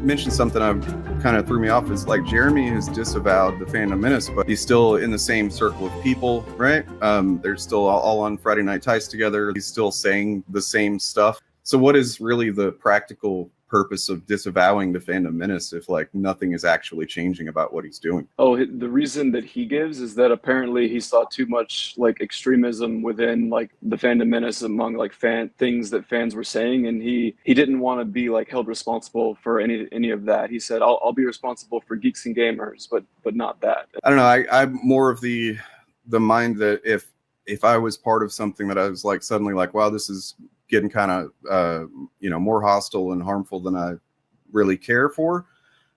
mentioned something that kind of threw me off. Is like Jeremy has disavowed the Phantom Menace, but he's still in the same circle of people, right? They're still all on Friday Night Ties together. He's still saying the same stuff. So what is really the practical purpose of disavowing the Phantom Menace if like nothing is actually changing about what he's doing? Oh, the reason that he gives is that apparently he saw too much like extremism within like the Phantom Menace among like things that fans were saying, and he didn't want to be like held responsible for any of that. He said, I'll be responsible for Geeks and Gamers, but not that. I don't know. I'm more of the mind that if I was part of something that I was like suddenly like, wow, this is getting kind of more hostile and harmful than I really care for,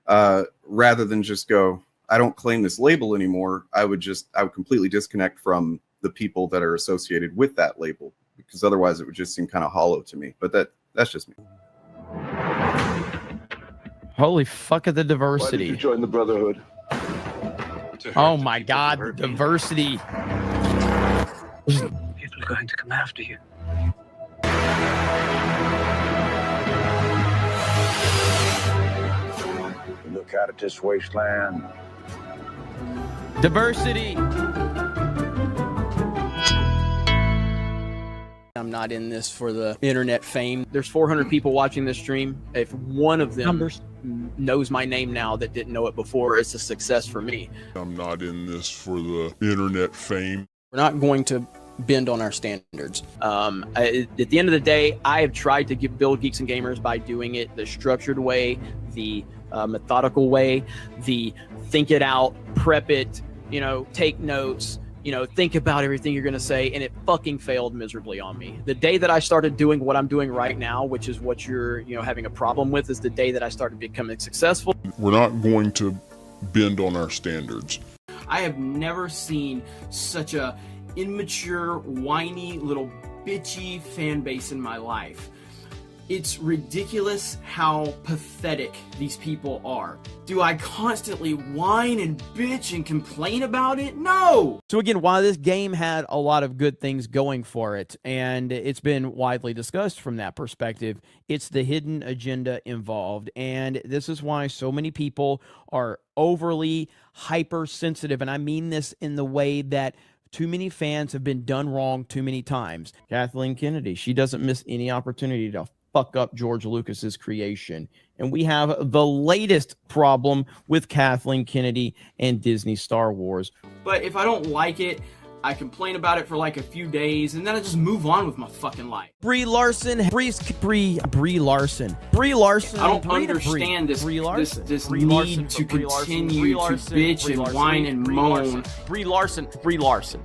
rather than just go, I don't claim this label anymore. I would completely disconnect from the people that are associated with that label, because otherwise it would just seem kind of hollow to me. But that's just me. Holy fuck at the diversity. Why did you join the Brotherhood? Oh my God, the diversity. People are going to come after you. Look out at this wasteland. Diversity. I'm not in this for the internet fame. There's 400 people watching this stream. If one of them knows my name now that didn't know it before, it's a success for me. I'm not in this for the internet fame. We're not going to bend on our standards. At the end of the day, I have tried to build Geeks and Gamers by doing it the structured way, the methodical way, the think it out, prep it, take notes, think about everything you're going to say, and it fucking failed miserably on me. The day that I started doing what I'm doing right now, which is what you're, having a problem with, is the day that I started becoming successful. We're not going to bend on our standards. I have never seen such a immature, whiny, little bitchy fan base in my life. It's ridiculous how pathetic these people are. Do I constantly whine and bitch and complain about it? No! So again, while this game had a lot of good things going for it, and it's been widely discussed from that perspective, it's the hidden agenda involved. And this is why so many people are overly hypersensitive. And I mean this in the way that too many fans have been done wrong too many times. Kathleen Kennedy, she doesn't miss any opportunity to fuck up George Lucas's creation. And we have the latest problem with Kathleen Kennedy and Disney Star Wars. But if I don't like it, I complain about it for like a few days, and then I just move on with my fucking life. Brie Larson. I don't understand this need to continue to bitch and whine and moan. Brie Larson. With Brie Larson.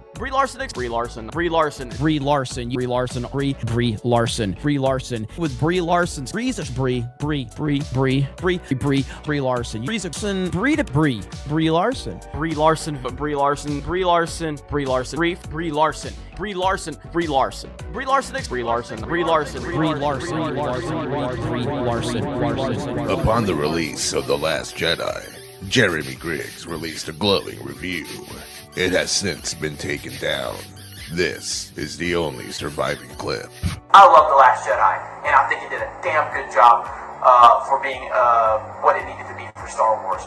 Upon the release of The Last Jedi, Jeremy Griggs released a glowing review. It has since been taken down. This is the only surviving clip. I love The Last Jedi, and I think it did a damn good job for being what it needed to be for Star Wars.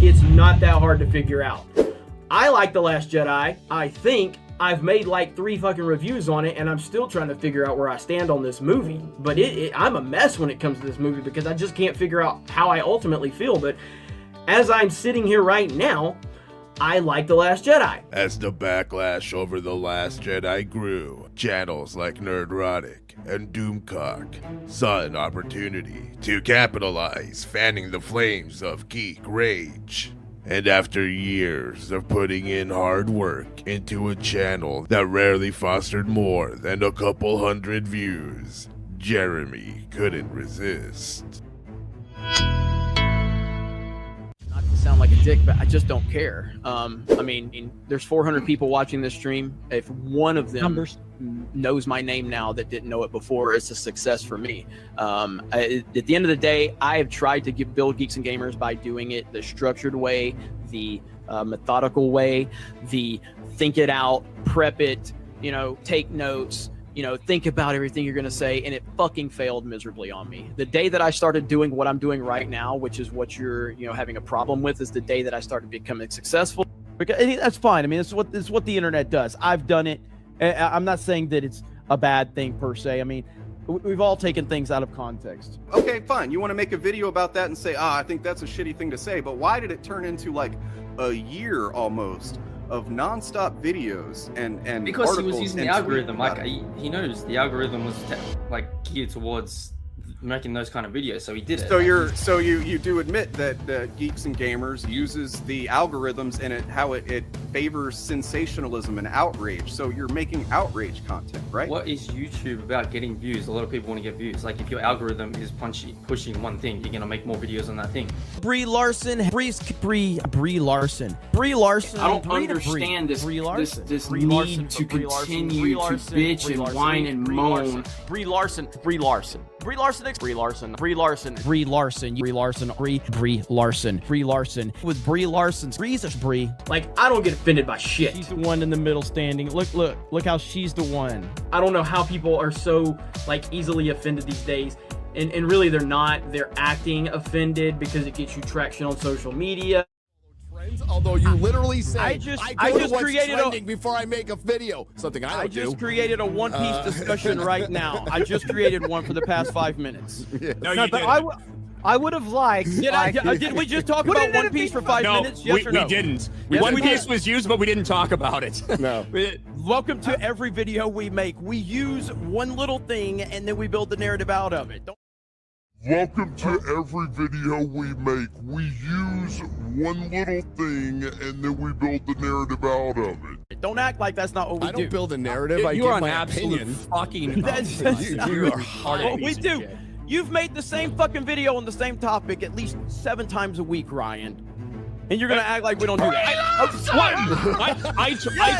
It's not that hard to figure out. I like The Last Jedi. I think I've made like 3 fucking reviews on it, and I'm still trying to figure out where I stand on this movie. But I'm a mess when it comes to this movie because I just can't figure out how I ultimately feel. But as I'm sitting here right now, I like The Last Jedi. As the backlash over The Last Jedi grew, channels like Nerdrotic and Doomcock saw an opportunity to capitalize, fanning the flames of geek rage. And after years of putting in hard work into a channel that rarely fostered more than a couple hundred views, Jeremy couldn't resist. Not to sound like a dick, but I just don't care. I mean, there's 400 people watching this stream. If one of them knows my name now that didn't know it before, it's a success for me. At the end of the day, I have tried to build Geeks and Gamers by doing it the structured way, the methodical way, the think it out, prep it, take notes, think about everything you're going to say, and it fucking failed miserably on me. The day that I started doing what I'm doing right now, which is what you're, having a problem with, is the day that I started becoming successful. Because that's fine. I mean, it's what the internet does. I've done it. I'm not saying that it's a bad thing per se. I mean, we've all taken things out of context. Okay, fine. You want to make a video about that and say, I think that's a shitty thing to say, but why did it turn into like a year almost of nonstop videos and because he was articles using the and algorithm, tweeting like about it? he knows the algorithm was geared towards making those kind of videos, so he did it. So you do admit that Geeks and Gamers uses the algorithms and how it favors sensationalism and outrage. So you're making outrage content, right? What is YouTube about? Getting views. A lot of people want to get views. Like, if your algorithm is pushing one thing, you're gonna make more videos on that thing. Brie Larson. I don't understand this need to continue to bitch and whine and moan. Brie Larson. With Brie Larson's Brie. Like, I don't get offended by shit. She's the one in the middle standing. Look how she's the one. I don't know how people are so easily offended these days. And really they're not. They're acting offended because it gets you traction on social media. Although you literally say I just created before I make a video, something I don't do. I just created a One Piece discussion right now. I just created one for the past 5 minutes. Yeah. No, you didn't. I would have liked. Did we just talk about One Piece for 5 minutes? Yes or no? We didn't. Yes, One Piece was used, but we didn't talk about it. No. Welcome to every video we make. We use one little thing and then we build the narrative out of it. Welcome to every video we make. We use one little thing and then we build the narrative out of it. Don't act like that's not what we do. I don't build a narrative. I You give are an my absolute opinion. fucking. You are hard. What we do. You've made the same fucking video on the same topic at least 7 times a week, Ryan. And you're gonna act like we don't do that. I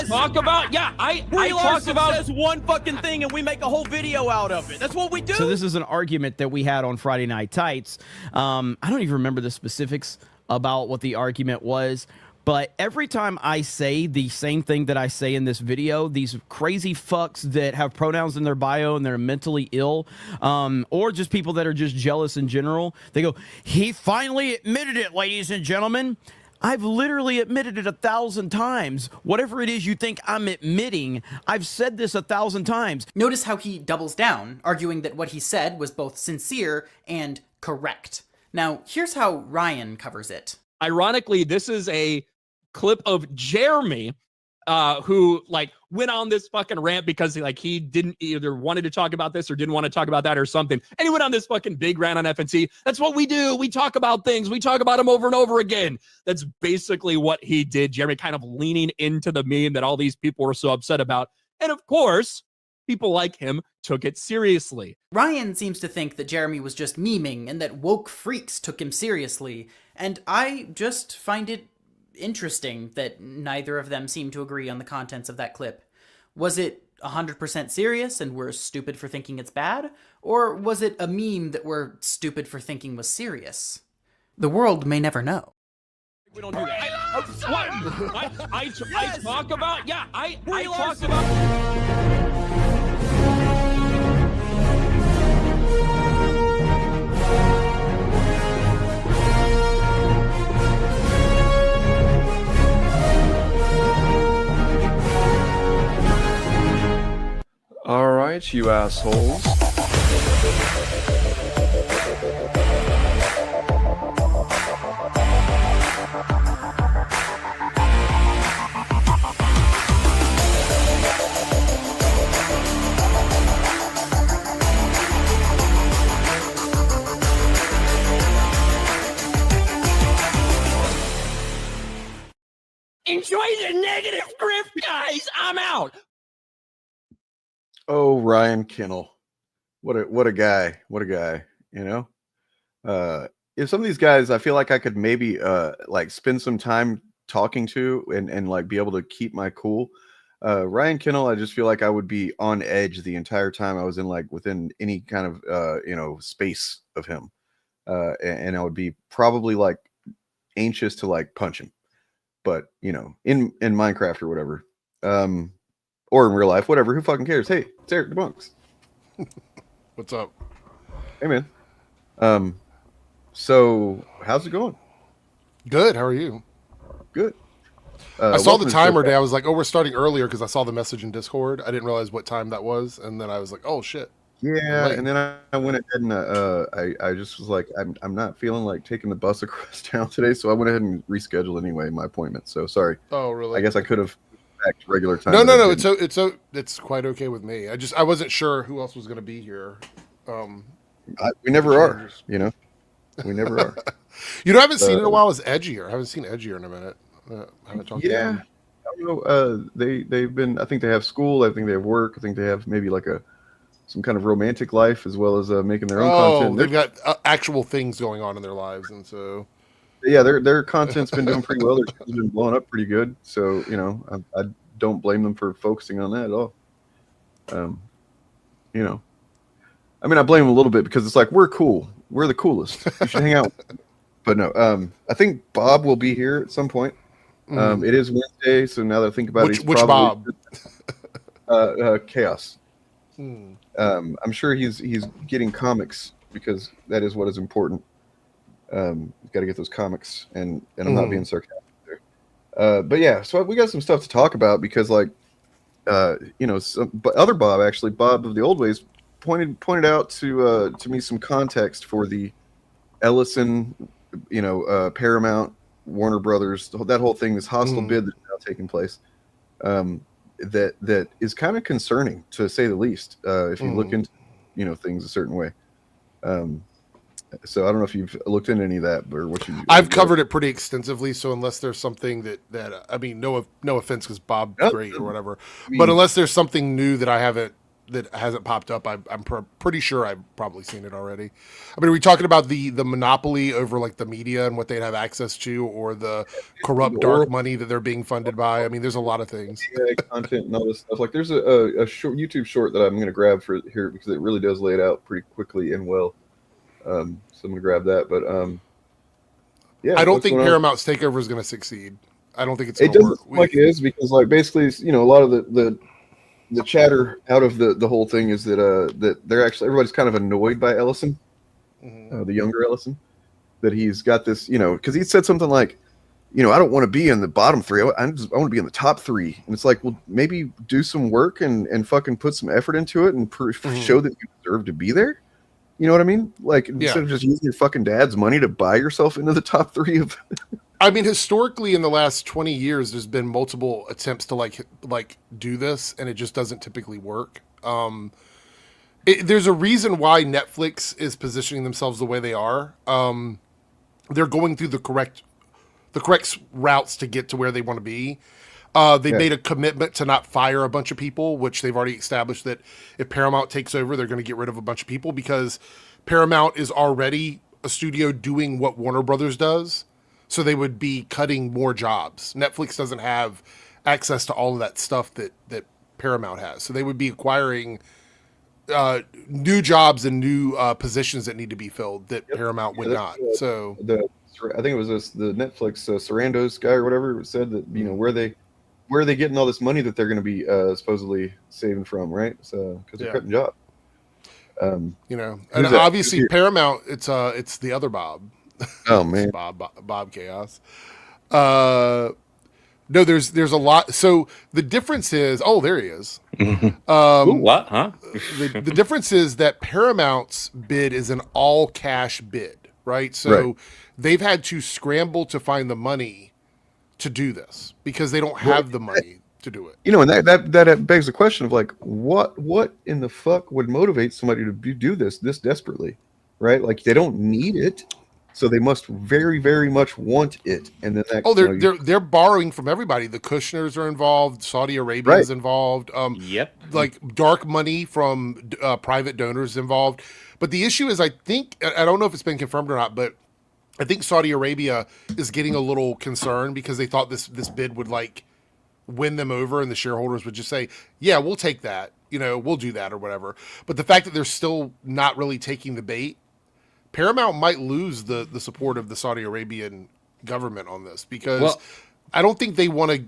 talk about I talk about says one fucking thing and we make a whole video out of it. That's what we do. So this is an argument that we had on Friday Night Tights. I don't even remember the specifics about what the argument was. But every time I say the same thing that I say in this video, these crazy fucks that have pronouns in their bio and they're mentally ill, or just people that are just jealous in general, they go, he finally admitted it, ladies and gentlemen. I've literally admitted it 1,000 times. Whatever it is you think I'm admitting, I've said this 1,000 times. Notice how he doubles down, arguing that what he said was both sincere and correct. Now, here's how Ryan covers it. Ironically, this is a clip of Jeremy, who went on this fucking rant because he didn't either wanted to talk about this or didn't want to talk about that or something. And he went on this fucking big rant on FNC. That's what we do. We talk about things. We talk about them over and over again. That's basically what he did. Jeremy kind of leaning into the meme that all these people were so upset about. And of course, people like him took it seriously. Ryan seems to think that Jeremy was just memeing and that woke freaks took him seriously. And I just find it interesting that neither of them seem to agree on the contents of that clip. Was it 100% serious and we're stupid for thinking it's bad? Or was it a meme that we're stupid for thinking was serious? The world may never know. We don't do that. I talk about I talk about. All right, you assholes. Enjoy the negative grip, guys. I'm out. Oh, Ryan Kinnell. What a guy. If some of these guys I feel like I could maybe spend some time talking to and be able to keep my cool. Ryan Kinnell, I just feel like I would be on edge the entire time I was in within any kind of space of him. And I would be probably anxious to punch him. But in Minecraft or whatever. or in real life, whatever. Who fucking cares? Hey, it's Eric DeBunks. What's up? Hey, man. So how's it going? Good. How are you? Good. I saw the timer today. I was like, oh, we're starting earlier because I saw the message in Discord. I didn't realize what time that was, and then I was like, oh shit. Yeah, and then I went ahead and I just was like, I'm not feeling like taking the bus across town today, so I went ahead and rescheduled anyway my appointment. So sorry. Oh, really? I guess I could have back to regular time. No. It's quite okay with me. I wasn't sure who else was going to be here. We never are. You know, we never are. You know, I haven't seen it in a while. Is Edgier? I haven't seen Edgier in a minute. I haven't talked to him. I don't know. They've been. I think they have school. I think they have work. I think they have maybe like some kind of romantic life as well as making their own content. They've got actual things going on in their lives, and so yeah, their content's been doing pretty well. Their show's been blowing up pretty good. So you know, I don't blame them for focusing on that at all. You know, I mean, I blame them a little bit because it's like we're cool. We're the coolest. You should hang out. But no, I think Bob will be here at some point. It is Wednesday, so now that I think about it, which Bob? Chaos. I'm sure he's getting comics because that is what is important. Got to get those comics, and I'm not being sarcastic there. But yeah, so we got some stuff to talk about because, like, you know, but other Bob, actually, Bob of the old ways, pointed out to me some context for the Ellison, you know, Paramount, Warner Brothers, that whole thing, this hostile bid that's now taking place. That is kind of concerning, to say the least, if you look into, you know, things a certain way. So I don't know if you've looked into any of that or what you. I've covered it pretty extensively. So unless there's something that I mean, no offense, because Bob's great or whatever, but unless there's something new that that hasn't popped up, I'm pretty sure I've probably seen it already. I mean, are we talking about the monopoly over like the media and what they'd have access to, or the corrupt dark money that they're being funded by? I mean, there's a lot of things. Yeah, content and all this stuff. Like, there's a short YouTube short that I'm going to grab for here because it really does lay it out pretty quickly and well. So I'm going to grab that. But yeah, I don't think Paramount's takeover is going to succeed. I don't think it's going to work. Like it is, because like basically, you know, a lot of the chatter out of the whole thing is that that they're actually, everybody's kind of annoyed by Ellison, the younger Ellison, that he's got this, you know, because he said something like, you know, I don't want to be in the bottom three. I want to be in the top three. And it's like, well, maybe do some work and fucking put some effort into it and show that you deserve to be there. You know what I mean? Like, instead of just using your fucking dad's money to buy yourself into the top three of. I mean, historically, in the last 20 years, there's been multiple attempts to like do this, and it just doesn't typically work. There's a reason why Netflix is positioning themselves the way they are. They're going through the correct routes to get to where they want to be. They made a commitment to not fire a bunch of people, which they've already established that if Paramount takes over, they're going to get rid of a bunch of people, because Paramount is already a studio doing what Warner Brothers does. So they would be cutting more jobs. Netflix doesn't have access to all of that stuff that Paramount has. So they would be acquiring new jobs and new positions that need to be filled that Paramount would not. So I think it was the Netflix Sarandos guy or whatever said that, you know, where are they getting all this money that they're going to be supposedly saving from, right? So because they're cutting jobs. You know, and obviously Paramount, it's the other Bob. Oh man, Bob Chaos. No, there's a lot. So the difference is, there he is. What? Huh? the difference is that Paramount's bid is an all cash bid, right? So they've had to scramble to find the money to do this because they don't have the money to do it. You know, and that begs the question of like, what in the fuck would motivate somebody to do this desperately, right? Like, they don't need it. So they must very, very much want it, and then they're borrowing from everybody. The Kushners are involved. Saudi Arabia is involved. Like dark money from private donors involved. But the issue is, I don't know if it's been confirmed or not, but I think Saudi Arabia is getting a little concerned because they thought this bid would like win them over, and the shareholders would just say, "Yeah, we'll take that. You know, we'll do that or whatever." But the fact that they're still not really taking the bait. Paramount might lose the support of the Saudi Arabian government on this because I don't think they want to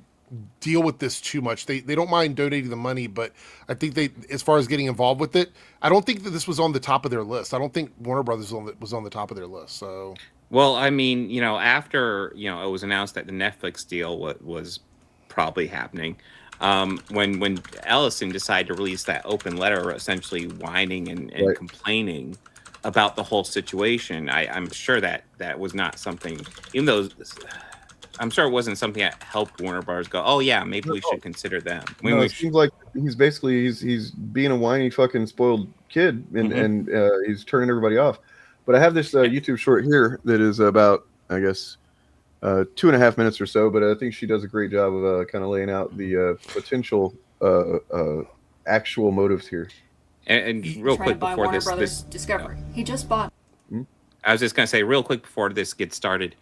deal with this too much. They don't mind donating the money, but I think they, as far as getting involved with it, I don't think that this was on the top of their list. I don't think Warner Brothers was on the top of their list. So, well, I mean, after it was announced that the Netflix deal was probably happening, when Ellison decided to release that open letter, essentially whining and complaining about the whole situation, I'm sure that was not something, even though. I'm sure it wasn't something that helped Warner Bros. Go, oh yeah, maybe we should consider them. It seems like he's basically he's being a whiny fucking spoiled kid, and he's turning everybody off. But I have this YouTube short here that is about, I guess, 2.5 minutes or so. But I think she does a great job of kind of laying out the potential actual motives here. And real quick before this Discovery. He just bought. I was just gonna say real quick before this gets started.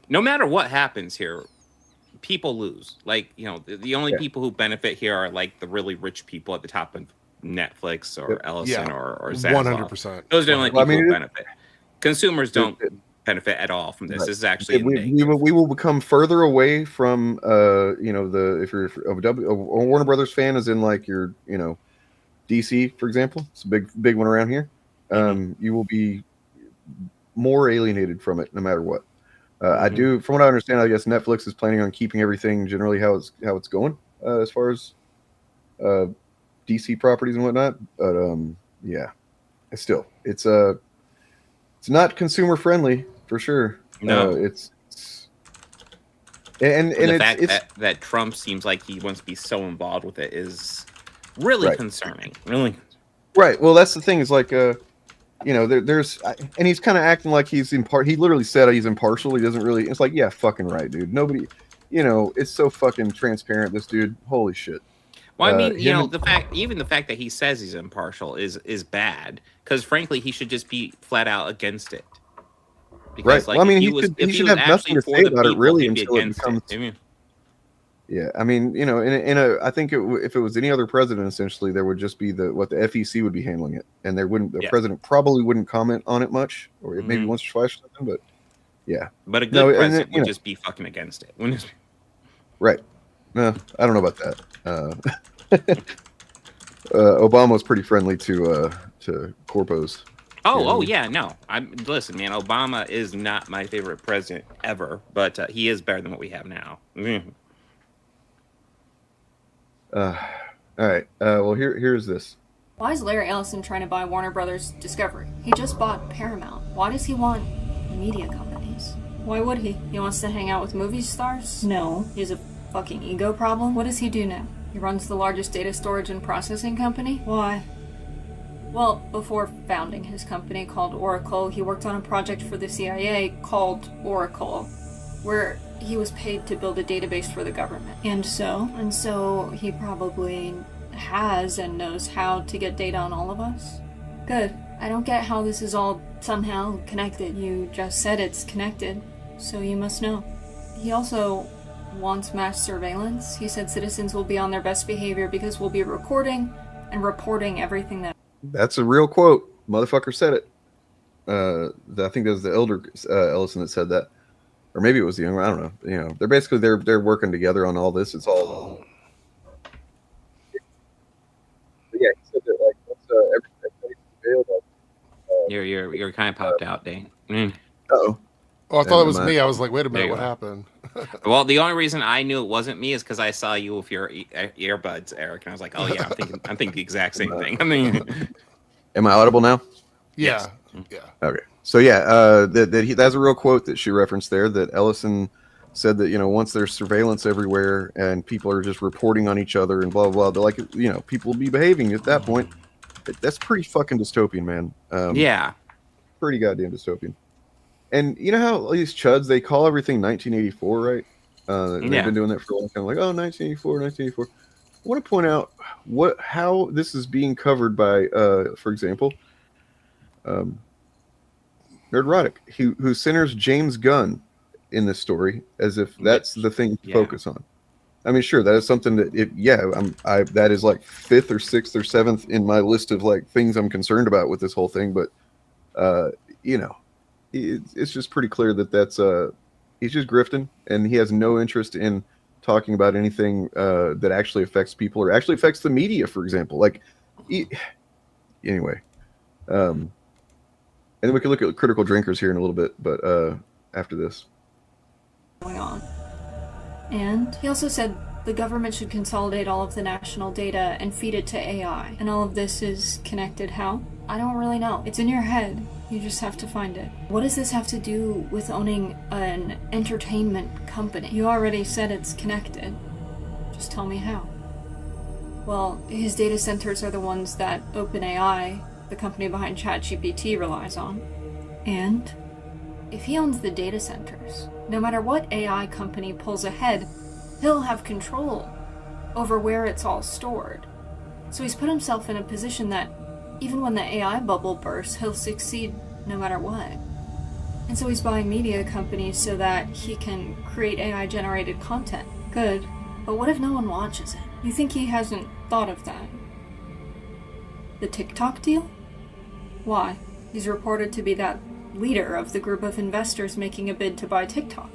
No matter what happens here, people lose. Like, the only people who benefit here are like the really rich people at the top of Netflix or Ellison or Zaslav. 100%. Those are the only people who benefit. Consumers don't benefit at all from this. This is actually we will become further away from if you're a Warner Brothers fan, as in like your DC, for example. It's a big one around here. You will be more alienated from it no matter what. I do, from what I understand, I guess Netflix is planning on keeping everything generally how it's going as far as DC properties and whatnot. But it's not consumer friendly for sure. No, it's the fact that Trump seems like he wants to be so involved with it is really concerning. Really, right. Well, that's the thing. Is like there's and he's kind of acting like he's he literally said he's impartial. He doesn't really. It's like, yeah, fucking right, dude. Nobody, it's so fucking transparent. This dude, holy shit. Well, I mean, the fact that he says he's impartial is bad, because frankly, he should just be flat out against it. Because, right. Well, I mean, he should have nothing to say about it really until it becomes. Yeah, I mean, I think if it was any other president, essentially, there would just be the FEC would be handling it, and the president probably wouldn't comment on it much, or maybe once or twice or something. But yeah, but a good president would just be fucking against it, wouldn't it? Right? No, I don't know about that. Obama was pretty friendly to corpos. Yeah, no. Listen, man. Obama is not my favorite president ever, but he is better than what we have now. All right. Well, here's this. Why is Larry Ellison trying to buy Warner Brothers Discovery? He just bought Paramount. Why does he want media companies? Why would he? He wants to hang out with movie stars? No. He has a fucking ego problem? What does he do now? He runs the largest data storage and processing company? Why? Well, before founding his company called Oracle, he worked on a project for the CIA called Oracle, where he was paid to build a database for the government. And so he probably has and knows how to get data on all of us. Good. I don't get how this is all somehow connected. You just said it's connected, so you must know. He also wants mass surveillance. He said citizens will be on their best behavior because we'll be recording and reporting everything that... That's a real quote. Motherfucker said it. I think that was the elder Ellison that said that. Or maybe it was the younger. I don't know. They're basically they're working together on all this. It's all. Yeah, he said that like once everybody's failed. You're kind of popped out, Dane. Oh. Oh, I thought it was me. I was like, wait a minute, what happened? Well, the only reason I knew it wasn't me is because I saw you with your earbuds, Eric, and I was like, oh yeah, I'm thinking the exact same thing. I mean, am I audible now? Yeah. Yes. Yeah. Okay. So yeah, that's a real quote that she referenced there. That Ellison said that once there's surveillance everywhere and people are just reporting on each other and blah blah blah, they're like people will be behaving at that point. That's pretty fucking dystopian, man. Yeah. Pretty goddamn dystopian. And you know how all these chuds, they call everything 1984, right? They've been doing that for a long time. Like, 1984. I want to point out how this is being covered by, for example, Nerdrotic, who centers James Gunn in this story as if that's the thing to focus on. I mean, sure, that is something that that is like 5th or 6th or 7th in my list of like things I'm concerned about with this whole thing. But it's just pretty clear that that's he's just grifting, and he has no interest in talking about anything that actually affects people or actually affects the media, for example. Like, anyway, and then we can look at critical drinkers here in a little bit, but after this. Going on. And he also said the government should consolidate all of the national data and feed it to AI. And all of this is connected how? I don't really know. It's in your head. You just have to find it. What does this have to do with owning an entertainment company? You already said it's connected. Just tell me how. Well, his data centers are the ones that OpenAI, the company behind ChatGPT, relies on. And if he owns the data centers, no matter what AI company pulls ahead, he'll have control over where it's all stored. So he's put himself in a position that even when the AI bubble bursts, he'll succeed no matter what. And so he's buying media companies so that he can create AI-generated content. Good, but what if no one watches it? You think he hasn't thought of that? The TikTok deal? Why? He's reported to be that leader of the group of investors making a bid to buy TikTok.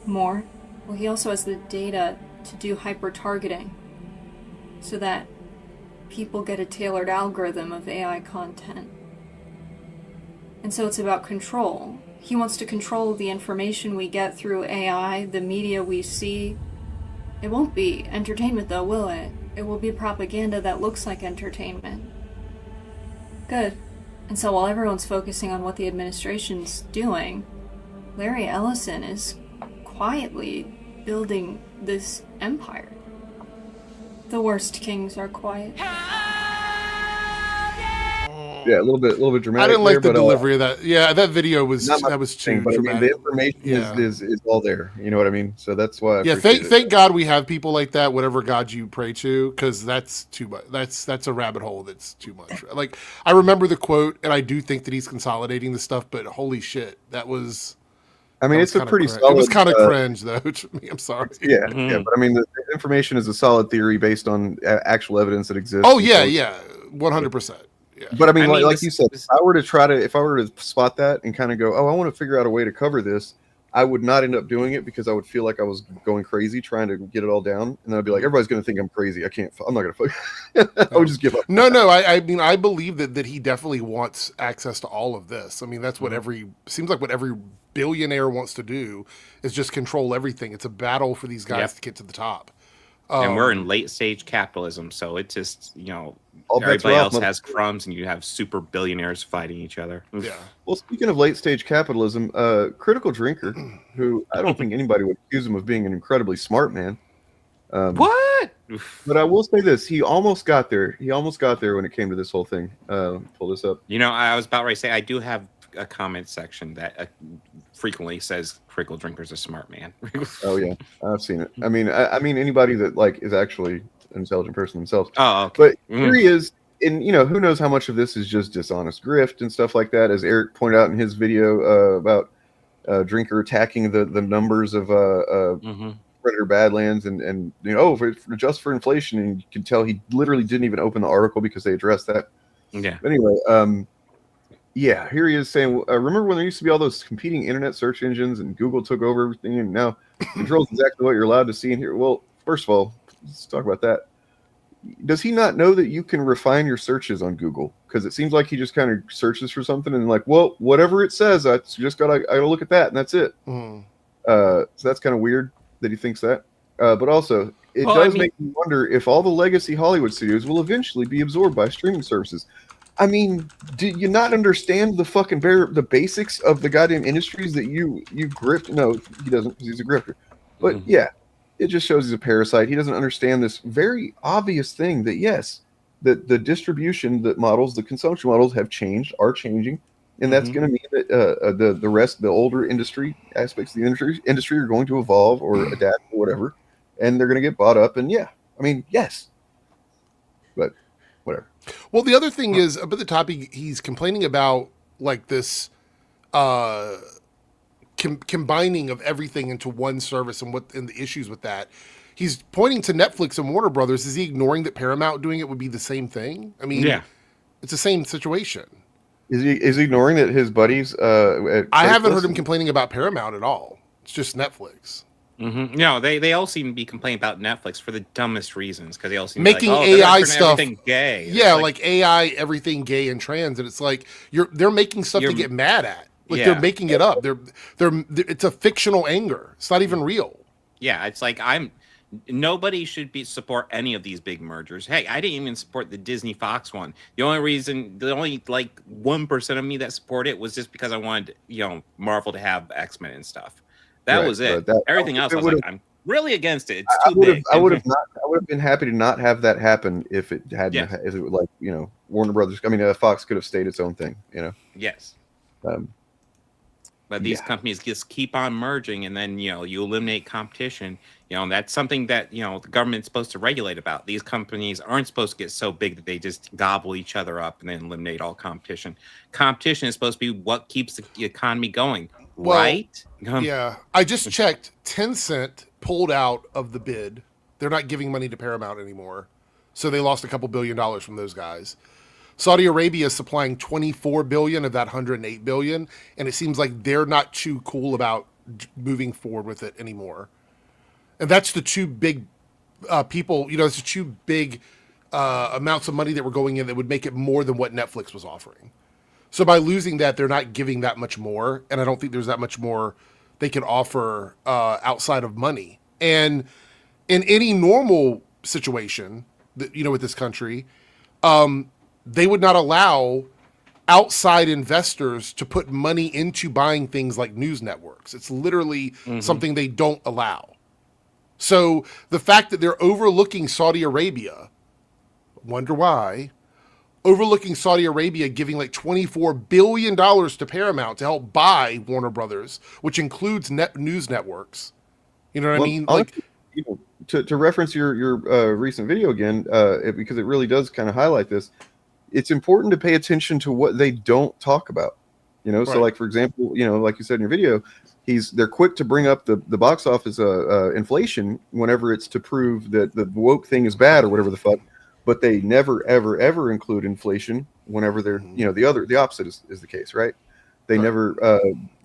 More? Well, he also has the data to do hyper-targeting so that people get a tailored algorithm of AI content. And so it's about control. He wants to control the information we get through AI, the media we see. It won't be entertainment though, will it? It will be propaganda that looks like entertainment. Good. And so while everyone's focusing on what the administration's doing, Larry Ellison is quietly building this empire. The worst kings are quiet. Yeah, a little bit dramatic. I didn't like there, the delivery of that. Yeah, that video was too but dramatic. I mean, the information is all there. You know what I mean? So that's why. Thank God we have people like that. Whatever God you pray to, because that's too much. That's a rabbit hole. That's too much. Like, I remember the quote, and I do think that he's consolidating the stuff. But holy shit, that was. I mean, it's a pretty solid. It was kind of cringe, though. To me, I'm sorry. Yeah, yeah, but I mean, the information is a solid theory based on actual evidence that exists. Oh yeah, 100%. Yeah. But I mean, like you said, if I were to spot that and kind of go, oh, I want to figure out a way to cover this, I would not end up doing it because I would feel like I was going crazy trying to get it all down, and then I'd be like, everybody's going to think I'm crazy. I'm not going to. I would just give up. No. I mean, I believe that he definitely wants access to all of this. I mean, that's what seems like what every billionaire wants to do is just control everything. It's a battle for these guys to get to the top. And we're in late stage capitalism, so it just, all everybody else has crumbs and you have super billionaires fighting each other. Yeah. Well, speaking of late stage capitalism, Critical Drinker, who I don't think anybody would accuse him of being an incredibly smart man. What? But I will say this: he almost got there. He almost got there when it came to this whole thing. Pull this up. I was about ready to say I do have a comment section that frequently says Critical Drinker's a smart man. Oh yeah, I've seen it. I mean anybody that is actually an intelligent person themselves. Oh, okay. But here he is, and who knows how much of this is just dishonest grift and stuff like that, as Eric pointed out in his video about Drinker attacking the numbers of Predator Badlands and just for inflation, and you can tell he literally didn't even open the article because they addressed that. Yeah. But anyway, yeah, here he is saying, remember when there used to be all those competing internet search engines and Google took over everything and now controls exactly what you're allowed to see in here? Well, first of all, let's talk about that. Does he not know that you can refine your searches on Google? Because it seems like he just kind of searches for something and whatever it says, I just gotta look at that and that's it. So that's kind of weird that he thinks that. But also, it does make me wonder if all the legacy Hollywood studios will eventually be absorbed by streaming services. I mean, do you not understand the basics of the goddamn industries that you grift? No, he doesn't because he's a grifter. But yeah, it just shows he's a parasite. He doesn't understand this very obvious thing that yes, that the distribution models, the consumption models are changing, and that's going to mean that the rest, the older industry aspects of the industry are going to evolve or adapt or whatever, and they're going to get bought up. And yeah, I mean, yes, but whatever. Well, the other thing is about the topic he's complaining about, like this combining of everything into one service and the issues with that. He's pointing to Netflix and Warner Brothers. Is he ignoring that Paramount doing it would be the same thing? I mean, it's the same situation. Is he ignoring that his buddies? I haven't heard him complaining about Paramount at all. It's just Netflix. Mm-hmm. No, they all seem to be complaining about Netflix for the dumbest reasons because they all seem making to be like, AI they're stuff everything gay. Yeah, like AI, everything gay and trans, and it's like they're making stuff to get mad at. Like they're making it up. They're it's a fictional anger. It's not even real. Yeah, it's like nobody should support any of these big mergers. Hey, I didn't even support the Disney Fox one. The only like 1% of me that support it was just because I wanted, Marvel to have X-Men and stuff. That was it. Everything else, I was like, I'm really against it. It's too big. I would have been happy to not have that happen if it hadn't. Yes. If it was like Warner Brothers. I mean, Fox could have stayed its own thing. Yes. But these companies just keep on merging, and then you eliminate competition. That's something that the government's supposed to regulate about. These companies aren't supposed to get so big that they just gobble each other up and then eliminate all competition. Competition is supposed to be what keeps the economy going, right? Yeah, I just checked. Tencent pulled out of the bid. They're not giving money to Paramount anymore, so they lost a couple $2 billion from those guys. Saudi Arabia is supplying $24 billion of that $108 billion, and it seems like they're not too cool about moving forward with it anymore. And that's the two big people. It's the two big amounts of money that were going in that would make it more than what Netflix was offering. So by losing that, they're not giving that much more, and I don't think there's that much more they can offer outside of money. And in any normal situation, with this country, they would not allow outside investors to put money into buying things like news networks. It's literally something they don't allow. So the fact that they're overlooking Saudi Arabia, wonder why, overlooking Saudi Arabia giving like $24 billion to Paramount to help buy Warner Brothers, which includes news networks. You know what I mean? Honestly, to reference your recent video again, because it really does kind of highlight this, it's important to pay attention to what they don't talk about. So like, for example, like you said in your video, they're quick to bring up the box office inflation whenever it's to prove that the woke thing is bad or whatever the fuck, but they never ever include inflation whenever they're the opposite is the case, right? They never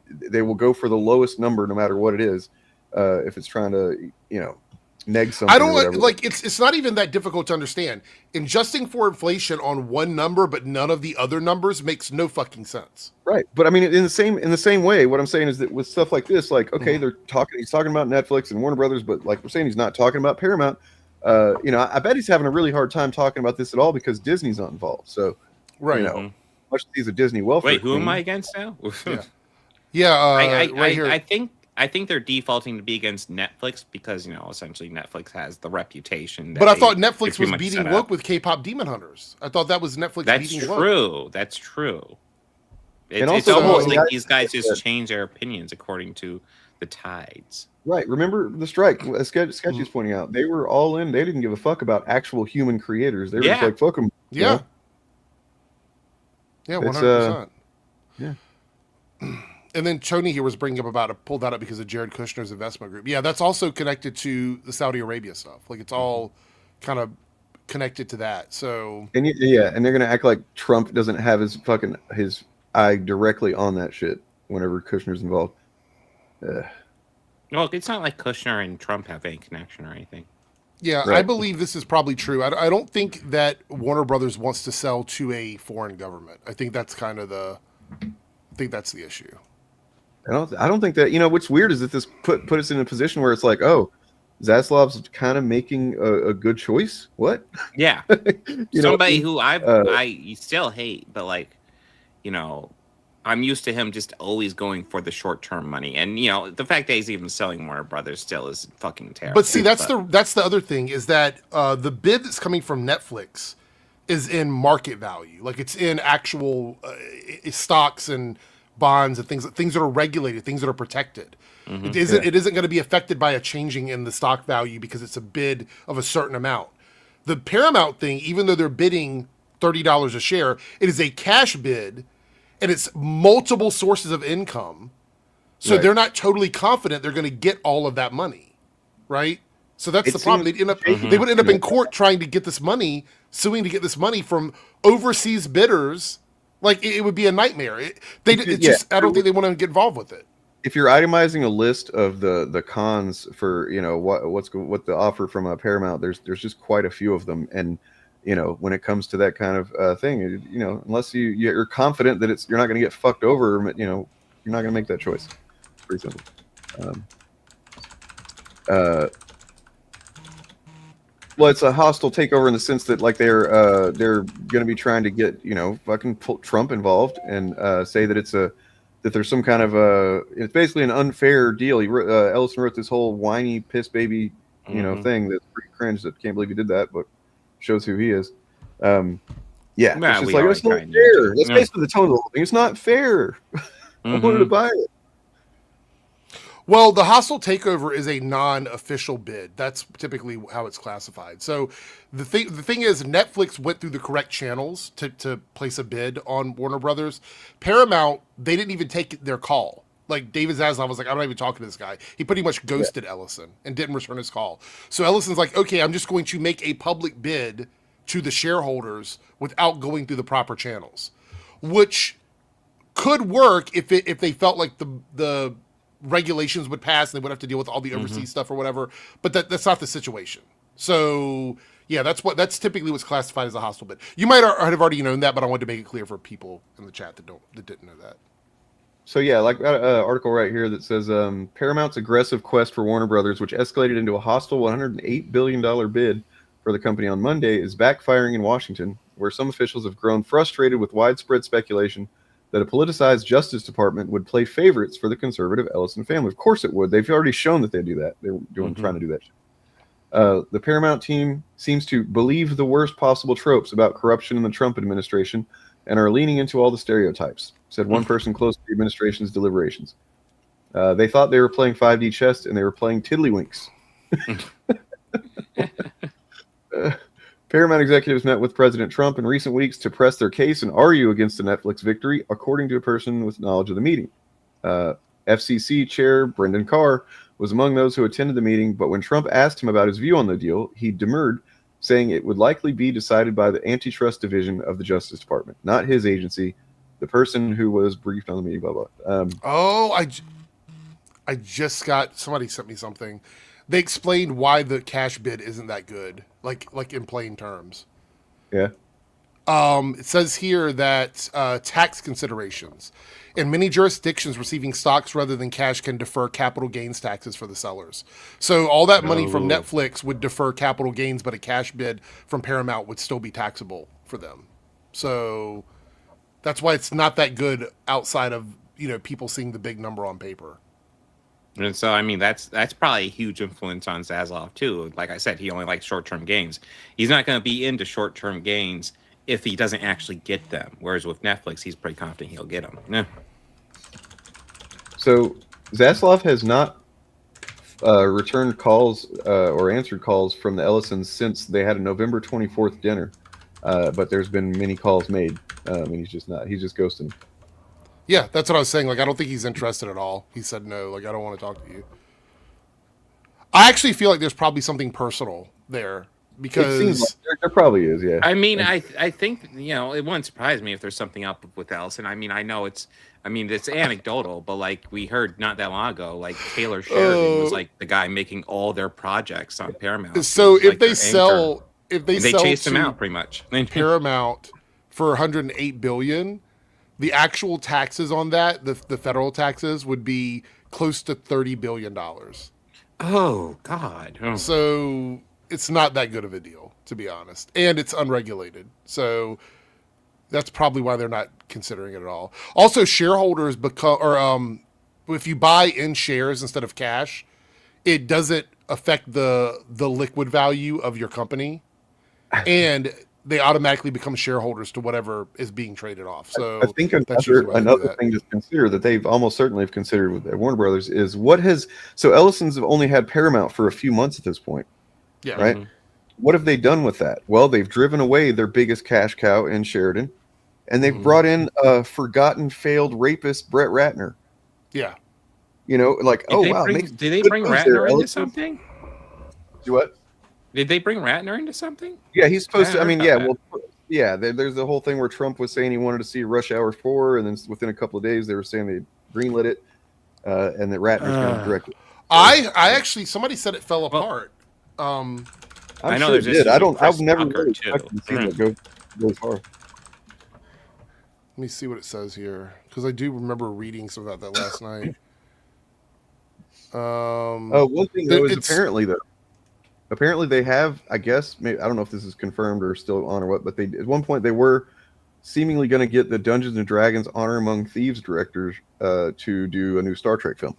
they will go for the lowest number no matter what it is, if it's trying to neg something. I don't like it's not even that difficult to understand. Adjusting for inflation on one number but none of the other numbers makes no fucking sense. Right. But I mean, in the same way, what I'm saying is that with stuff like this, like, okay, he's talking about Netflix and Warner Brothers, but like we're saying, he's not talking about Paramount. I bet he's having a really hard time talking about this at all because Disney's not involved. So much as he's a Disney welfare. Wait, who am I against now? Right here. I think they're defaulting to be against Netflix because essentially Netflix has the reputation. But I thought Netflix was beating woke with K-pop Demon Hunters. I thought that was Netflix beating woke. That's true. It's almost like these guys just change their opinions according to the tides. Right. Remember the strike? Sketchy's pointing out they were all in. They didn't give a fuck about actual human creators. They were just like, fuck them. Yeah. Yeah. 100%. Yeah. And then Tony here was bringing up pulled that up because of Jared Kushner's investment group. Yeah, that's also connected to the Saudi Arabia stuff. Like it's all kind of connected to that. So and they're gonna act like Trump doesn't have his eye directly on that shit whenever Kushner's involved. Well, it's not like Kushner and Trump have any connection or anything. Yeah, right. I believe this is probably true. I don't think that Warner Brothers wants to sell to a foreign government. I think that's kind of that's the issue. I don't think that, what's weird is that this put us in a position where it's like, oh, Zaslav's kind of making a good choice. What? Yeah. Somebody who I still hate, but like, I'm used to him just always going for the short-term money. And, the fact that he's even selling Warner Brothers still is fucking terrible. But see, that's the other thing is that the bid that's coming from Netflix is in market value. Like it's in actual stocks and bonds and things that are regulated, things that are protected. It isn't going to be affected by a changing in the stock value because it's a bid of a certain amount. The Paramount thing, even though they're bidding $30 a share, it is a cash bid and it's multiple sources of income. So they're not totally confident they're going to get all of that money. Right? So that's the problem. They would end up in court trying to get this money, suing to get this money from overseas bidders. Like it would be a nightmare. I don't think they want to get involved with it. if you're itemizing a list of the cons for what the offer from Paramount, there's just quite a few of them, and when it comes to that kind of thing, unless you're confident that you're not going to get fucked over, you're not going to make that choice. It's pretty simple. Well, it's a hostile takeover in the sense that like they're going to be trying to get fucking Trump involved and say that that there's some kind of it's basically an unfair deal. Ellison wrote this whole whiny piss baby thing that's pretty cringe. That can't believe he did that, but shows who he is. Yeah, it's just like it's not fair. That's basically the tone of the whole thing. It's not fair. I wanted to buy it. Well, the hostile takeover is a non-official bid. That's typically how it's classified. So the thing is, Netflix went through the correct channels to place a bid on Warner Brothers. Paramount, they didn't even take their call. Like David Zaslav was like, I'm not even talking to this guy. He pretty much ghosted Ellison and didn't return his call. So Ellison's like, okay, I'm just going to make a public bid to the shareholders without going through the proper channels, which could work if they felt like the regulations would pass and they would have to deal with all the overseas stuff or whatever, but that's not the situation. So yeah, that's typically what's classified as a hostile bid. You might have already known that, but I wanted to make it clear for people in the chat that didn't know that. So yeah, like article right here that says Paramount's aggressive quest for Warner Brothers, which escalated into a hostile $108 billion bid for the company on Monday, is backfiring in Washington, where some officials have grown frustrated with widespread speculation that a politicized Justice Department would play favorites for the conservative Ellison family. Of course it would. They've already shown that they do that. They're trying to do that. The Paramount team seems to believe the worst possible tropes about corruption in the Trump administration and are leaning into all the stereotypes, said one person close to the administration's deliberations. They thought they were playing 5D chess and they were playing tiddlywinks. Paramount executives met with President Trump in recent weeks to press their case and argue against the Netflix victory, according to a person with knowledge of the meeting. FCC Chair Brendan Carr was among those who attended the meeting, but when Trump asked him about his view on the deal, he demurred, saying it would likely be decided by the antitrust division of the Justice Department, not his agency, the person who was briefed on the meeting, blah, blah. I just got, somebody sent me something. They explained why the cash bid isn't that good, like in plain terms. Yeah. It says here that tax considerations. In many jurisdictions, receiving stocks rather than cash can defer capital gains taxes for the sellers. So all that money from Netflix would defer capital gains, but a cash bid from Paramount would still be taxable for them. So that's why it's not that good outside of people seeing the big number on paper. And so, I mean, that's probably a huge influence on Zaslav, too. Like I said, he only likes short-term gains. He's not going to be into short-term gains if he doesn't actually get them. Whereas with Netflix, he's pretty confident he'll get them. Yeah. So Zaslav has not returned calls or answered calls from the Ellisons since they had a November 24th dinner. But there's been many calls made. And he's just ghosting. Yeah, that's what I was saying. Like, I don't think he's interested at all. He said no. Like, I don't want to talk to you. I actually feel like there's probably something personal there because it seems like there probably is. Yeah. I mean, I think it wouldn't surprise me if there's something up with Ellison. I mean, I know it's anecdotal, but like we heard not that long ago, like Taylor Sheridan was like the guy making all their projects on Paramount. So if like they sell, they chased him out pretty much. Paramount for $108 billion. The actual taxes on that, the federal taxes, would be close to $30 billion. Oh, God. Oh. So it's not that good of a deal, to be honest. And it's unregulated. So that's probably why they're not considering it at all. Also, shareholders if you buy in shares instead of cash, it doesn't affect the liquid value of your company. And they automatically become shareholders to whatever is being traded off. So I think another thing to consider that they've almost certainly have considered with Warner Brothers is so Ellison's have only had Paramount for a few months at this point. Yeah. Right. Mm-hmm. What have they done with that? Well, they've driven away their biggest cash cow in Sheridan, and they've brought in a forgotten failed rapist, Brett Ratner. Yeah. Did they bring Ratner into something? Do what? Did they bring Ratner into something? Yeah, he's supposed to. I mean, yeah, well, yeah. There's the whole thing where Trump was saying he wanted to see Rush Hour 4, and then within a couple of days they were saying they greenlit it. and that Ratner's going to direct it. I actually, somebody said it fell apart. I'm I know sure it there's did. this I've never Tucker, really too. expected to see that go far. Let me see what it says here, because I do remember reading some of that last night. One thing though is apparently they have, I guess, maybe, I don't know if this is confirmed or still on or what, but they at one point they were seemingly going to get the Dungeons and Dragons Honor Among Thieves directors to do a new Star Trek film.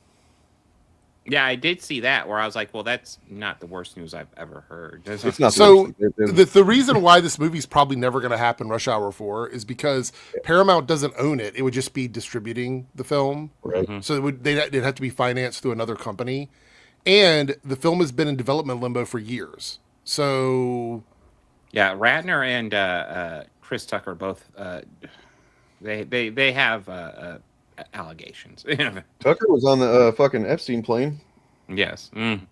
Yeah, I did see that where I was like, well, that's not the worst news I've ever heard. It's not so the reason why this movie's probably never going to happen, Rush Hour 4, is because Paramount doesn't own it. It would just be distributing the film. Right. So they'd have to be financed through another company. And the film has been in development limbo for years. So... Yeah, Ratner and Chris Tucker both, they have... allegations. Tucker was on the fucking Epstein plane. Yes. And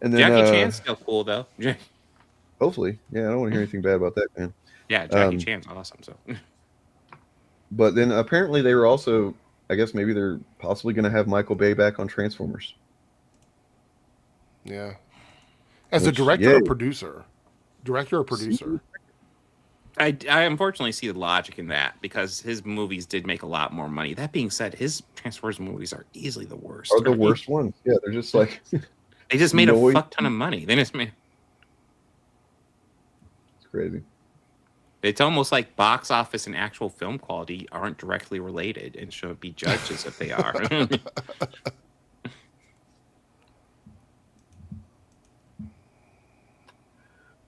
then Jackie Chan's still cool though. Hopefully, yeah. I don't want to hear anything bad about that, man. Yeah, Jackie Chan's awesome. So, but then apparently they were also, I guess maybe they're possibly going to have Michael Bay back on Transformers. Yeah, as a director or producer. I unfortunately see the logic in that because his movies did make a lot more money. That being said, his Transformers movies are easily the worst. Are the worst ones? Yeah, they're just like they just made a fuck ton of money. They just made. It's crazy. It's almost like box office and actual film quality aren't directly related and should be judged as if they are.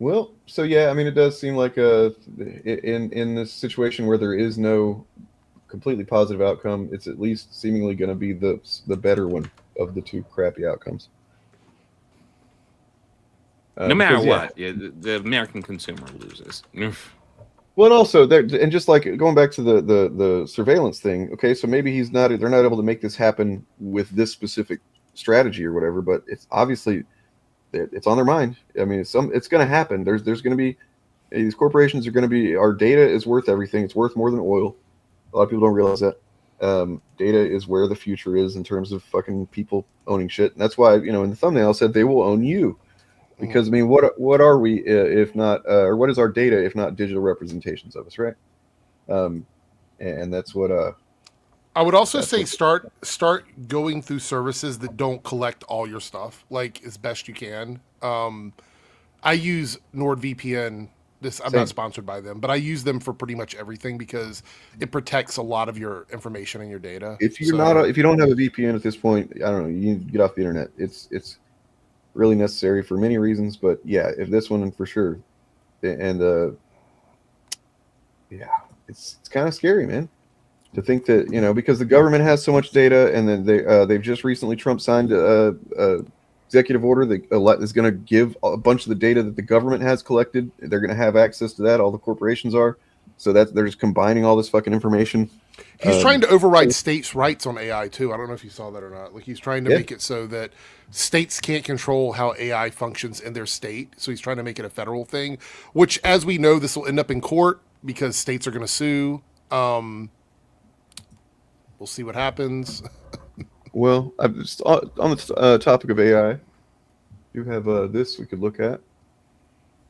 Well, so yeah, I mean, it does seem like in this situation where there is no completely positive outcome, it's at least seemingly going to be the better one of the two crappy outcomes. No matter what, the American consumer loses. Well, and also, and just like going back to the surveillance thing, okay, so maybe they're not able to make this happen with this specific strategy or whatever, but it's obviously. It's on their mind. I mean, it's going to happen. There's going to be these corporations are going to be. Our data is worth everything. It's worth more than oil. A lot of people don't realize that. Data is where the future is in terms of fucking people owning shit. And that's why in the thumbnail I said they will own you, because I mean, what are we if not, or what is our data if not digital representations of us, right? And that's what. I would also say start going through services that don't collect all your stuff, like as best you can. I use NordVPN. I'm not sponsored by them, but I use them for pretty much everything because it protects a lot of your information and your data. If you don't have a VPN at this point, I don't know, you need to get off the internet. It's really necessary for many reasons, but yeah, if this one for sure, and yeah, it's kind of scary, man. To think that because the government has so much data, and then they've just recently Trump signed a executive order that is going to give a bunch of the data that the government has collected. They're going to have access to that. All the corporations are, so that they're just combining all this fucking information. He's trying to override states' rights on AI too. I don't know if you saw that or not. Like he's trying to make it so that states can't control how AI functions in their state. So he's trying to make it a federal thing, which, as we know, this will end up in court because states are going to sue. We'll see what happens. Well, I'm just on the topic of AI. You have this we could look at.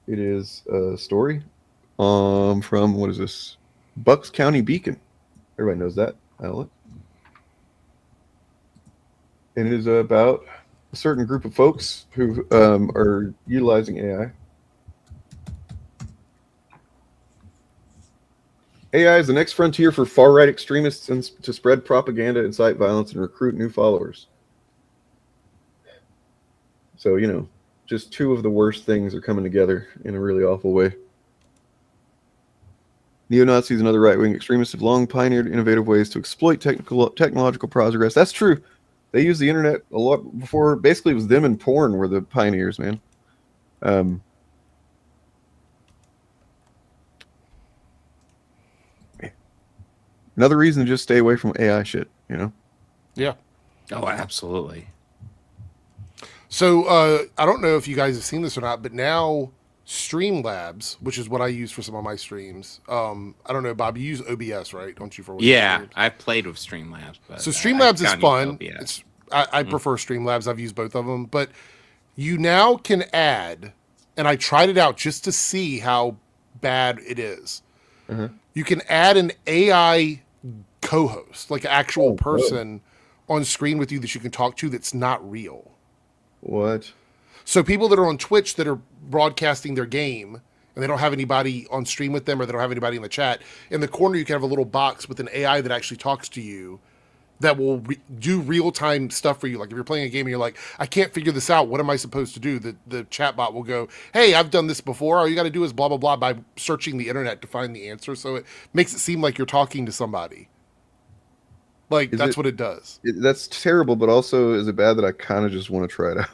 It is a story from, what is this? Bucks County Beacon. Everybody knows that outlet. And it is about a certain group of folks who are utilizing AI. AI is the next frontier for far-right extremists to spread propaganda, incite violence, and recruit new followers. So, just two of the worst things are coming together in a really awful way. Neo-Nazis and other right-wing extremists have long pioneered innovative ways to exploit technological progress. That's true. They used the internet a lot before. Basically, it was them and porn were the pioneers, man. Another reason to just stay away from AI shit, Yeah. Oh, absolutely. So I don't know if you guys have seen this or not, but now Streamlabs, which is what I use for some of my streams. I don't know, Bob, you use OBS, right? Don't you? For Yeah, I've played with Streamlabs. But so Streamlabs is fun. OBS. I prefer Streamlabs. I've used both of them, but you now can add, and I tried it out just to see how bad it is. You can add an AI co-host, like an actual person on screen with you that you can talk to that's not real. What? So people that are on Twitch that are broadcasting their game and they don't have anybody on stream with them, or they don't have anybody in the chat, in the corner you can have a little box with an AI that actually talks to you that will do real-time stuff for you. Like if you're playing a game and you're like, I can't figure this out, what am I supposed to do? The chat bot will go, hey, I've done this before. All you got to do is blah, blah, blah, by searching the internet to find the answer. So it makes it seem like you're talking to somebody. Like, that's what it does. That's terrible, but also is it bad that I kind of just want to try it out?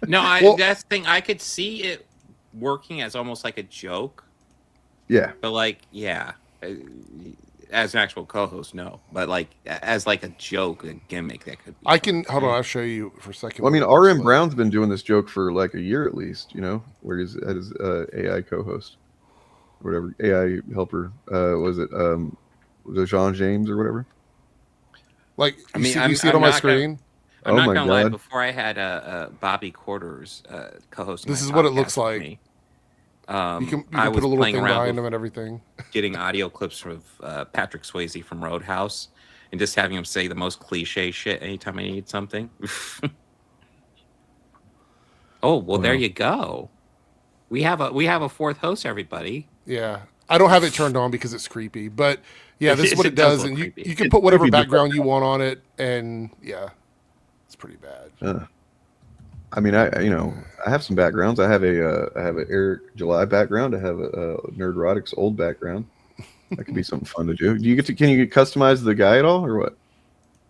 No, that's the thing. I could see it working as almost like a joke. Yeah. But like, yeah, as an actual co-host, no. But like, as like a joke, a gimmick, that could be. I can, hold on, I'll show you for a second. Well, I mean, RM Brown's been doing this joke for like a year at least, you know, where he's at his AI co-host, whatever, AI helper, was it Jean James or whatever? Like, you see it on my screen? I'm not gonna lie. Before I had Bobby Quarters co-hosting. This is what it looks like. Me, you can I put was a little playing thing around behind them and everything. Getting audio clips from Patrick Swayze from Roadhouse, and just having him say the most cliche shit anytime I need something. Oh well, there you go. We have a fourth host, everybody. Yeah, I don't have it turned on because it's creepy, but yeah, this is what it does, and you can put whatever background you want on it, and yeah. It's pretty bad. I mean, I have some backgrounds. I have a Eric July background. I have a Nerdrotic's old background. That could be something fun to do. Can you customize the guy at all, or what?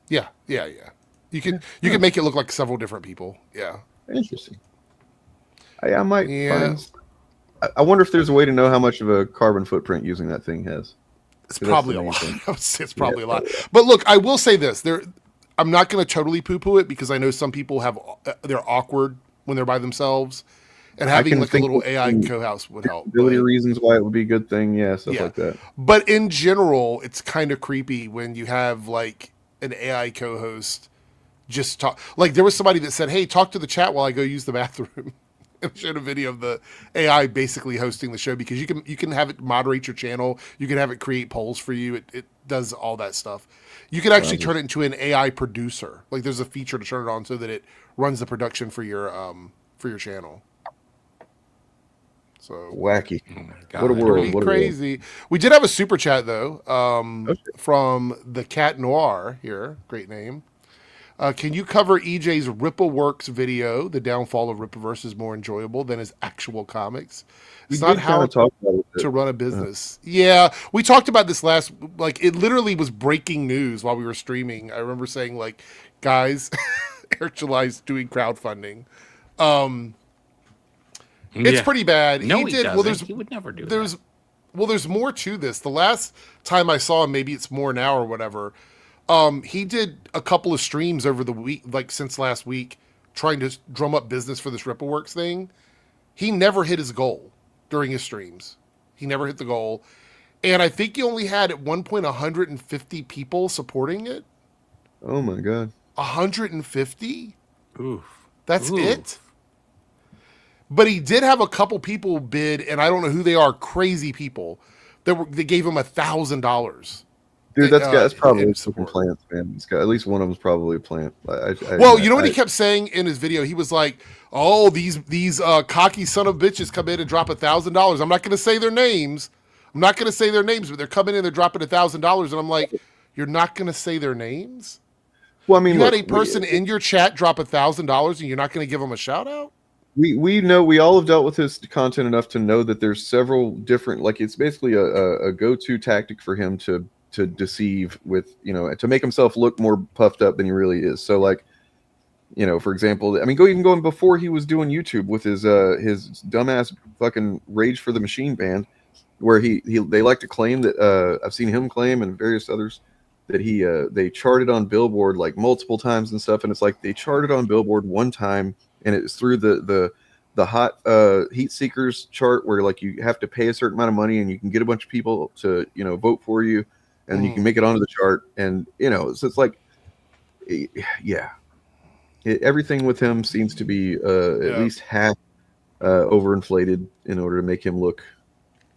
Yeah. You can make it look like several different people. Yeah. Interesting. I might. Yeah. I wonder if there's a way to know how much of a carbon footprint using that thing has. It's probably a lot. I would say it's probably a lot. But look, I will say this: I'm not going to totally poo-poo it because I know some people they're awkward when they're by themselves, and having like a little AI co-host would help. Ability reasons why it would be a good thing, stuff like that. But in general, it's kind of creepy when you have like an AI co-host just talk. Like there was somebody that said, "Hey, talk to the chat while I go use the bathroom." And showed a video of the AI basically hosting the show because you can have it moderate your channel, you can have it create polls for you. It does all that stuff. You can actually turn it into an AI producer. Like there's a feature to turn it on so that it runs the production for your channel. So wacky. Oh my God. What a world. What crazy. We did have a super chat though, from the Cat Noir here. Great name. Can you cover EJ's Rippleworks video? The downfall of Rippaverse is more enjoyable than his actual comics. It's not how to run a business. Yeah, we talked about this last. Like, it literally was breaking news while we were streaming. I remember saying, like, guys, Eric July's doing crowdfunding. It's pretty bad. No, he did. Well, he would never do that. Well, there's more to this. The last time I saw him, maybe it's more now or whatever. He did a couple of streams over the week, like since last week, trying to drum up business for this Rippleworks thing. He never hit his goal during his streams. He never hit the goal. And I think he only had at one point 150 people supporting it. Oh my God. 150? Oof. That's it? But he did have a couple people bid, and I don't know who they are, crazy people, they gave him $1,000. Dude, that's probably some plants, man. At least one of them's probably a plant. Well, you know what he kept saying in his video? He was like, "Oh, these cocky son of bitches come in and drop $1,000. I'm not going to say their names. But they're coming in, they're dropping $1,000." And I'm like, "You're not going to say their names?" Well, I mean, you had a person in your chat drop $1,000, and you're not going to give them a shout out? We know, we all have dealt with his content enough to know that there's several different, like, it's basically a go-to tactic for him to deceive with, to make himself look more puffed up than he really is. So, like, for example, I mean, going before he was doing YouTube with his dumbass fucking Rage for the Machine band, where they like to claim that I've seen him claim and various others that they charted on Billboard like multiple times and stuff, and it's like they charted on Billboard one time, and it's through the hot heat seekers chart where like you have to pay a certain amount of money and you can get a bunch of people to vote for you, and you can make it onto the chart, and so it's like, yeah, everything with him seems to be at least half overinflated in order to make him look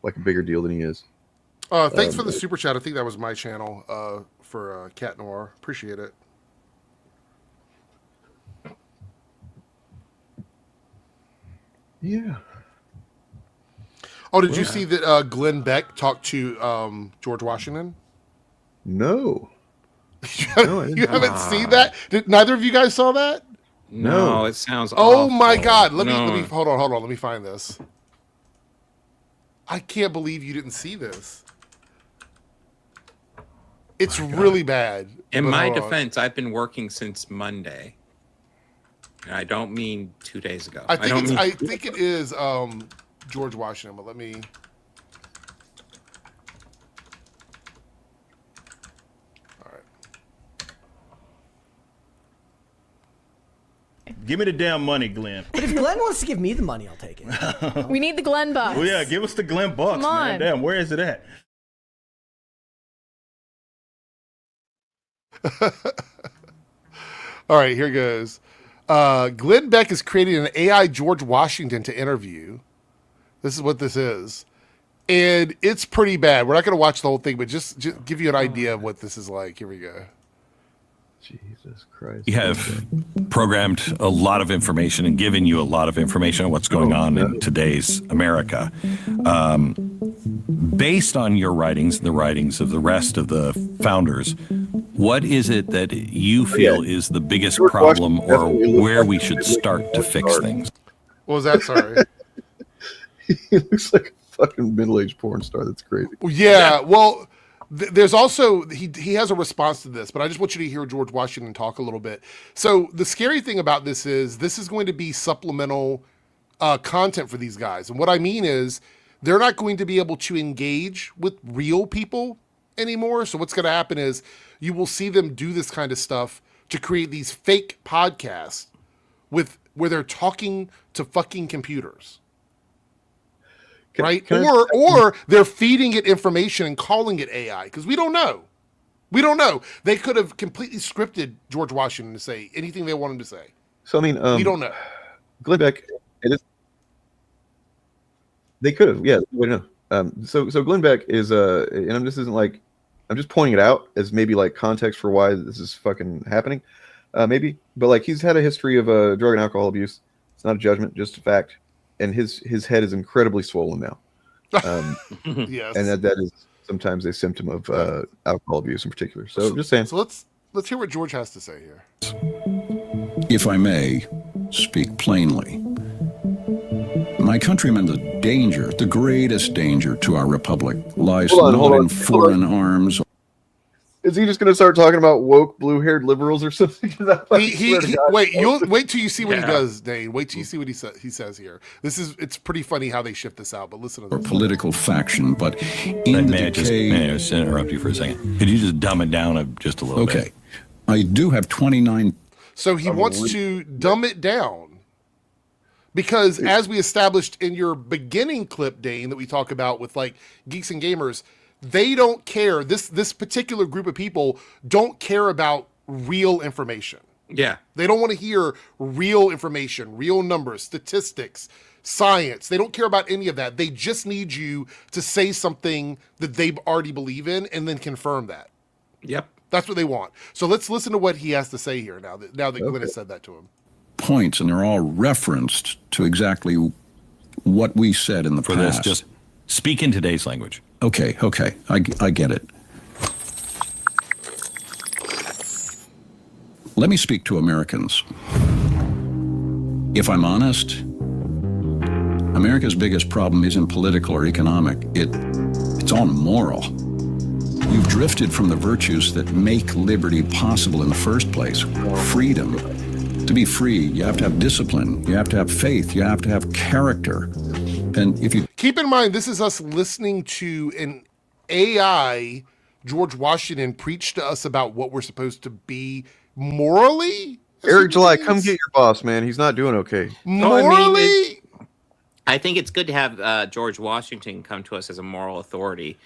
like a bigger deal than he is. Thanks for the super chat. I think that was my channel for Cat Noir. Appreciate it. Yeah. Oh, did you see that Glenn Beck talked to George Washington? No. You haven't seen that? Neither of you guys saw that? No, it sounds Oh awful. my God. Let me hold on. Let me find this. I can't believe you didn't see this. It's really bad. In my defense, I've been working since Monday. And I don't mean 2 days ago. I think it is George Washington, but let me. All right. Give me the damn money, Glenn. But if Glenn wants to give me the money, I'll take it. We need the Glenn bucks. Well, yeah, give us the Glenn bucks, Come man. on. Damn, where is it at? All right, here goes. Glenn Beck is creating an AI George Washington to interview. This is what this is. And it's pretty bad. We're not going to watch the whole thing, but just give you an idea of what this is like. Here we go. Jesus Christ. We have programmed a lot of information and given you a lot of information on what's going on in today's America. Based on your writings and the writings of the rest of the founders, what is it that you feel is the biggest problem, or where we should start to fix things? What was that? Sorry. He looks like a fucking middle-aged porn star. That's crazy. Yeah, well, there's also, he has a response to this, but I just want you to hear George Washington talk a little bit. So the scary thing about this is going to be supplemental content for these guys. And what I mean is they're not going to be able to engage with real people anymore. So what's going to happen is you will see them do this kind of stuff to create these fake podcasts where they're talking to fucking computers. Right? Or they're feeding it information and calling it AI, because we don't know. We don't know. They could have completely scripted George Washington to say anything they want him to say. So I mean, we don't know. Glenn Beck, they could have, yeah. We don't know. So Glenn Beck is and this isn't like, I'm just pointing it out as maybe like context for why this is fucking happening, maybe. But like, he's had a history of drug and alcohol abuse. It's not a judgment, just a fact. And his head is incredibly swollen now. Yes. And that is sometimes a symptom of alcohol abuse in particular. So just saying. So let's hear what George has to say here. If I may speak plainly, my countrymen, the greatest danger to our republic lies not in foreign arms. Is he just going to start talking about woke blue-haired liberals or something? Wait till you see what he does, Dane. Wait till you see what he says here. It's pretty funny how they shift this out, but listen to this. Political faction, but in the decay... May I just interrupt you for a second? Could you just dumb it down just a little bit? Okay. I do have 29... So he wants to dumb it down because, as we established in your beginning clip, Dane, that we talk about with like Geeks and Gamers, they don't care. This particular group of people don't care about real information. Yeah. They don't want to hear real information, real numbers, statistics, science. They don't care about any of that. They just need you to say something that they already believe in and then confirm that. Yep. That's what they want. So let's listen to what he has to say here now that Glenn has said that to him. Points, and they're all referenced to exactly what we said in the past. This, just speak in today's language. Okay, I get it. Let me speak to Americans. If I'm honest, America's biggest problem isn't political or economic. It's all moral. You've drifted from the virtues that make liberty possible in the first place. Freedom. To be free, you have to have discipline. You have to have faith. You have to have character. And if you keep in mind, this is us listening to an AI George Washington preach to us about what we're supposed to be morally. Eric July, come get your boss, man. He's not doing okay. Morally, I think it's good to have George Washington come to us as a moral authority,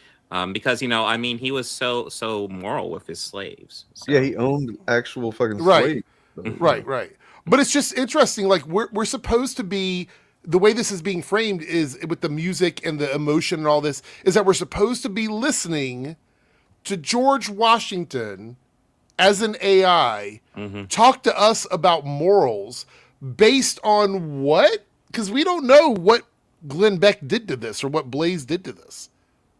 because I mean, he was so moral with his slaves. So. Yeah, he owned actual fucking Right. slaves. Right. But it's just interesting. Like we're supposed to be. The way this is being framed is with the music and the emotion and all this is that we're supposed to be listening to George Washington as an AI talk to us about morals based on what? Because we don't know what Glenn Beck did to this or what Blaze did to this.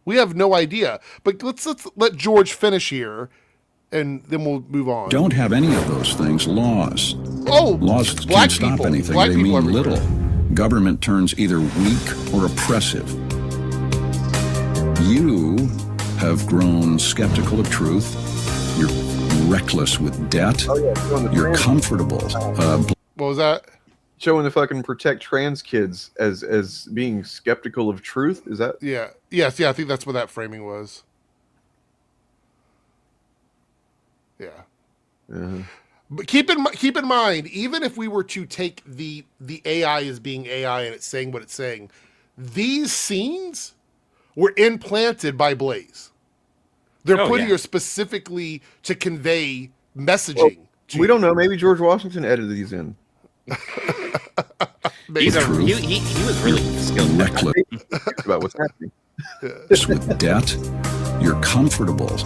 We have no idea. But let's let George finish here, and then we'll move on. Don't have any of those things. Laws. Oh, laws black can't stop people. anything. Black They people mean everywhere. little. Government turns either weak or oppressive. You have grown skeptical of truth. You're reckless with debt. You're comfortable. What was that? Showing the fucking protect trans kids as being skeptical of truth. Is that? Yeah. Yes. Yeah. I think that's what that framing was. Yeah. But keep in mind, even if we were to take the AI as being AI and it's saying what it's saying, these scenes were implanted by Blaze. They're put here specifically to convey messaging. We don't know. Maybe George Washington edited these in. He was really skilled. Reckless about what's happening. With debt. You're comfortable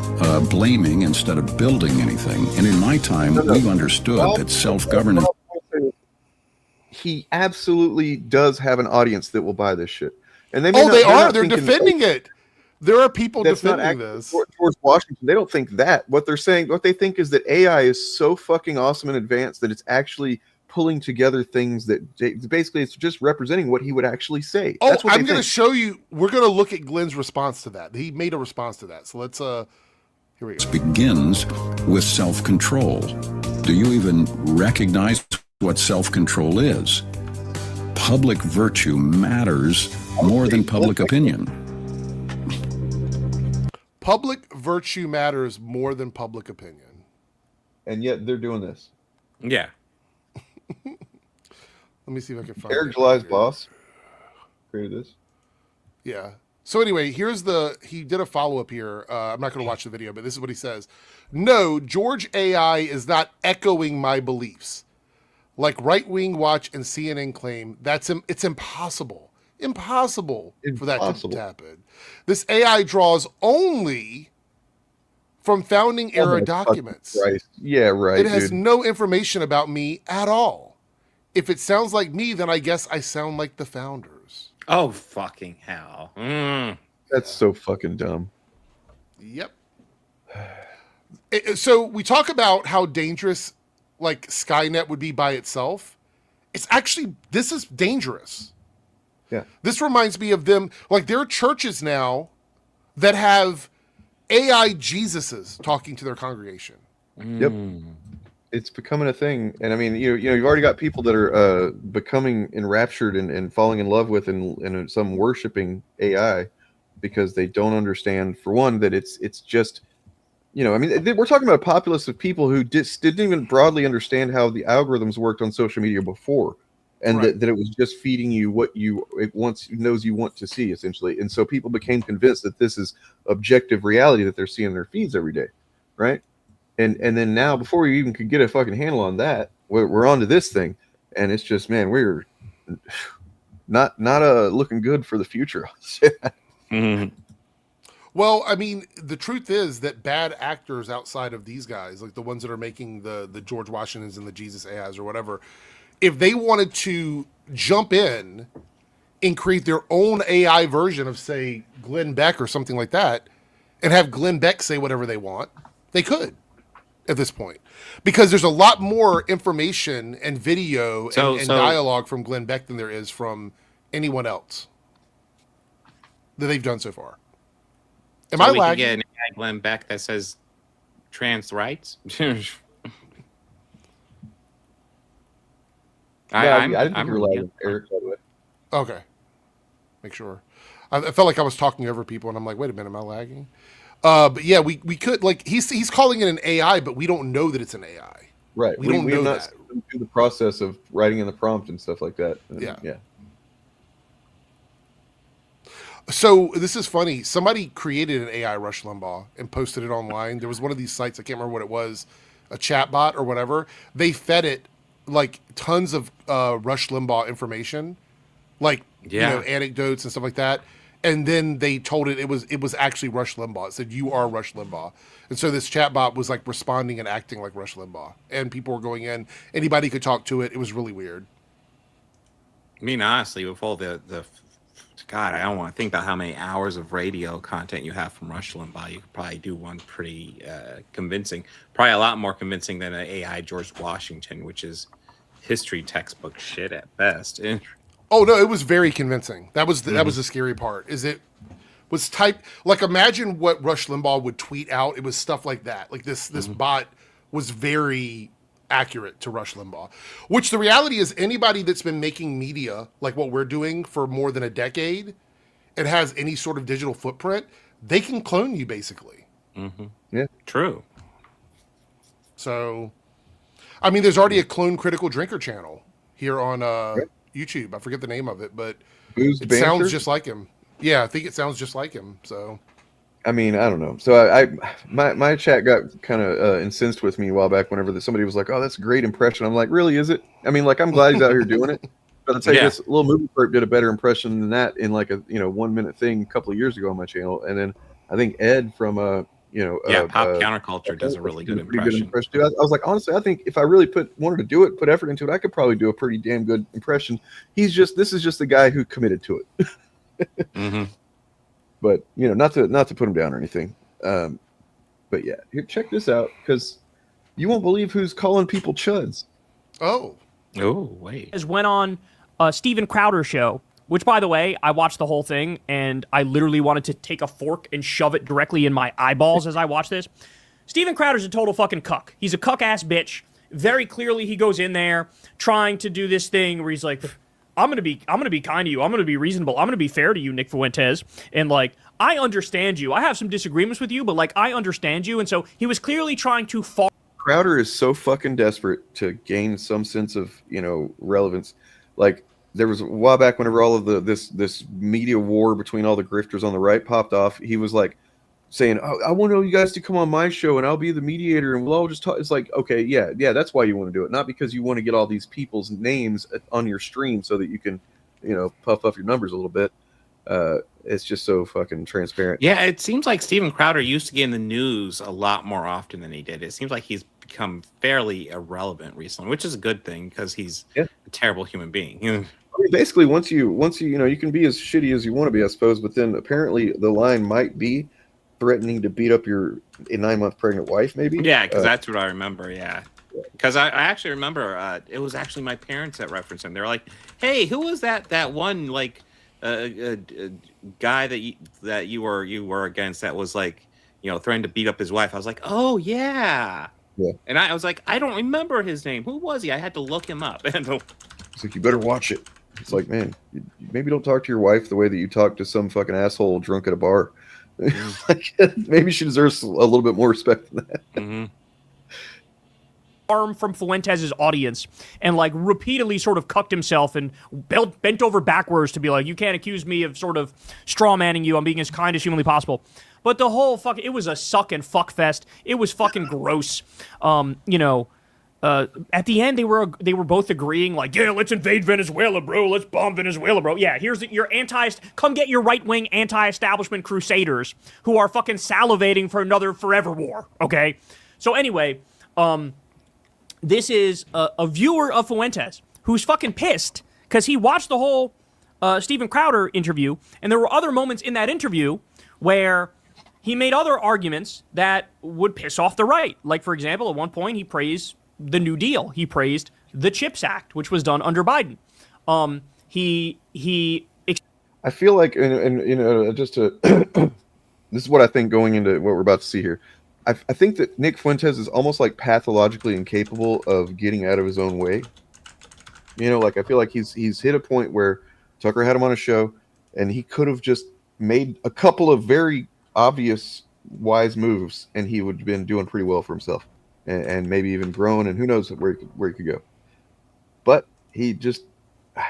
blaming instead of building anything. And in my time, we've understood that self-governance. He absolutely does have an audience that will buy this shit. And they They're defending it. There are people defending this. George Washington, they don't think that. What they think is that AI is so fucking awesome and advanced that it's actually pulling together things that basically it's just representing what he would actually say. Oh, That's what I'm they going to think. show you. We're going to look at Glenn's response to that. He made a response to that. So let's here we go. Begins with self-control. Do you even recognize what self-control is? Public virtue matters more than public opinion. Public virtue matters more than public opinion. And yet they're doing this. Yeah. Let me see if I can find Eric it. July's boss created this. Yeah. So anyway, he did a follow-up here. I'm not going to watch the video, but this is what he says. No, George AI is not echoing my beliefs. Like Right Wing Watch and CNN claim, it's impossible. Impossible for that to happen. This AI draws only from founding era documents. Yeah, right. It has no information about me at all. If it sounds like me, then I guess I sound like the founders. Oh, fucking hell. That's so fucking dumb. Yep. So we talk about how dangerous like Skynet would be by itself. It's actually, this is dangerous. Yeah. This reminds me of them, like there are churches now that have AI Jesuses talking to their congregation. Yep. It's becoming a thing. And I mean, you've already got people that are becoming enraptured and falling in love with and some worshiping AI because they don't understand, for one, that it's just, I mean, we're talking about a populace of people who didn't even broadly understand how the algorithms worked on social media before. And that it was just feeding you what it knows you want to see, essentially. And so people became convinced that this is objective reality that they're seeing in their feeds every day, right? And then now, before you even could get a fucking handle on that, we're on to this thing. And it's just, man, we're not looking good for the future. Well, I mean, the truth is that bad actors outside of these guys, like the ones that are making the George Washingtons and the Jesus AIs or whatever, if they wanted to jump in and create their own AI version of, say, Glenn Beck or something like that, and have Glenn Beck say whatever they want, they could at this point. Because there's a lot more information and video and dialogue from Glenn Beck than there is from anyone else that they've done so far. Am I we lagging? Can get an AI Glenn Beck that says trans rights? I didn't think you were lagging, Eric, by the way. Okay. Make sure. I felt like I was talking over people, and I'm like, wait a minute, am I lagging? But yeah, we could, like, he's calling it an AI, but we don't know that it's an AI. Right. We don't know not that. do the process of writing in the prompt and stuff like that. And, Yeah. So this is funny. Somebody created an AI Rush Limbaugh and posted it online. There was one of these sites, I can't remember what it was, a chat bot or whatever. They fed it like tons of Rush Limbaugh information, like you know, anecdotes and stuff like that. And then they told it was actually Rush Limbaugh. It said, "You are Rush Limbaugh." And so this chat bot was like responding and acting like Rush Limbaugh. And people were going in. Anybody could talk to it. It was really weird. I mean, honestly, with all the God, I don't want to think about how many hours of radio content you have from Rush Limbaugh. You could probably do one pretty convincing, probably a lot more convincing than an AI George Washington, which is history textbook shit at best. Oh no, it was very convincing. That was that was the scary part. Is it was type like imagine what Rush Limbaugh would tweet out. It was stuff like that. Like this bot was very accurate to Rush Limbaugh, which the reality is anybody that's been making media like what we're doing for more than a decade and has any sort of digital footprint, they can clone you basically. Yeah, true. So, I mean, there's already a Clone Critical Drinker channel here on YouTube. I forget the name of it, but it sounds just like him. Yeah, I think it sounds just like him. So, I mean, I don't know. So my chat got kind of incensed with me a while back whenever somebody was like, "Oh, that's a great impression." I'm like, "Really? Is it?" I mean, like, I'm glad he's out here doing it. But I'll tell you this, Little Movie Perp did a better impression than that in like a 1 minute thing a couple of years ago on my channel. And then I think Ed from Pop Counterculture does a really good impression. Too. I was like, honestly, I think if I really wanted to do it, put effort into it, I could probably do a pretty damn good impression. This is just the guy who committed to it. But not to put him down or anything. But yeah, here, check this out, because you won't believe who's calling people chuds. Oh wait. As went on Steven Crowder's show, which, by the way, I watched the whole thing, and I literally wanted to take a fork and shove it directly in my eyeballs as I watched this. Steven Crowder's a total fucking cuck. He's a cuck-ass bitch. Very clearly, he goes in there trying to do this thing where he's like, I'm gonna be kind to you. I'm gonna be reasonable. I'm gonna be fair to you, Nick Fuentes. And like, I understand you. I have some disagreements with you, but like, I understand you. And so he was clearly trying to fall. Crowder is so fucking desperate to gain some sense of relevance. Like, there was a while back whenever all of this media war between all the grifters on the right popped off, he was like saying, "Oh, I want you guys to come on my show and I'll be the mediator and we'll all just talk." It's like, okay, yeah, that's why you want to do it, not because you want to get all these people's names on your stream so that you can, puff up your numbers a little bit. It's just so fucking transparent. Yeah, it seems like Steven Crowder used to get in the news a lot more often than he did. It seems like he's become fairly irrelevant recently, which is a good thing because he's a terrible human being. I mean, basically, once you you can be as shitty as you want to be, I suppose, but then apparently the line might be threatening to beat up your 9-month pregnant wife, maybe. Yeah, because that's what I remember. Yeah, because I actually remember it was actually my parents that referenced him. They were like, "Hey, who was that one like guy that you were against that was like threatening to beat up his wife?" I was like, "Oh yeah." Yeah. And I was like, I don't remember his name. Who was he? I had to look him up. It's like, you better watch it. It's like, man, you maybe don't talk to your wife the way that you talk to some fucking asshole drunk at a bar. Like, maybe she deserves a little bit more respect than that. Arm from Fuentes' audience and like repeatedly sort of cucked himself and bent over backwards to be like, you can't accuse me of sort of straw manning you. I'm being as kind as humanly possible. But the whole it was a suck and fuck fest. It was fucking gross. At the end, they were both agreeing, like, yeah, let's invade Venezuela, bro. Let's bomb Venezuela, bro. Yeah, here's your come get your right-wing anti-establishment crusaders who are fucking salivating for another forever war, okay? So anyway, this is a viewer of Fuentes who's fucking pissed because he watched the whole Steven Crowder interview, and there were other moments in that interview where he made other arguments that would piss off the right. Like, for example, at one point, he praised the New Deal. He praised the CHIPS Act, which was done under Biden. I feel like, and just to, this is what I think going into what we're about to see here. I think that Nick Fuentes is almost like pathologically incapable of getting out of his own way. Like, I feel like he's hit a point where Tucker had him on a show and he could have just made a couple of very obvious wise moves and he would have been doing pretty well for himself and maybe even grown, and who knows where he could go. But he just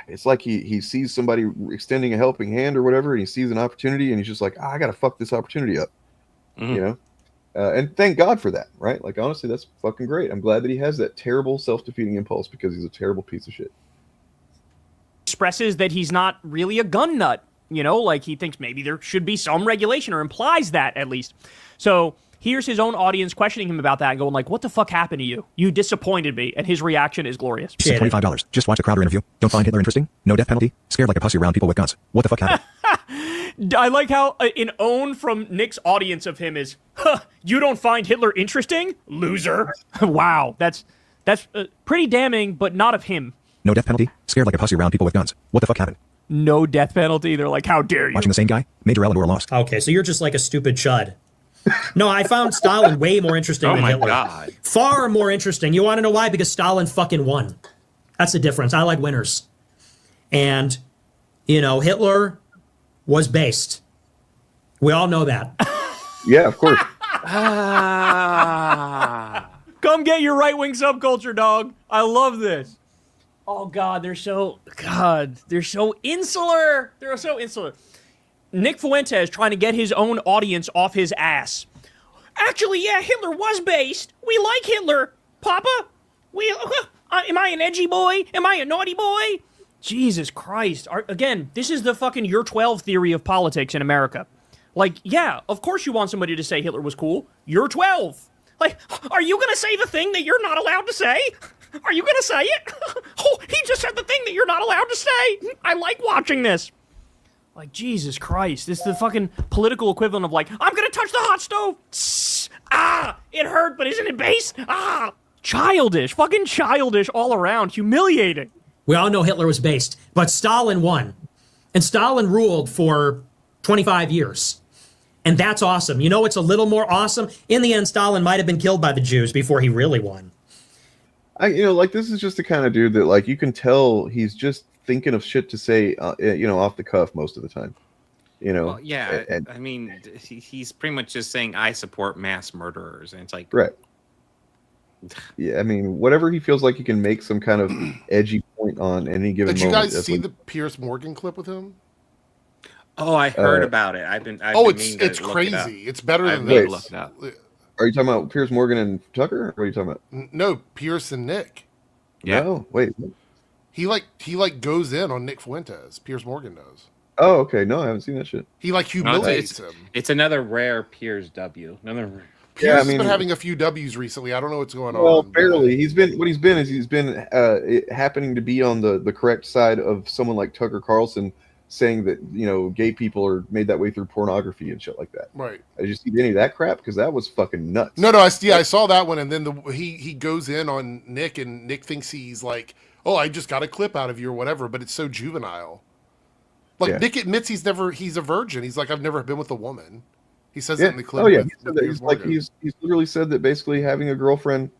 it's like he sees somebody extending a helping hand or whatever, and he sees an opportunity, and he's just like, I gotta fuck this opportunity up, you know. And thank God for that, right? Like, honestly, that's fucking great. I'm glad that he has that terrible self-defeating impulse, because he's a terrible piece of shit. Expresses that he's not really a gun nut, you know, like he thinks maybe there should be some regulation, or implies that at least. So here's his own audience questioning him about that and going like, what the fuck happened to you? You disappointed me. And his reaction is glorious. $25. Just watch a Crowder interview. Don't find Hitler interesting? No death penalty? Scared like a pussy around people with guns. What the fuck happened? I like how an own from Nick's audience of him is, huh, you don't find Hitler interesting? Loser. Wow, that's pretty damning, but not of him. No death penalty? Scared like a pussy around people with guns. What the fuck happened? No death penalty? They're like, how dare you? Watching the same guy? Major Eleanor lost. Okay, so you're just like a stupid chud. No, I found Stalin way more interesting than Hitler. God. Far more interesting. You want to know why? Because Stalin fucking won. That's the difference. I like winners. And, you know, Hitler was based. We all know that. Yeah, of course. Come get your right-wing subculture, dog. I love this. Oh, God, they're so insular. They're so insular. Nick Fuentes trying to get his own audience off his ass. Actually, yeah, Hitler was based. We like Hitler. Papa? Am I an edgy boy? Am I a naughty boy? Jesus Christ. Again, this is the fucking You're 12 theory of politics in America. Like, yeah, of course you want somebody to say Hitler was cool. You're 12. Like, are you going to say the thing that you're not allowed to say? Are you going to say it? Oh, he just said the thing that you're not allowed to say. I like watching this. Like, Jesus Christ. This is the fucking political equivalent of like, I'm going to touch the hot stove. Ah, it hurt, but isn't it based? Ah, childish. Fucking childish all around. Humiliating. We all know Hitler was based, but Stalin won. And Stalin ruled for 25 years. And that's awesome. You know what's a little more awesome? In the end, Stalin might have been killed by the Jews before he really won. Like, this is just the kind of dude that, like, you can tell he's just thinking of shit to say, off the cuff most of the time. Well, yeah, I mean, he's pretty much just saying, I support mass murderers. And it's like... Right. Yeah, I mean, whatever he feels like he can make some kind of edgy point on any given moment. Did you guys see the Piers Morgan clip with him? Oh, I heard about it. I've been it's crazy. It's better than this. Look it up. Are you talking about Piers Morgan and Tucker? Or what are you talking about? No, Piers and Nick. Yeah. No, wait. He goes in on Nick Fuentes. Piers Morgan does. Oh, okay. No, I haven't seen that shit. He humiliates him. It's another rare Piers W. Piers has been having a few W's recently. I don't know what's going on. Well, barely. He's been happening to be on the correct side of someone like Tucker Carlson, saying that gay people are made that way through pornography and shit like that. Right. Did you see any of that crap? Because that was fucking nuts. No, I saw that one, and then he goes in on Nick, and Nick thinks he's like, oh, I just got a clip out of you or whatever, but it's so juvenile. Like, yeah. Nick admits he's a virgin. He's like, I've never been with a woman. He says that in the clip. Oh yeah, he said that. He's literally said that basically having a girlfriend.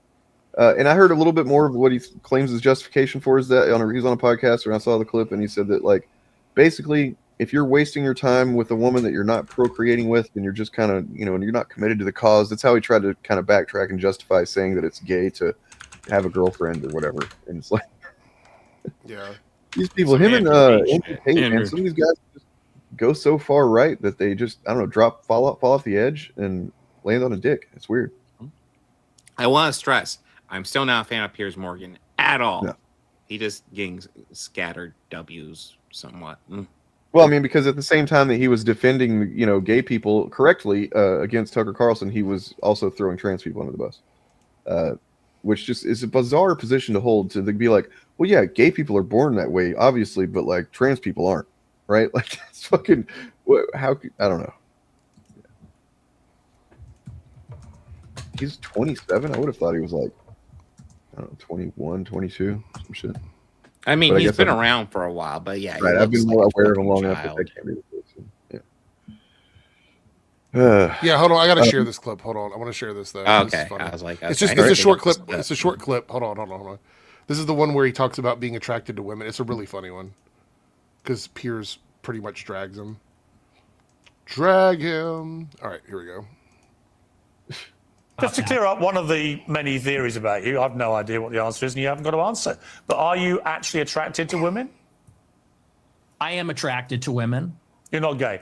And I heard a little bit more of what he claims his justification for is that he was on a podcast and I saw the clip, and he said that, like, basically, if you're wasting your time with a woman that you're not procreating with, and you're just kind of, and you're not committed to the cause, that's how he tried to kind of backtrack and justify saying that it's gay to have a girlfriend or whatever. And it's like, yeah, these people, him and Andrew Tate, man, some of these guys just go so far right that they just, I don't know, fall off the edge and land on a dick. It's weird. I want to stress, I'm still not a fan of Piers Morgan at all. No. He just getting scattered W's somewhat. Well, I mean, because at the same time that he was defending, gay people correctly against Tucker Carlson, he was also throwing trans people under the bus, which just is a bizarre position to hold, to be like, well, yeah, gay people are born that way, obviously, but like trans people aren't, right? Like, it's fucking, I don't know. He's 27. I would have thought he was like, I don't know, 21, 22, some shit. I mean, he's been around for a while, but yeah. Right, I've been more aware of him long enough that I can't read it. Yeah. Yeah, hold on. I got to share this clip. Hold on. I want to share this, though. Okay. I was like, it's a short clip. It's a short clip. Hold on. This is the one where he talks about being attracted to women. It's a really funny one because Piers pretty much drags him. Drag him. All right, here we go. Just to clear up one of the many theories about you, I've no idea what the answer is, and you haven't got to answer. But are you actually attracted to women? I am attracted to women. You're not gay?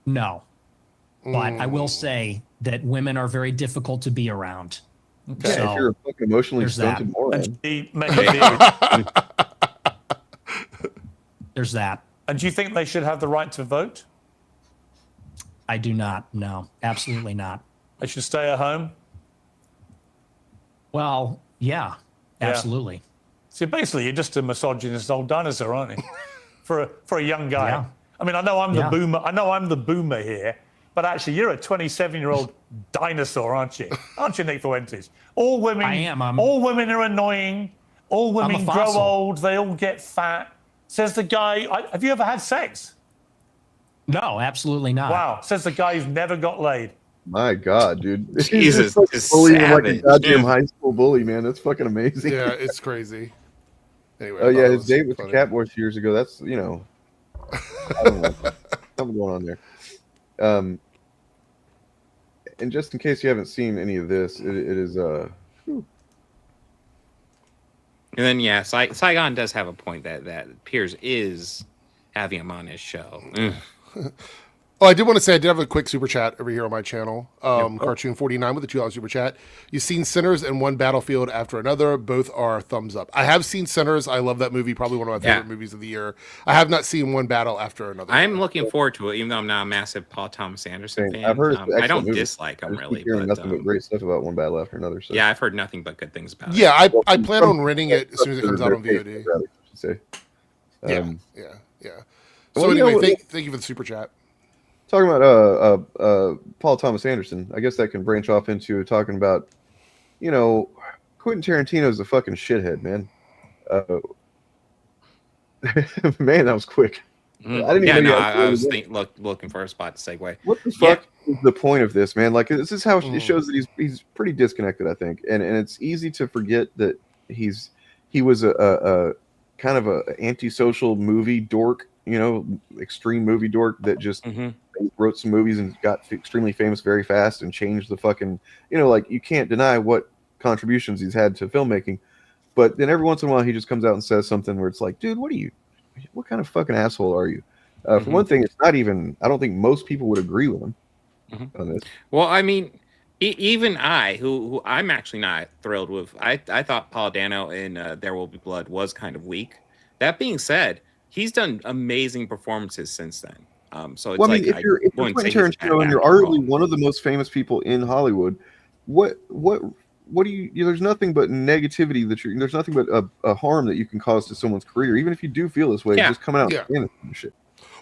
No. But I will say that women are very difficult to be around. Okay. Yeah, if you're a fucking emotionally stunted moron. There's that. And do you think they should have the right to vote? I do not. No, absolutely not. They should stay at home? Well, yeah, absolutely. See, basically, you're just a misogynist old dinosaur, aren't you? for a young guy. Yeah. I mean, I know I'm the boomer. I know I'm the boomer here, but actually, you're a 27-year-old dinosaur, aren't you? Aren't you, Nick Fuentes? All women. I am. All women are annoying. All women grow old. They all get fat. Says the guy. Have you ever had sex? No, absolutely not. Wow. Says the guy who's never got laid. My God, dude. Jesus, it's bullying like a goddamn high school bully, man. That's fucking amazing. Yeah, it's crazy. Anyway. Oh yeah, his date with the cat voice years ago. That's I don't know. Something going on there. And just in case you haven't seen any of this, it is And then Saigon does have a point that Piers is having him on his show. Oh, I did want to say I did have a quick super chat over here on my channel. Cartoon 49 with the $2 super chat. You've seen Sinners and One Battlefield After Another. Both are thumbs up. I have seen Sinners. I love that movie. Probably one of my favorite movies of the year. I have not seen One Battle After Another. I'm looking forward to it, even though I'm not a massive Paul Thomas Anderson fan. I've heard I don't dislike him really. Hearing nothing but great stuff about One Battle After Another. So. Yeah, I've heard nothing but good things about it. Yeah, I plan on renting it as soon as it comes out on VOD. Yeah. So anyway, thank you for the super chat. Talking about Paul Thomas Anderson, I guess that can branch off into talking about, Quentin Tarantino's a fucking shithead, man. Man, that was quick. I didn't even know. I was looking for a spot to segue. What the fuck is the point of this, man? Like, this is how it shows that he's pretty disconnected, I think, and it's easy to forget that he was a kind of a antisocial movie dork, extreme movie dork that just wrote some movies and got extremely famous very fast and changed the fucking, like, you can't deny what contributions he's had to filmmaking. But then every once in a while he just comes out and says something where it's like, dude, what kind of fucking asshole are you? For one thing, it's not even, I don't think most people would agree with him on this. Well, I mean, even I, who I'm actually not thrilled with, I thought Paul Dano in There Will Be Blood was kind of weak. That being said, he's done amazing performances since then. So it's if you're Quentin Tarantino and you're arguably one of the most famous people in Hollywood, what do you? There's nothing but negativity there's nothing but a harm that you can cause to someone's career, even if you do feel this way. Just coming out and shit.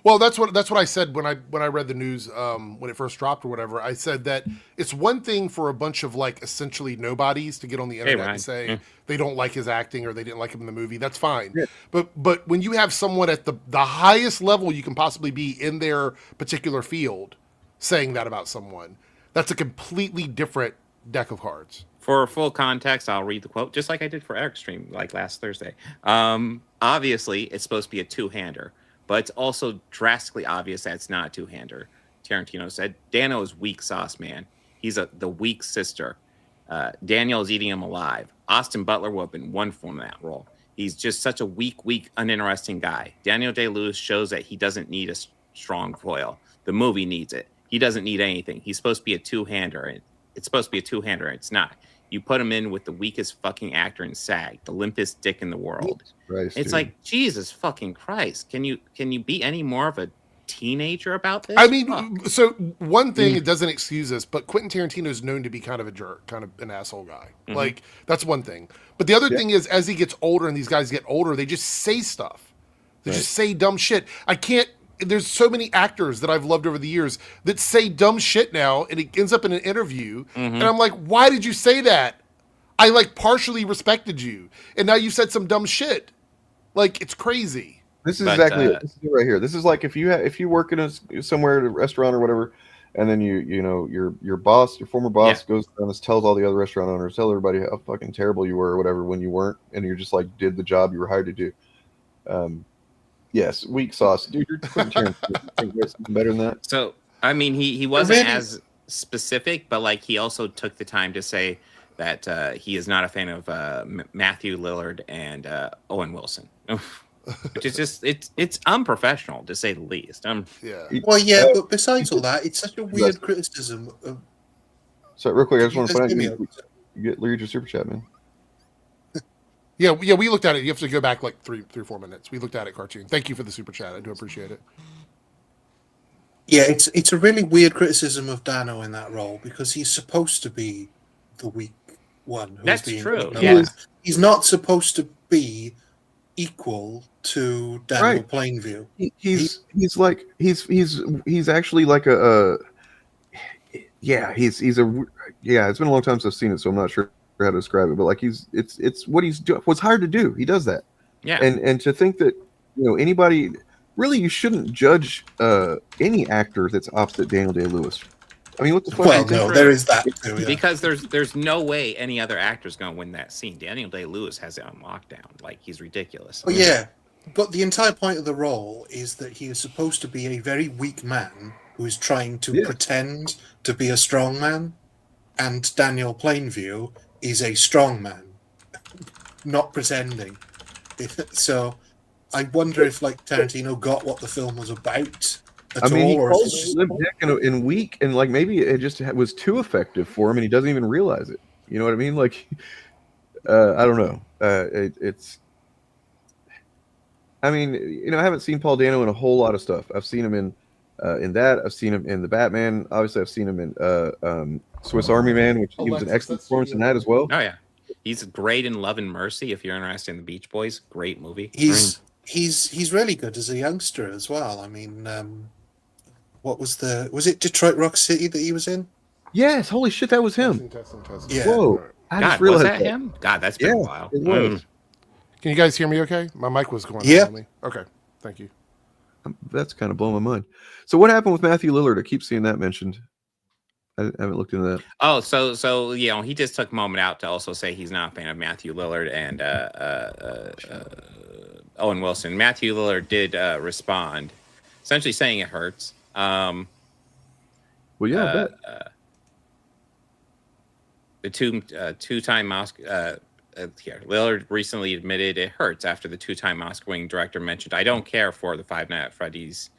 Well, that's what I said when I read the news when it first dropped or whatever. I said that it's one thing for a bunch of like essentially nobodies to get on the internet and say they don't like his acting or they didn't like him in the movie. That's fine. Yeah. But when you have someone at the highest level you can possibly be in their particular field saying that about someone, that's a completely different deck of cards. For full context, I'll read the quote, just like I did for Eric's stream like last Thursday. Obviously, it's supposed to be a two-hander. But it's also drastically obvious that it's not a two-hander. Tarantino said, Dano is weak sauce, man. He's the weak sister. Daniel is eating him alive. Austin Butler would have been one form of that role. He's just such a weak, uninteresting guy. Daniel Day-Lewis shows that he doesn't need a strong foil. The movie needs it. He doesn't need anything. He's supposed to be a two-hander. It's supposed to be a two-hander. It's not. You put him in with the weakest fucking actor in SAG, the limpest dick in the world. It's like, Jesus fucking Christ. Can you be any more of a teenager about this? I mean, so one thing, it doesn't excuse this, but Quentin Tarantino is known to be kind of a jerk, kind of an asshole guy. Like, that's one thing. But the other thing is, as he gets older and these guys get older, they just say stuff. They just say dumb shit. There's so many actors that I've loved over the years that say dumb shit now, and it ends up in an interview, and I'm like, why did you say that? I like partially respected you, and now you said some dumb shit. Like, it's crazy. This is exactly it. This is it right here. This is like if you work in somewhere at a restaurant or whatever, and then your boss, your former boss, goes down and tells all the other restaurant owners, tell everybody how fucking terrible you were or whatever when you weren't, and you're just like did the job you were hired to do. Yes, weak sauce, dude. You're Quentin Tarantino. Think there's something better than that? So I mean, he wasn't as specific, but like he also took the time to say that he is not a fan of Matthew Lillard and Owen Wilson. Which is just it's unprofessional to say the least. Yeah. Well, yeah, but besides all that, it's such a weird criticism of. So real quick, I just want to Just find give out me you read your super chat, man. Yeah, we looked at it. You have to go back like 3-4 minutes. We looked at it, Cartoon. Thank you for the super chat. I do appreciate it. Yeah, it's a really weird criticism of Dano in that role because he's supposed to be the weak one. That's true. He's not supposed to be equal to Daniel Plainview. He's actually like he's it's been a long time since I've seen it, so I'm not sure how to describe it, but like it's what he's doing, what's hard to do. He does that. Yeah. And to think that, anybody really, you shouldn't judge any actor that's opposite Daniel Day-Lewis. I mean, what the fuck? Well, no, there is that too, yeah. Because there's no way any other actor's going to win that scene. Daniel Day-Lewis has it on lockdown. Like, he's ridiculous. Well, yeah, but the entire point of the role is that he is supposed to be a very weak man who is trying to pretend to be a strong man, and Daniel Plainview is a strong man, not pretending. So I wonder if Tarantino got what the film was about at all, he or called if it's Slim Dick and weak, and maybe it just was too effective for him, and he doesn't even realize it. You know what I mean? I don't know. I haven't seen Paul Dano in a whole lot of stuff. I've seen him in that. I've seen him in the Batman. Obviously, I've seen him in Swiss Army Man, which he was an excellent performance in that as well. Oh yeah, he's great in Love and Mercy. If you're interested in the Beach Boys, great movie. he's really good as a youngster as well. I mean, what was it Detroit Rock City that he was in? Yes, holy shit, that was him. Yeah. Whoa, I God, just realized was that him? God, that's been a while. It was. Can you guys hear me okay? My mic was going Yeah. on me. Okay, thank you. That's kind of blowing my mind. So what happened with Matthew Lillard? I keep seeing that mentioned. I haven't looked into that. Oh, so he just took a moment out to also say he's not a fan of Matthew Lillard and Owen Wilson. Matthew Lillard did respond, essentially saying it hurts. Well, yeah, I bet. The two-time Oscar Lillard recently admitted it hurts after the two-time Oscar-winning director mentioned, "I don't care for the Five Nights at Freddy's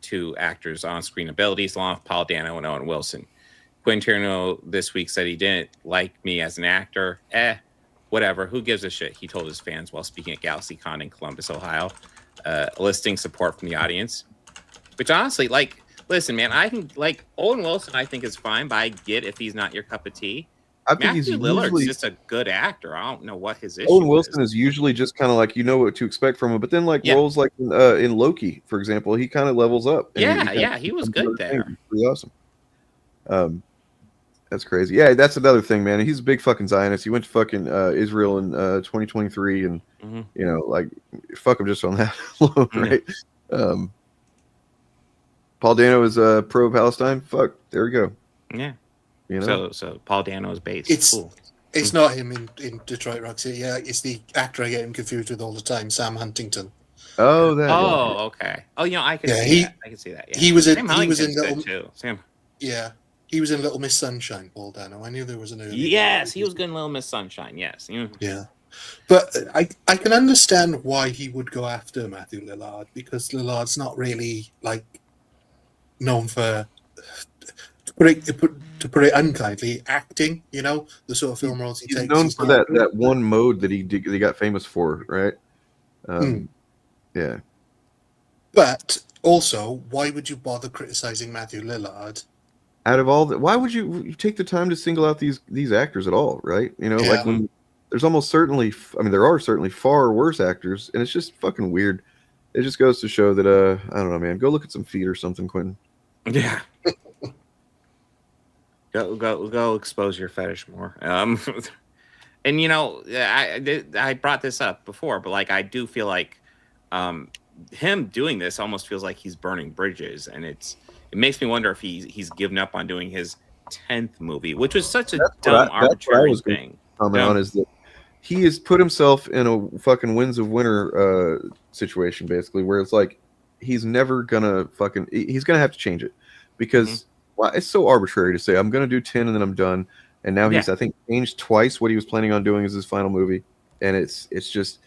two actors' on-screen abilities, along with Paul Dano and Owen Wilson. Quentin Tarantino this week said he didn't like me as an actor. Whatever. Who gives a shit?" He told his fans while speaking at GalaxyCon in Columbus, Ohio, eliciting support from the audience. Which honestly, listen, man, I think Owen Wilson, I think is fine, but I get if he's not your cup of tea. I think Matthew Lillard's just a good actor. I don't know what his issue Owen Wilson is usually just kind of what to expect from him, but then roles like in Loki, for example, he kind of levels up. And he was good there. Pretty awesome. That's crazy. Yeah, that's another thing, man. He's a big fucking Zionist. He went to fucking Israel in 2023, and fuck him just on that alone, right? Paul Dano is pro-Palestine. Fuck, there we go. Yeah. So Paul Dano is based. It's not him in Detroit Rock City. Yeah, it's the actor I get him confused with all the time, Sam Huntington. Oh, that. Oh, okay. Oh, I can see that. I can see that. Yeah. He was in Little too. Sam. Yeah, he was in Little Miss Sunshine. Paul Dano. I knew there was an early. Yes, he was good in Little Miss Sunshine. Yes. Yeah, but I can understand why he would go after Matthew Lillard, because Lillard's not really known for. To put it unkindly, acting, the sort of film roles he takes. He's known for that one mode that he got famous for, right? Yeah. But also, why would you bother criticizing Matthew Lillard? Out of all why would you take the time to single out these actors at all, right? When there's almost certainly, there are certainly far worse actors, and it's just fucking weird. It just goes to show that I don't know, man. Go look at some feet or something, Quentin. Yeah. Go expose your fetish more. And I brought this up before, but I do feel like him doing this almost feels like he's burning bridges, and it makes me wonder if he's given up on doing his 10th movie, which was such a dumb, arbitrary thing. Comment on is that he has put himself in a fucking Winds of Winter situation, basically, where it's he's never gonna he's gonna have to change it because. Well, it's so arbitrary to say I'm going to do 10 and then I'm done. And now he's, I think, changed twice what he was planning on doing as his final movie. And it's just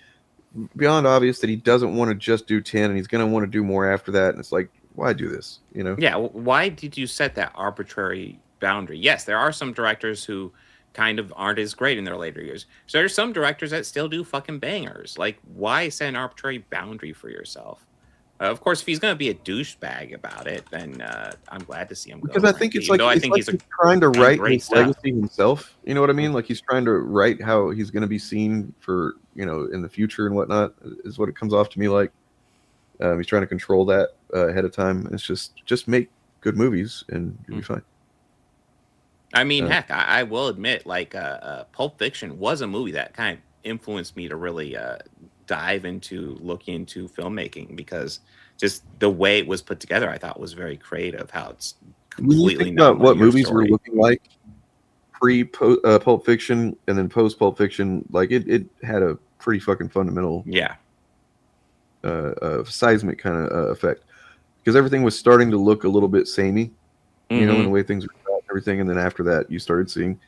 beyond obvious that he doesn't want to just do 10 and he's going to want to do more after that. And it's like, why do this? You know? Yeah. Why did you set that arbitrary boundary? Yes, there are some directors who kind of aren't as great in their later years. So there's some directors that still do fucking bangers. Like, why set an arbitrary boundary for yourself? Of course, if he's going to be a douchebag about it, then I'm glad to see him go. Because I think it's like, I think he's trying to write his legacy himself. You know what I mean? Like he's trying to write how he's going to be seen for, you know, in the future and whatnot is what it comes off to me like. He's trying to control that ahead of time. It's just make good movies and you'll be fine. I mean, heck, I will admit, like, Pulp Fiction was a movie that kind of influenced me to really dive into looking into filmmaking, because just the way it was put together, I thought was very creative. How it's completely not what movies were looking like pre-Pulp Fiction and then post-Pulp Fiction. Like it had a pretty fucking fundamental, seismic kind of effect, because everything was starting to look a little bit samey, you know, in the way things were shot and everything. And then after that, you started seeing,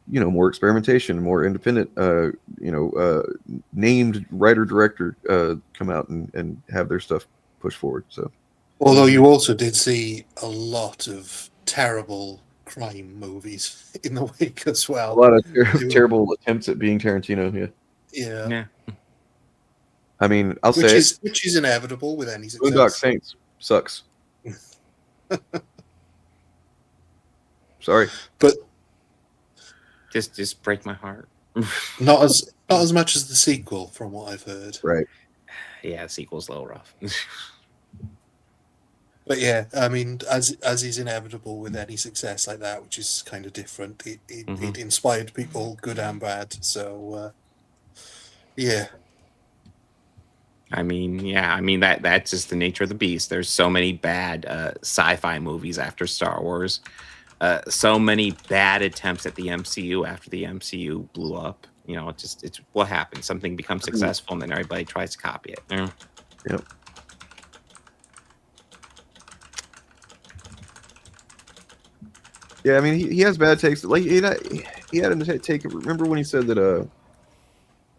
you know, more experimentation, more independent, named writer director come out and have their stuff pushed forward. So, although you also did see a lot of terrible crime movies in the wake as well. A lot of terrible attempts at being Tarantino. Yeah. I mean, I'll say which is inevitable with any success. Boondock Saints sucks. Sorry, but just break my heart. not as much as the sequel, from what I've heard. Right. Yeah, the sequel's a little rough. But yeah, I mean, as is inevitable with any success like that, which is kind of different, it inspired people, good and bad. So, yeah. I mean, that's just the nature of the beast. There's so many bad sci-fi movies after Star Wars. So many bad attempts at the MCU after the MCU blew up. You know, it's what happens. Something becomes successful, and then everybody tries to copy it. Yep. Yeah, I mean, he has bad takes. Like he had a take. Remember when he said that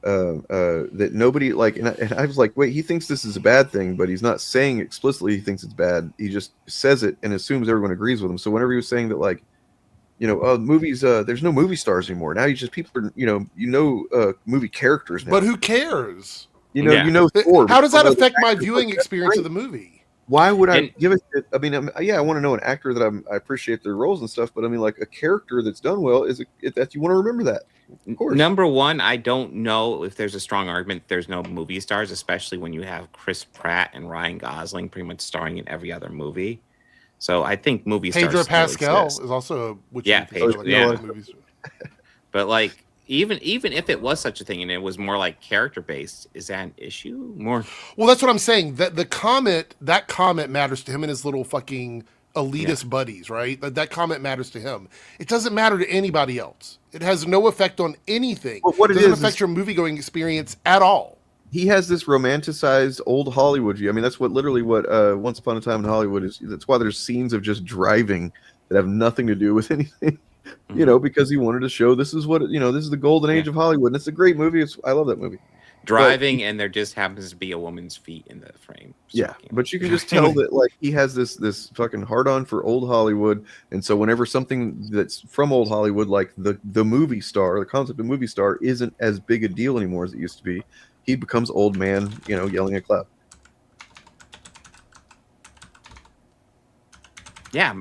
that nobody like, and I was like, wait, he thinks this is a bad thing, but he's not saying explicitly he thinks it's bad. He just says it and assumes everyone agrees with him. So whenever he was saying that, like, you know, movies, there's no movie stars anymore. Now you just people are, movie characters now. But who cares? You know, Thor. How does that affect my viewing experience of the movie? Why would I give it? I mean, I want to know an actor that I appreciate their roles and stuff, but I mean, like a character that's done well is that you want to remember that. Of course. Number one, I don't know if there's a strong argument there's no movie stars, especially when you have Chris Pratt and Ryan Gosling pretty much starring in every other movie. So I think movie stars. Pedro Pascal exist. is also movies. But like, even if it was such a thing and it was more like character based, is that an issue? More. Well, that's what I'm saying. That comment matters to him and his little fucking elitist buddies, right? That comment matters to him. It doesn't matter to anybody else. It has no effect on anything. Well, what it doesn't affect your movie-going experience at all. He has this romanticized old Hollywood view. I mean, that's literally what Once Upon a Time in Hollywood is. That's why there's scenes of just driving that have nothing to do with anything. You know, because he wanted to show this is the golden age of Hollywood. And it's a great movie. I love that movie. Driving, and there just happens to be a woman's feet in the frame. Yeah, but you can just tell that like he has this fucking hard on for old Hollywood, and so whenever something that's from old Hollywood, like the movie star, the concept of movie star, isn't as big a deal anymore as it used to be, he becomes old man, yelling at cloud. Yeah,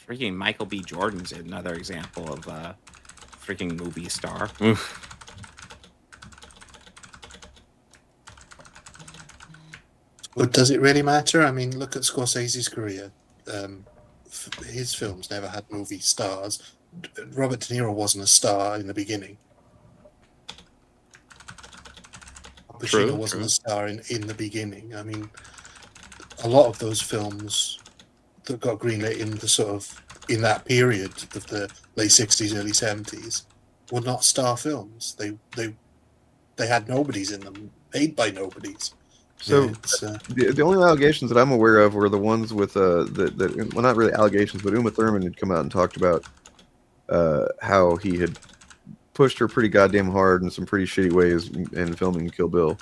freaking Michael B. Jordan's another example of freaking movie star. But does it really matter? I mean, look at Scorsese's career. His films never had movie stars. Robert De Niro wasn't a star in the beginning. Al Pacino wasn't a star in the beginning. I mean, a lot of those films that got greenlit in that period of the late 60s, early 70s were not star films. They had nobodies in them, made by nobodies. So the only allegations that I'm aware of were the ones with well, not really allegations, but Uma Thurman had come out and talked about how he had pushed her pretty goddamn hard in some pretty shitty ways in filming Kill Bill,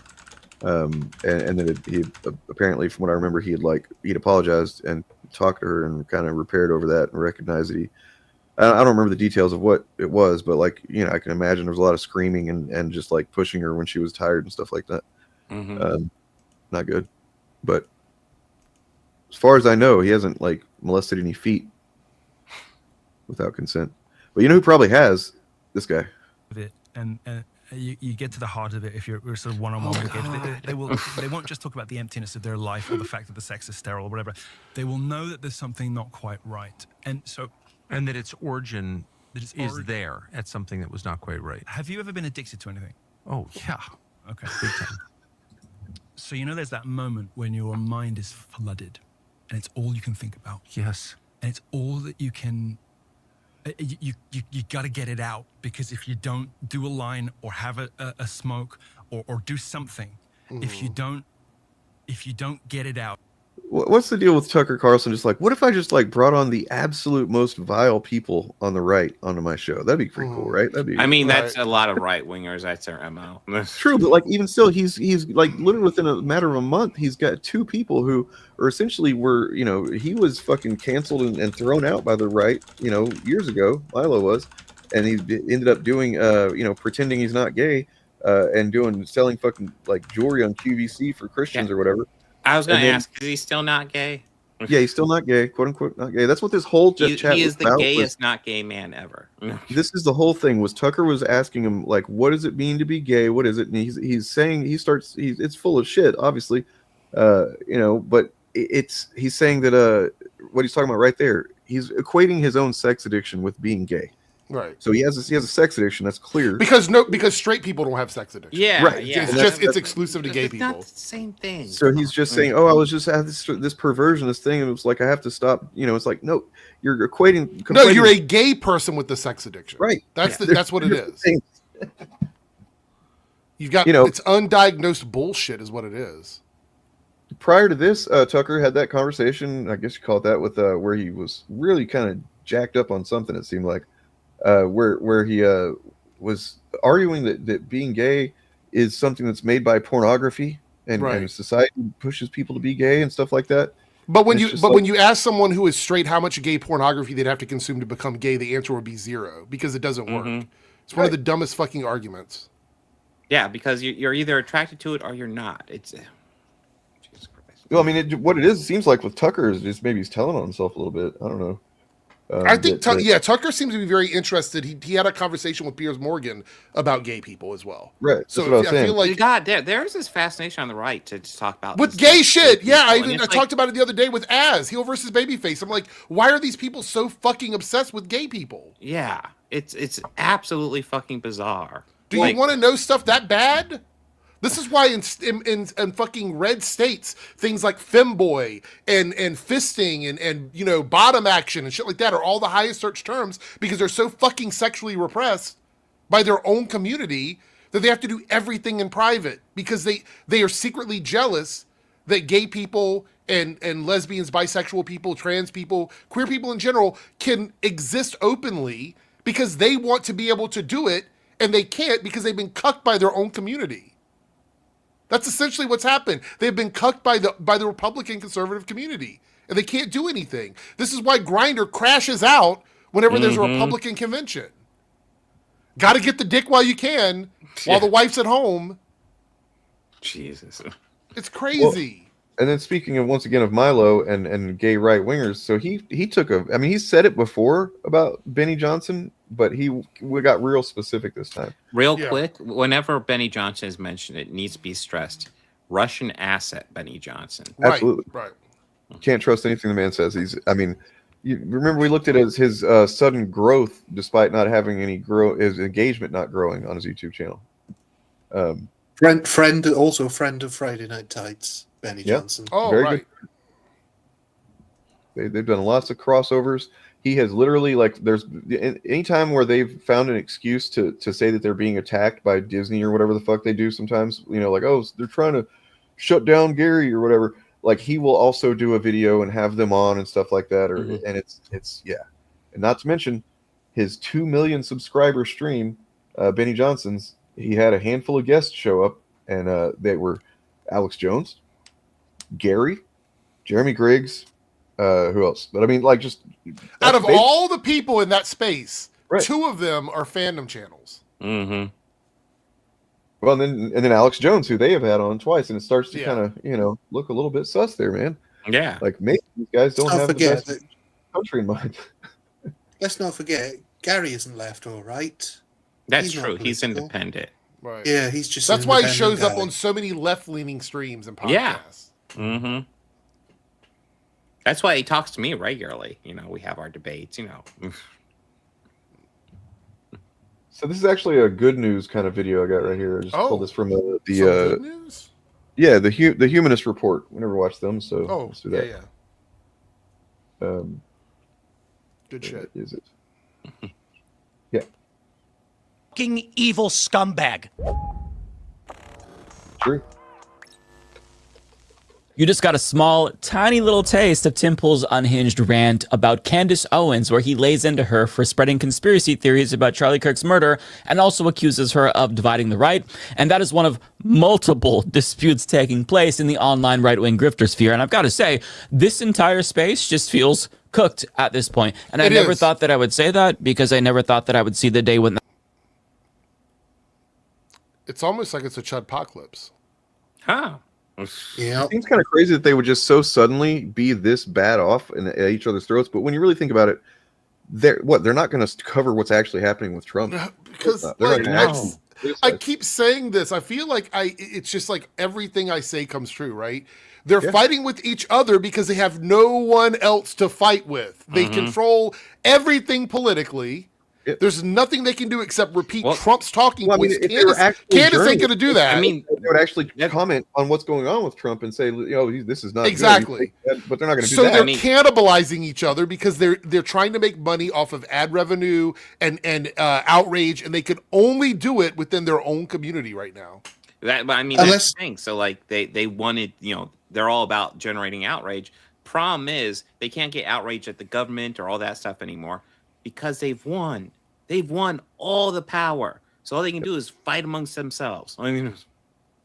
And then he apparently, from what I remember, he'd apologized and talked to her and kind of repaired over that and recognized that I don't remember the details of what it was, but like, I can imagine there was a lot of screaming and just like pushing her when she was tired and stuff like that. Not good. But as far as I know, he hasn't like molested any feet without consent. But you know who probably has? This guy. And you get to the heart of it if you're sort of one-on-one with kids. They won't just talk about the emptiness of their life or the fact that the sex is sterile or whatever. They will know that there's something not quite right, and that its origin is there at something that was not quite right. Have you ever been addicted to anything? Oh yeah. Okay. Big time. So there's that moment when your mind is flooded, and it's all you can think about. Yes. And it's all that you can. You got to get it out, because if you don't do a line or have a smoke or do something, if you don't get it out. What's the deal with Tucker Carlson? Just like, what if I just like brought on the absolute most vile people on the right onto my show? That'd be pretty cool, right? I mean, that's a lot of right wingers. That's their MO. True, but like even still, he's like literally within a matter of a month, he's got two people who are essentially he was fucking canceled and thrown out by the right, years ago. Milo was, and he ended up doing, pretending he's not gay, and selling fucking like jewelry on QVC for Christians or whatever. I was going to ask, is he still not gay? Yeah, he's still not gay, quote unquote, not gay. That's what this whole chat he is was the about, gayest not gay man ever. This is the whole thing. Was Tucker was asking him like, what does it mean to be gay? What is it? And he's saying it's full of shit, obviously, but he's saying that what he's talking about right there. He's equating his own sex addiction with being gay. Right. So he has a sex addiction. That's clear. Because straight people don't have sex addiction. Yeah. Right. Yeah. It's exclusive to gay people. Not the same thing. So he's just saying, "Oh, I was just had this perversion, this thing, and it was like I have to stop." It's like, no, you're equating. No, you're a gay person with the sex addiction. Right. That's what it is. You've got it's undiagnosed bullshit, is what it is. Prior to this, Tucker had that conversation. I guess you call it that, with where he was really kind of jacked up on something. It seemed like. Where he was arguing that being gay is something that's made by pornography and society pushes people to be gay and stuff like that. But when you ask someone who is straight how much gay pornography they'd have to consume to become gay, the answer would be 0, because it doesn't work. It's one of the dumbest fucking arguments. Yeah, because you're either attracted to it or you're not. It's Jesus Christ. Well, I mean, what it is, it seems like with Tucker is just maybe he's telling on himself a little bit. I don't know. I think Tucker seems to be very interested. He had a conversation with Piers Morgan about gay people as well. Right. So I feel like there's this fascination on the right to talk about with gay shit. Yeah, I talked about it the other day with Az, heel versus babyface. I'm like, why are these people so fucking obsessed with gay people? Yeah, it's absolutely fucking bizarre. Do you want to know stuff that bad? This is why in fucking red states, things like femboy and fisting and bottom action and shit like that are all the highest search terms, because they're so fucking sexually repressed by their own community that they have to do everything in private, because they are secretly jealous that gay people and lesbians, bisexual people, trans people, queer people in general can exist openly, because they want to be able to do it and they can't because they've been cucked by their own community. That's essentially what's happened. They've been cucked by the Republican conservative community, and they can't do anything. This is why Grindr crashes out whenever there's a Republican convention. Got to get the dick while you can, while the wife's at home. Jesus, it's crazy. Well, and then speaking of, once again, of Milo and gay right wingers, so he took he said it before about Benny Johnson, but we got real specific this time. Real quick, whenever Benny Johnson is mentioned, it needs to be stressed. Russian asset Benny Johnson. Absolutely. Right. Can't trust anything the man says. You remember we looked at his sudden growth despite not having any his engagement not growing on his YouTube channel. Friend of Friday Night Tights, Benny Johnson. Oh, very right. Good. They've done lots of crossovers. He has literally, like, there's anytime where they've found an excuse to say that they're being attacked by Disney or whatever the fuck they do sometimes, like, oh, they're trying to shut down Gary or whatever. Like, he will also do a video and have them on and stuff like that. And it's yeah. And not to mention his 2 million subscriber stream, Benny Johnson's, he had a handful of guests show up, and they were Alex Jones, Gary, Jeremy Griggs, who else? But I mean, like, just out of all the people in that space, right. 2 of them are fandom channels. Mm-hmm. Well, and then Alex Jones, who they have had on twice, and it starts to kind of, you know, look a little bit sus there, man. Yeah. Like, maybe these guys don't have the best country in mind. Let's not forget, Gary isn't left all right. That's true. He's independent. Right. Yeah, he's just. That's why he shows up on so many left-leaning streams and podcasts. Yeah. Mm-hmm. That's why he talks to me regularly. You know, we have our debates, you know. So this is actually a good news kind of video I got right here. I just pulled this from the good news? Yeah, the Humanist Report. We never watched them, so let's do that. Yeah. Good shit. Is it? Yeah. Fucking evil scumbag. True. You just got a small, tiny little taste of Tim Pool's unhinged rant about Candace Owens, where he lays into her for spreading conspiracy theories about Charlie Kirk's murder and also accuses her of dividing the right. And that is one of multiple disputes taking place in the online right-wing grifter sphere. And I've got to say, this entire space just feels cooked at this point. And I never thought that I would say that because I never thought that I would see the day when... It's almost like it's a Chudpocalypse. Huh. Yeah, it seems kind of crazy that they would just so suddenly be this bad off at each other's throats. But when you really think about it, they're not going to cover what's actually happening with Trump because I keep saying this. I feel like it's just like everything I say comes true, right? They're fighting with each other because they have no one else to fight with. They control everything politically. There's nothing they can do except repeat Trump's talking points. Candace ain't going to do that. I mean, they would actually comment on what's going on with Trump and say, you know, this is not exactly. Good. But they're not going to do that. So they're cannibalizing each other because they're trying to make money off of ad revenue and outrage, and they can only do it within their own community right now. But I mean, that's the thing. So like they wanted, you know, they're all about generating outrage. Problem is they can't get outrage at the government or all that stuff anymore because they've won. They've won all the power. So all they can do is fight amongst themselves. I mean,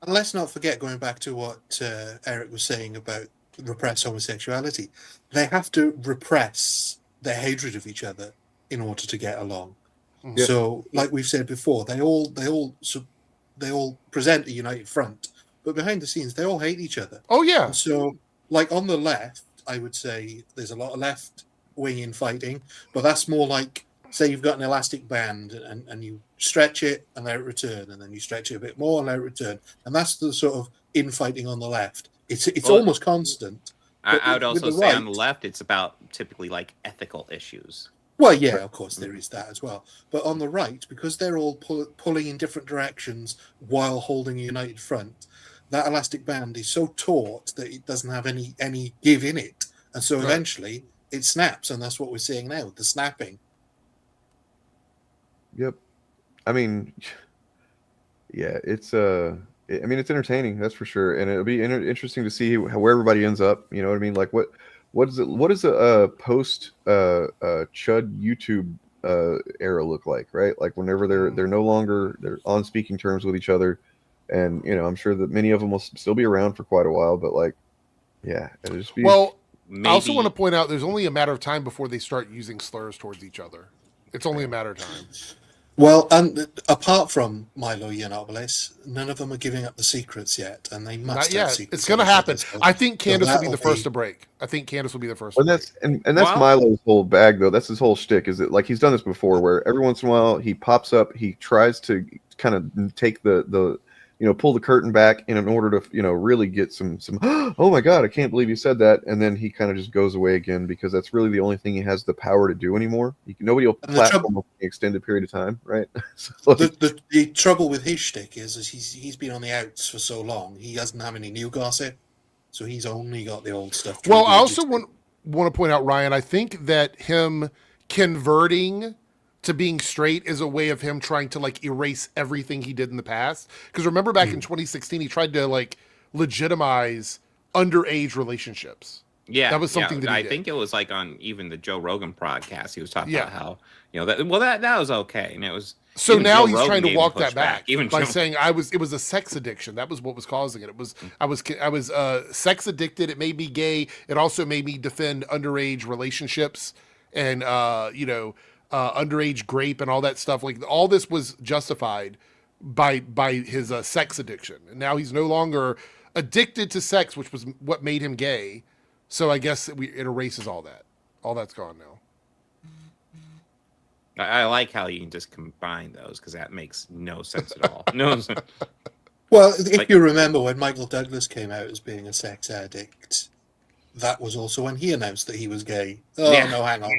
and let's not forget, going back to what Eric was saying about repress homosexuality, they have to repress their hatred of each other in order to get along. Yeah. So, like we've said before, they all present a united front, but behind the scenes, they all hate each other. Oh yeah. And so, like on the left, I would say there's a lot of left-wing infighting, but that's more like, say you've got an elastic band and you stretch it and let it return, and then you stretch it a bit more and let it return, and that's the sort of infighting on the left. It's almost constant. I would also say on the left, it's about typically like ethical issues. Well, yeah, of course there is that as well. But on the right, because they're all pulling in different directions while holding a united front, that elastic band is so taut that it doesn't have any give in it, and so eventually it snaps, and that's what we're seeing now, the snapping. Yep. I mean, yeah, it's I mean, it's entertaining, that's for sure, and it'll be interesting to see where everybody ends up. You know what I mean? Like, what does a post Chud YouTube era look like? Right? Like whenever they're no longer they're on speaking terms with each other, and you know, I'm sure that many of them will still be around for quite a while. But like, yeah, it'll just be. Well, I also want to point out there's only a matter of time before they start using slurs towards each other. It's only a matter of time. Well, and apart from Milo Yiannopoulos, none of them are giving up the secrets yet, and they must. Not yet. It's going to happen. I think Candace will be the first to break. I think Candace will be the first. And that's Milo's whole bag, though. That's his whole shtick. Is it like he's done this before, where every once in a while he pops up, he tries to kind of take the pull the curtain back in order to really get some oh my god, I can't believe you said that, and then he kind of just goes away again because that's really the only thing he has the power to do anymore. Nobody will platform for an extended period of time, right? So, the trouble with his shtick is he's been on the outs for so long, he doesn't have any new gossip, so he's only got the old stuff. Well, I also want to point out, Ryan, I think that him converting to being straight is a way of him trying to like erase everything he did in the past. Because remember back in 2016, he tried to like legitimize underage relationships. Yeah, that was something that I he think it was like on even the Joe Rogan podcast. He was talking Yeah. about how that was okay, and it was. So even now Joe he's Rogan trying to gave walk him that back Even by Joe- saying it was a sex addiction. That was what was causing it. I was sex addicted. It made me gay. It also made me defend underage relationships and underage grape and all that stuff. Like all this was justified by his sex addiction. And now he's no longer addicted to sex, which was what made him gay. So I guess it erases all that. All that's gone now. I like how you can just combine those because that makes no sense at all. No sense. Well, if you remember when Michael Douglas came out as being a sex addict, that was also when he announced that he was gay. Oh, Yeah. no, hang on.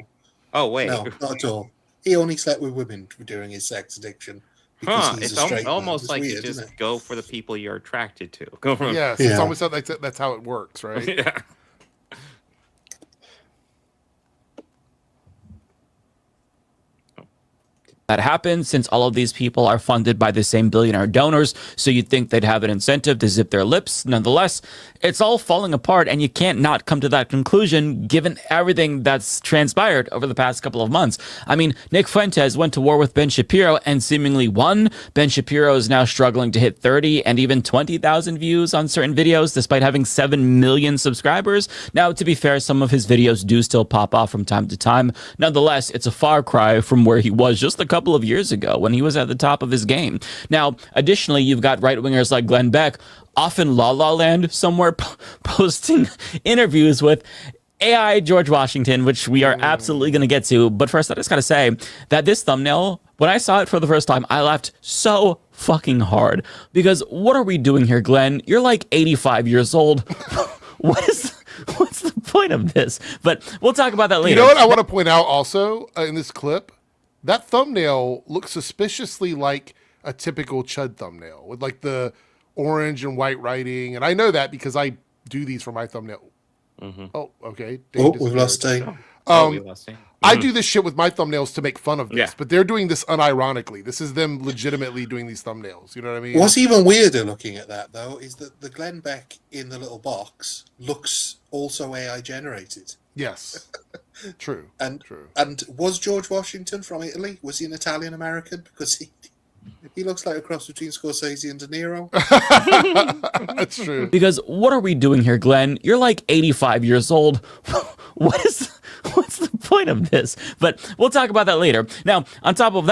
Oh, wait. No, not at all. He only slept with women during his sex addiction. Because he's It's a straight man. almost It's like weird, you just isn't it? go for the people you're attracted to. Go for Yes, it's almost like that's how it works, right? Yeah. That happens since all of these people are funded by the same billionaire donors, so you'd think they'd have an incentive to zip their lips. Nonetheless, it's all falling apart, and you can't not come to that conclusion given everything that's transpired over the past couple of months. I mean, Nick Fuentes went to war with Ben Shapiro and seemingly won. Ben Shapiro is now struggling to hit 30 and even 20,000 views on certain videos, despite having 7 million subscribers. Now, to be fair, some of his videos do still pop off from time to time. Nonetheless, it's a far cry from where he was just a couple of years ago when he was at the top of his game. Now, additionally, you've got right-wingers like Glenn Beck off in La La Land somewhere posting interviews with AI George Washington, which we are absolutely going to get to. But first, I just got to say that this thumbnail, when I saw it for the first time, I laughed so fucking hard. Because what are we doing here, Glenn? You're like 85 years old. What's the point of this? But we'll talk about that later. You know what I want to point out also in this clip? That thumbnail looks suspiciously like a typical Chud thumbnail with like the orange and white writing. And I know that because I do these for my thumbnail. Mm-hmm. Oh, okay. We've lost Dane. We lost Dane. I do this shit with my thumbnails to make fun of this, Yeah. but they're doing this unironically. This is them legitimately doing these thumbnails. You know what I mean? What's even weirder looking at that, though, is that the Glenn Beck in the little box looks also AI generated. Yes. True. And True. And was George Washington from Italy? Was he an Italian American? Because he looks like a cross between Scorsese and De Niro. That's true. Because what are we doing here, Glenn? You're like 85 years old. What's the point of this? But we'll talk about that later. Now, on top of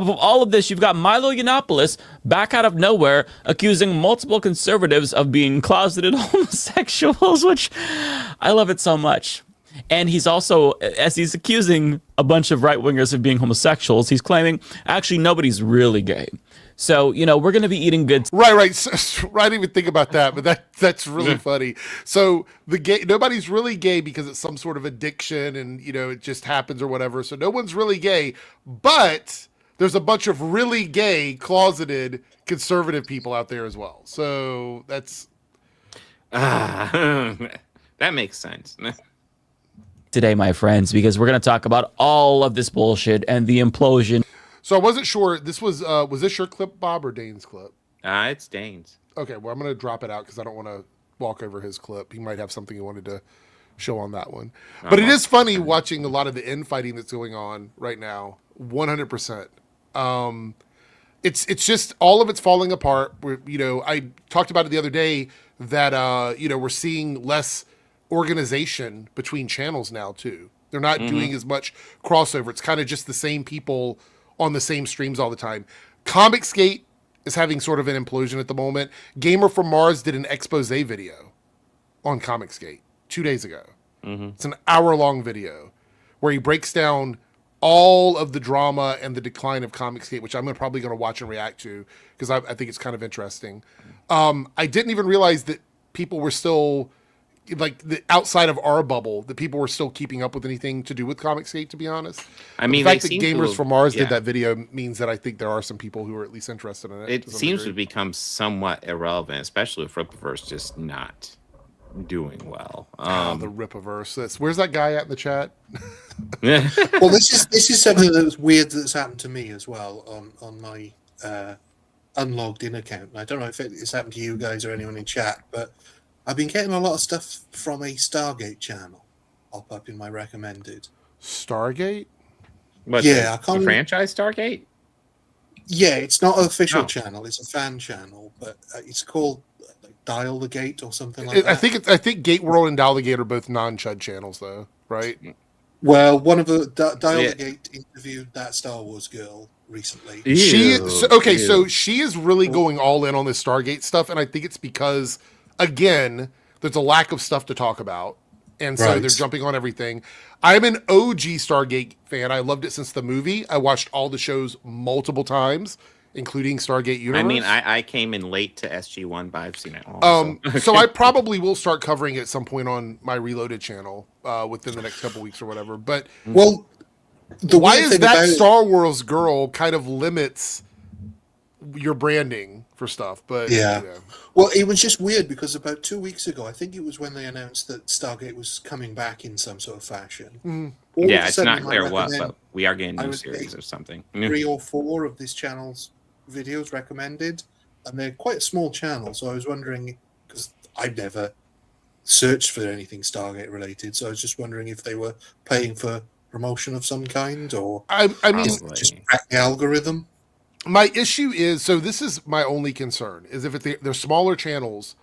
all of this, you've got Milo Yiannopoulos back out of nowhere accusing multiple conservatives of being closeted homosexuals, which I love it so much. And he's also, as he's accusing a bunch of right-wingers of being homosexuals, he's claiming, actually, nobody's really gay. So, we're going to be eating good. Right. So, I didn't even think about that, but that's really funny. So nobody's really gay because it's some sort of addiction and, it just happens or whatever. So no one's really gay, but there's a bunch of really gay, closeted, conservative people out there as well. So that's... that makes sense. Today, my friends, because we're going to talk about all of this bullshit and the implosion. So I wasn't sure. This was this your clip, Bob, or Dane's clip? It's Dane's. Okay, well, I'm going to drop it out because I don't want to walk over his clip. He might have something he wanted to show on that one. But it is funny watching a lot of the infighting that's going on right now. 100%. It's just all of it's falling apart. I talked about it the other day that we're seeing less organization between channels now too. They're not doing as much crossover. It's kind of just the same people on the same streams all the time. Comicsgate is having sort of an implosion at the moment. Gamer from Mars did an expose video on Comicsgate 2 days ago. It's an hour-long video where he breaks down all of the drama and the decline of Comicsgate, which I'm probably going to watch and react to because I think it's kind of interesting. I didn't even realize that people were still... outside of our bubble, that people were still keeping up with anything to do with Comicsgate, to be honest. I mean, the fact that they seem Gamers to from Mars yeah. did that video means that I think there are some people who are at least interested in it. It seems to become somewhat irrelevant, especially with Rippaverse just not doing well. The Rippaverse. Where's that guy at in the chat? Well, this is something that's weird that's happened to me as well on my unlogged in account. I don't know if it's happened to you guys or anyone in chat, but I've been getting a lot of stuff from a Stargate channel pop up in my recommended. Stargate? What, Yeah, the franchise Stargate? Yeah, it's not an official Oh. channel; it's a fan channel, but it's called Dial the Gate or something like that. I think Gate World and Dial the Gate are both non-Chud channels, though, right? Well, one of the Dial Yeah. the Gate interviewed that Star Wars girl recently. So she is really going all in on this Stargate stuff, and I think it's because, again, there's a lack of stuff to talk about, and so Right. they're jumping on everything. I'm an OG Stargate fan. I loved it since the movie. I watched all the shows multiple times, including Stargate Universe. I mean, I came in late to SG1, but I've seen it all. So I probably will start covering it at some point on my Reloaded channel within the next couple weeks or whatever. But well, why weird is thing that about it- Star Wars girl kind of limits your branding for stuff? But Yeah. Well, it was just weird because about 2 weeks ago, I think it was when they announced that Stargate was coming back in some sort of fashion. All of Yeah, a it's sudden not in my clear what, recommend, but we are getting a I new was series getting or something. 3 or 4 of this channel's videos recommended, and they're quite a small channel. So I was wondering, because I've never searched for anything Stargate related, so I was just wondering if they were paying for promotion of some kind, or I mean, just crack the algorithm. my issue is, so this is my only concern, is if they're smaller channels,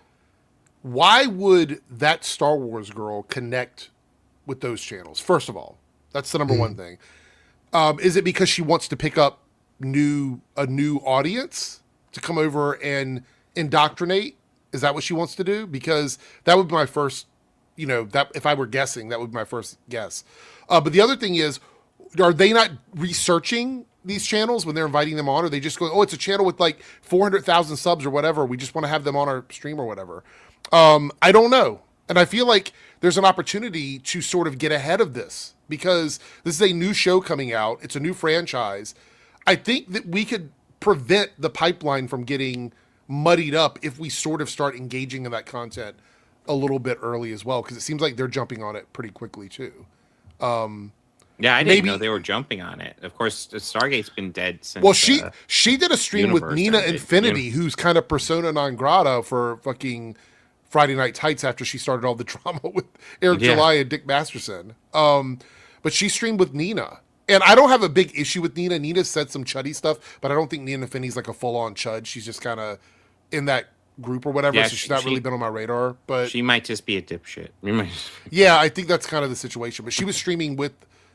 why would that Star Wars girl connect with those channels? First of all, that's the number one thing. Is it because she wants to pick up a new audience to come over and indoctrinate? Is that what she wants to do? Because that would be my first, that if I were guessing, that would be my first guess. But the other thing is, are they not researching these channels when they're inviting them on? Or are they just going, oh, it's a channel with like 400,000 subs or whatever. We just want to have them on our stream or whatever. I don't know. And I feel like there's an opportunity to sort of get ahead of this because this is a new show coming out. It's a new franchise. I think that we could prevent the pipeline from getting muddied up if we sort of start engaging in that content a little bit early as well, because it seems like they're jumping on it pretty quickly too. Yeah, I didn't know they were jumping on it. Of course, Stargate's been dead since. Well, she did a stream with Universe Nina ended. Infinity, who's kind of persona non grata for fucking Friday Night Tights after she started all the drama with Eric July and Dick Masterson. But she streamed with Nina. And I don't have a big issue with Nina. Nina said some chuddy stuff, but I don't think Nina Infinity's like a full-on chud. She's just kind of in that group or whatever, Yeah, so she's not really been on my radar. But she might just be a dipshit. yeah, I think that's kind of the situation. But she was streaming with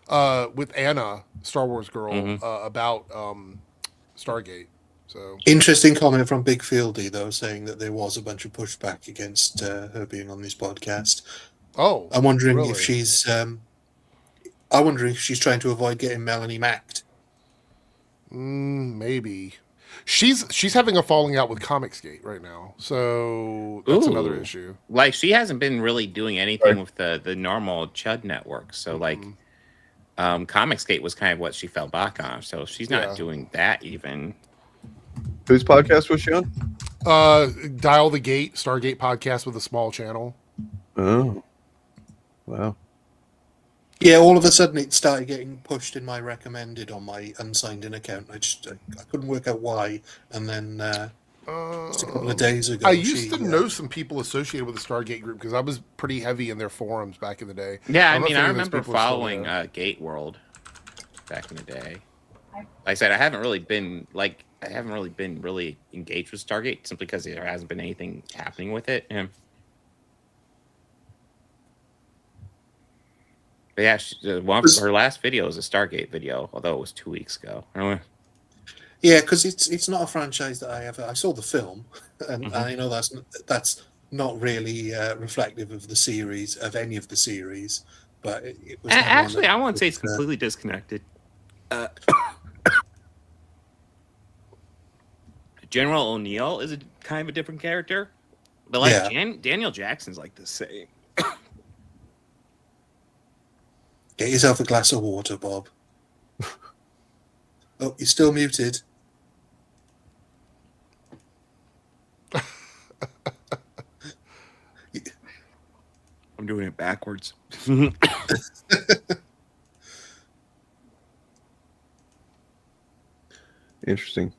Anna, Star Wars girl, about Stargate. So Interesting comment from Big Fieldy, though, saying that there was a bunch of pushback against her being on this podcast. Oh, I'm wondering really? if she's. I wonder if she's trying to avoid getting Melanie macked. Maybe. She's having a falling out with Comicsgate right now, so that's another issue. Like, she hasn't been really doing anything with the normal Chud network. So, like, Comicsgate was kind of what she fell back on. So she's not doing that even. Whose podcast was she on? Dial the Gate, Stargate podcast with a small channel. Oh, wow. Yeah, all of a sudden it started getting pushed in my recommended on my unsigned in account. I couldn't work out why, and then just a couple of days ago, I used to know some people associated with the Stargate group because I was pretty heavy in their forums back in the day. Yeah, I don't know mean, if I any of those remember people are still following there. Gate World back in the day. Like I said, I haven't really been really engaged with Stargate simply because there hasn't been anything happening with it. Yeah. But yeah, her last video was a Stargate video, although it was 2 weeks ago. Yeah, because it's not a franchise that I saw the film, and I know that's not really reflective of the series, of any of the series, but it was Actually, I won't say it's completely disconnected. General O'Neill is kind of a different character, but like Daniel Jackson's like the same. Get yourself a glass of water, Bob. Oh, you're still muted. I'm doing it backwards. Interesting.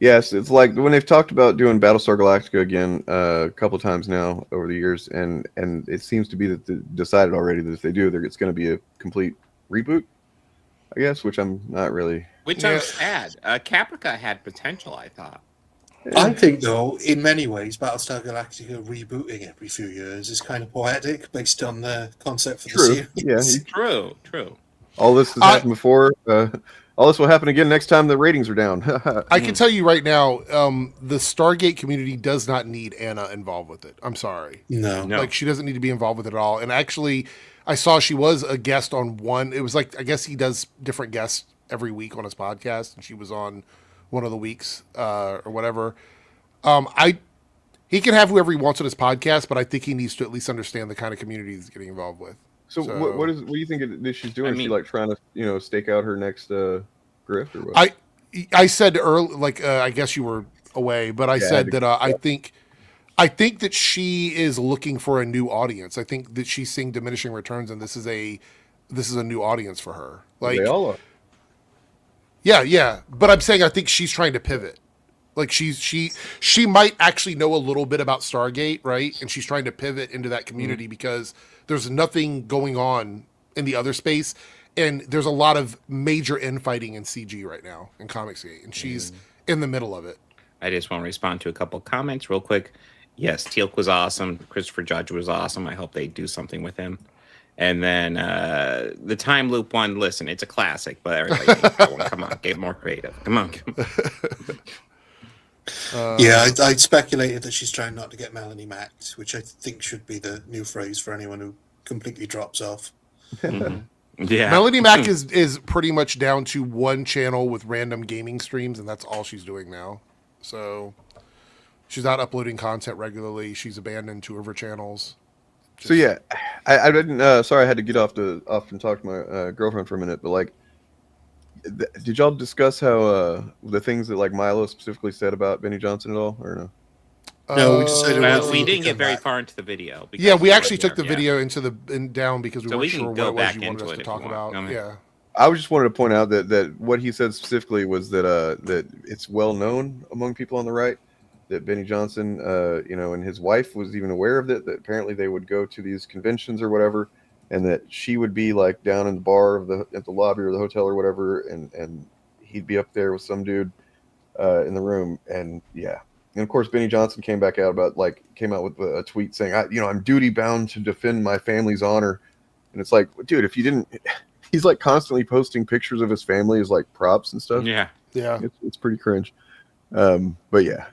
Yes, it's like when they've talked about doing Battlestar Galactica again a couple of times now over the years, and it seems to be that they decided already that if they do, it's going to be a complete reboot, I guess, which I'm not really. Which I'm sad. Caprica had potential, I thought. I think, though, in many ways, Battlestar Galactica rebooting every few years is kind of poetic based on the concept for the series. Yeah, true. All this has happened before. All this will happen again next time the ratings are down. I can tell you right now, the Stargate community does not need Anna involved with it. I'm sorry. No. Like, she doesn't need to be involved with it at all. And actually, I saw she was a guest on one. It was like, I guess he does different guests every week on his podcast, and she was on one of the weeks or whatever. He can have whoever he wants on his podcast, but I think he needs to at least understand the kind of community he's getting involved with. So what do you think that she's doing? Is she like trying to stake out her next grift or what? I said earlier, like I guess you were away, but I said that I think that she is looking for a new audience. I think that she's seeing diminishing returns, and this is a new audience for her. Like they all are. Yeah, but I'm saying I think she's trying to pivot. Like she might actually know a little bit about Stargate, right? And she's trying to pivot into that community because there's nothing going on in the other space, and there's a lot of major infighting in CG right now in Comicsgate, and she's in the middle of it. I just want to respond to a couple comments real quick. Yes, Teal'c was awesome. Christopher Judge was awesome. I hope they do something with him. And then the time loop one. Listen, it's a classic, but everybody needs that one. Come on, get more creative. Come on. I speculated that she's trying not to get Melanie Macked, which I think should be the new phrase for anyone who completely drops off. Yeah, Melanie Mack is pretty much down to one channel with random gaming streams, and that's all she's doing now. So she's not uploading content regularly. She's abandoned two of her channels. So yeah, I didn't. Sorry, I had to get off and talk to my girlfriend for a minute. But like, did y'all discuss how the things that like Milo specifically said about Benny Johnson at all, or no? No, we decided we didn't get very far into the video. Yeah, we actually took the video down because we So weren't we sure can what go it was back you wanted into us it to if talk you about. want. Yeah. I was just wanted to point out that what he said specifically was that it's well known among people on the right that Benny Johnson, and his wife was even aware of it. That apparently they would go to these conventions or whatever, and that she would be like down in the bar at the lobby or the hotel or whatever, and he'd be up there with some dude in the room, and yeah. And of course, Benny Johnson came out with a tweet saying, I'm duty bound to defend my family's honor. And it's like, dude, if you didn't, he's like constantly posting pictures of his family as like props and stuff. Yeah. It's pretty cringe. But yeah,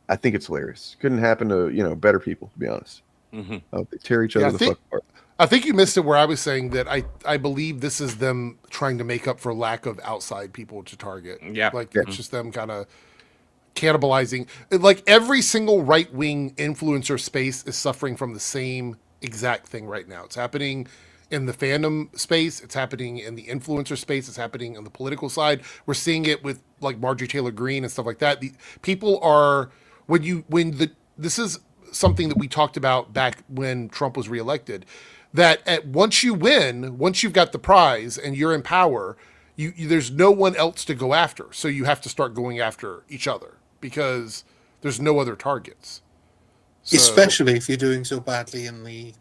I think it's hilarious. Couldn't happen to, better people, to be honest. Mm-hmm. They tear each other the fuck apart. I think you missed it where I was saying that I believe this is them trying to make up for lack of outside people to target. Yeah. It's just them kind of cannibalizing. Like every single right-wing influencer space is suffering from the same exact thing right now. It's happening in the fandom space. It's happening in the influencer space. It's happening on the political side. We're seeing it with like Marjorie Taylor Greene and stuff like that. The people are this is something that we talked about back when Trump was reelected. That once you win, once you've got the prize and you're in power, there's no one else to go after. So you have to start going after each other because there's no other targets. So, especially if you're doing so badly in the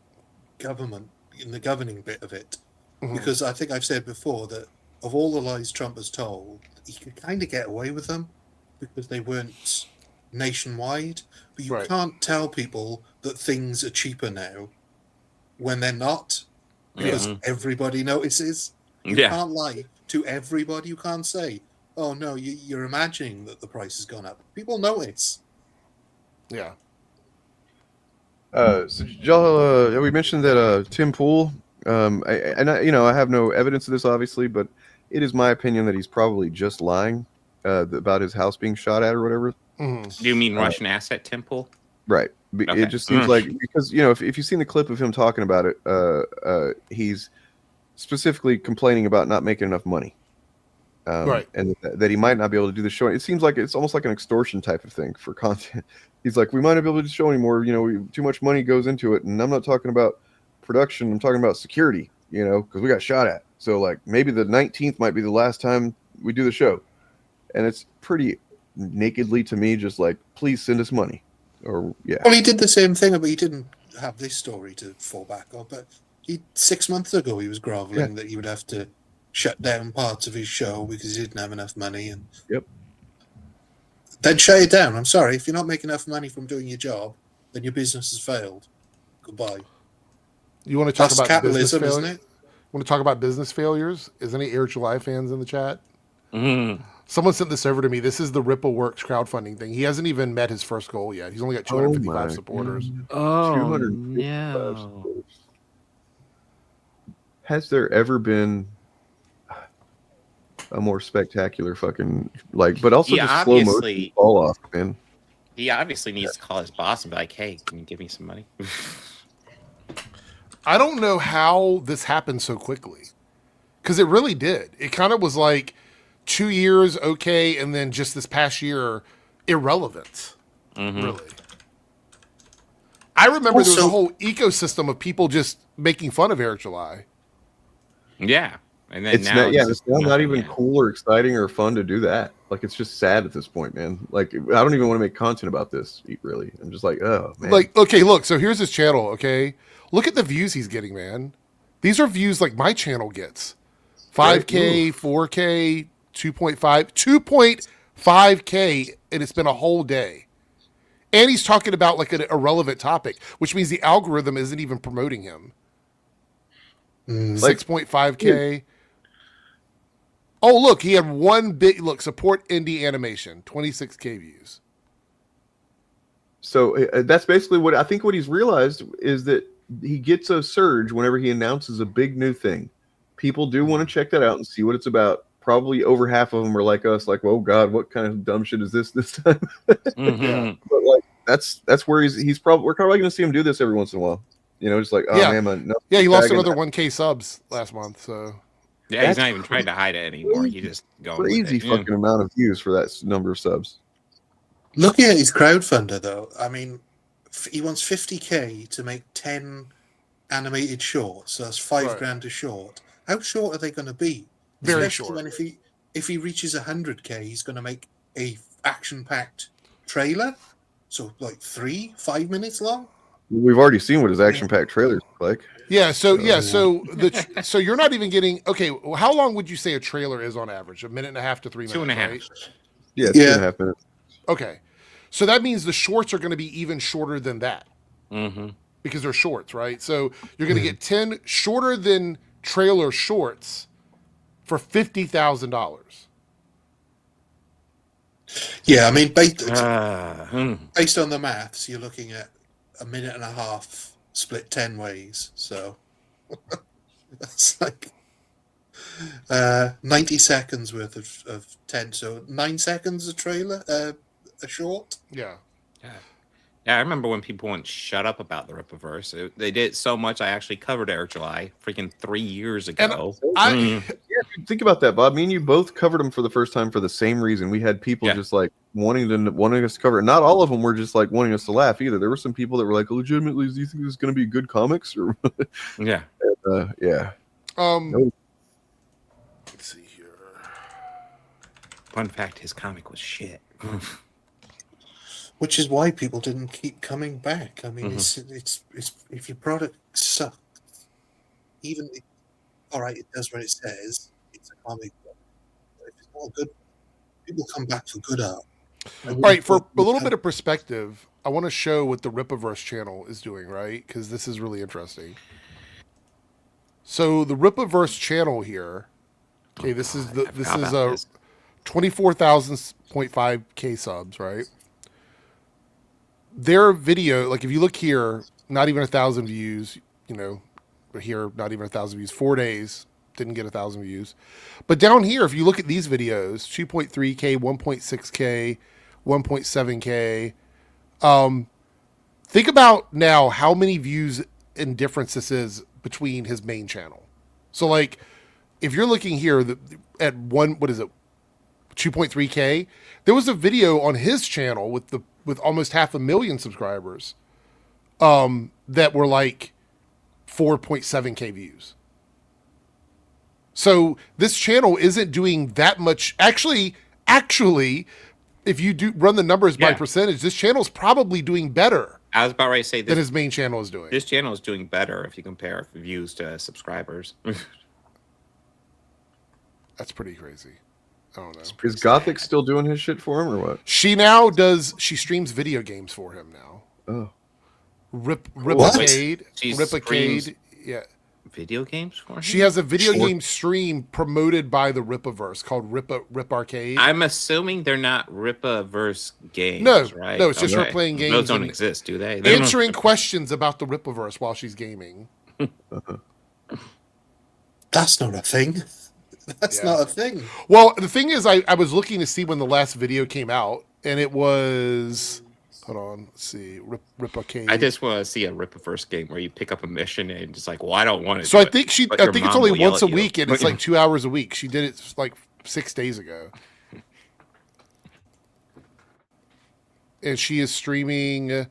government, in the governing bit of it. Because I think I've said before that of all the lies Trump has told, he could kind of get away with them because they weren't nationwide. But you can't tell people that things are cheaper now when they're not, because everybody notices. You can't lie to everybody. You can't say, oh no, you're imagining that the price has gone up. People notice. Yeah. So y'all, we mentioned that Tim Pool, I have no evidence of this obviously, but it is my opinion that he's probably just lying about his house being shot at or whatever. Do you mean Russian asset Temple? Right. Okay. It just seems like, because if you've seen the clip of him talking about it, he's specifically complaining about not making enough money, and that he might not be able to do the show. It seems like it's almost like an extortion type of thing for content. He's like, we might not be able to show anymore. Too much money goes into it, and I'm not talking about production. I'm talking about security. Because we got shot at. So like maybe the 19th might be the last time we do the show. and it's pretty nakedly to me just like, please send us money, or yeah. Well, he did the same thing, but he didn't have this story to fall back on. But 6 months ago, he was groveling that he would have to shut down parts of his show because he didn't have enough money, and then shut it down. I'm sorry, if you're not making enough money from doing your job, then your business has failed. Goodbye. You want to talk about capitalism, business isn't failure? it? Want to talk about business failures? Is any Air July fans in the chat? Mm. Someone sent this over to me. This is the RippleWorks crowdfunding thing. He hasn't even met his first goal yet. He's only got 255 supporters. Oh, 255 supporters. Has there ever been a more spectacular fucking but also Yeah, just slow motion obviously. fall off, man? He obviously needs to call his boss and be like, "Hey, can you give me some money?" I don't know how this happened so quickly, because it really did. It kind of was like 2 years, okay, and then just this past year, irrelevant. Really. I remember there was a whole ecosystem of people just making fun of Eric July. Yeah, and then It's now it's now not even cool or exciting or fun to do that. Like, it's just sad at this point, man. Like, I don't even want to make content about this, really. I'm just like, oh man. Like, okay, look, so here's his channel, okay? Look at the views he's getting, man. These are views like my channel gets. 5K, 4K, 2.5K, and it's been a whole day. And he's talking about like an irrelevant topic, which means the algorithm isn't even promoting him. 6.5K. Oh, look, he had one big support indie animation, 26K views. So that's basically what I think. What he's realized is that he gets a surge whenever he announces a big new thing. People do want to check that out and see what it's about. Probably over half of them are like us, like, "Oh God, what kind of dumb shit is this time?" But like, that's where he's probably, we're probably going to see him do this every once in a while. You know, just like, oh man, he lost another 1K subs last month. So yeah, he's not even trying to hide it anymore. He just going crazy fucking amount of views for that number of subs. Looking at his crowdfunder, though, I mean, he wants 50K to make 10 animated shorts. So that's $5,000 a short. How short are they going to be? Very Especially short. when if he reaches 100K, he's going to make a action-packed trailer. So like 3-5 minutes long. We've already seen what his action-packed trailers look like. Yeah, so so you're not even getting how long would you say a trailer is on average? 1.5 to 3 minutes. 2.5. Right? Yeah, 2.5 minutes. Okay, so that means the shorts are going to be even shorter than that because they're shorts, right? So you're going to get 10 shorter than trailer shorts for $50,000. Yeah, I mean, based on the maths, you're looking at 1.5 minutes split 10 ways. So that's like 90 seconds worth of 10. So 9 seconds a trailer, a short. Yeah. Yeah, I remember when people wouldn't shut up about the Rippaverse. They did so much. I actually covered Eric July freaking 3 years ago. Yeah, think about that, Bob. Me and you both covered him for the first time for the same reason. We had people just like wanting us to cover it. Not all of them were just like wanting us to laugh either. There were some people that were like, legitimately, do you think this is going to be good comics? Or yeah. Yeah. Let's see here. Fun fact: his comic was shit. Which is why people didn't keep coming back. I mean, it's if your product sucks, even if, all right, it does what it says. It's a comic book. But if it's not good, people come back for good art. All right, for a little bit of perspective, I want to show what the Rippaverse channel is doing, right? Because this is really interesting. So the Rippaverse channel here. Okay, this is 24,000.5K subs, right? Their video, like if you look here, not even 1,000 views, but here, not even 1,000 views, 4 days, didn't get 1,000 views. But down here, if you look at these videos, 2.3K, 1.6K, 1.7K, think about now how many views and difference this is between his main channel. So like, if you're looking here at 2.3K, there was a video on his channel with almost 500,000 subscribers that were like 4.7K views. So this channel isn't doing that much. Actually, actually, if you do run the numbers by percentage, this channel's probably doing better. I was about ready to say than his main channel is doing. This channel is doing better if you compare views to subscribers. That's pretty crazy. I don't know. Is Gothic still doing his shit for him or what? She streams video games for him now. Oh. Riplicade. She Riplicade. streams Yeah. video games for him? She has a video game stream promoted by the Ripaverse called Rip Arcade. I'm assuming they're not Ripaverse games, No, right? no, it's just her playing games. Those don't and exist, do they? They answering questions about the Ripaverse while she's gaming. That's not a thing. That's not a thing. Well, the thing is, I was looking to see when the last video came out, and it was... Hold on, let's see. Rip Arcade. I just want to see a Ripaverse game where you pick up a mission and just like, well, I don't want to. So I do it, think but I your think it's mom only will yell once a at you. week, and it's like 2 hours a week. She did it like 6 days ago. And she is streaming... I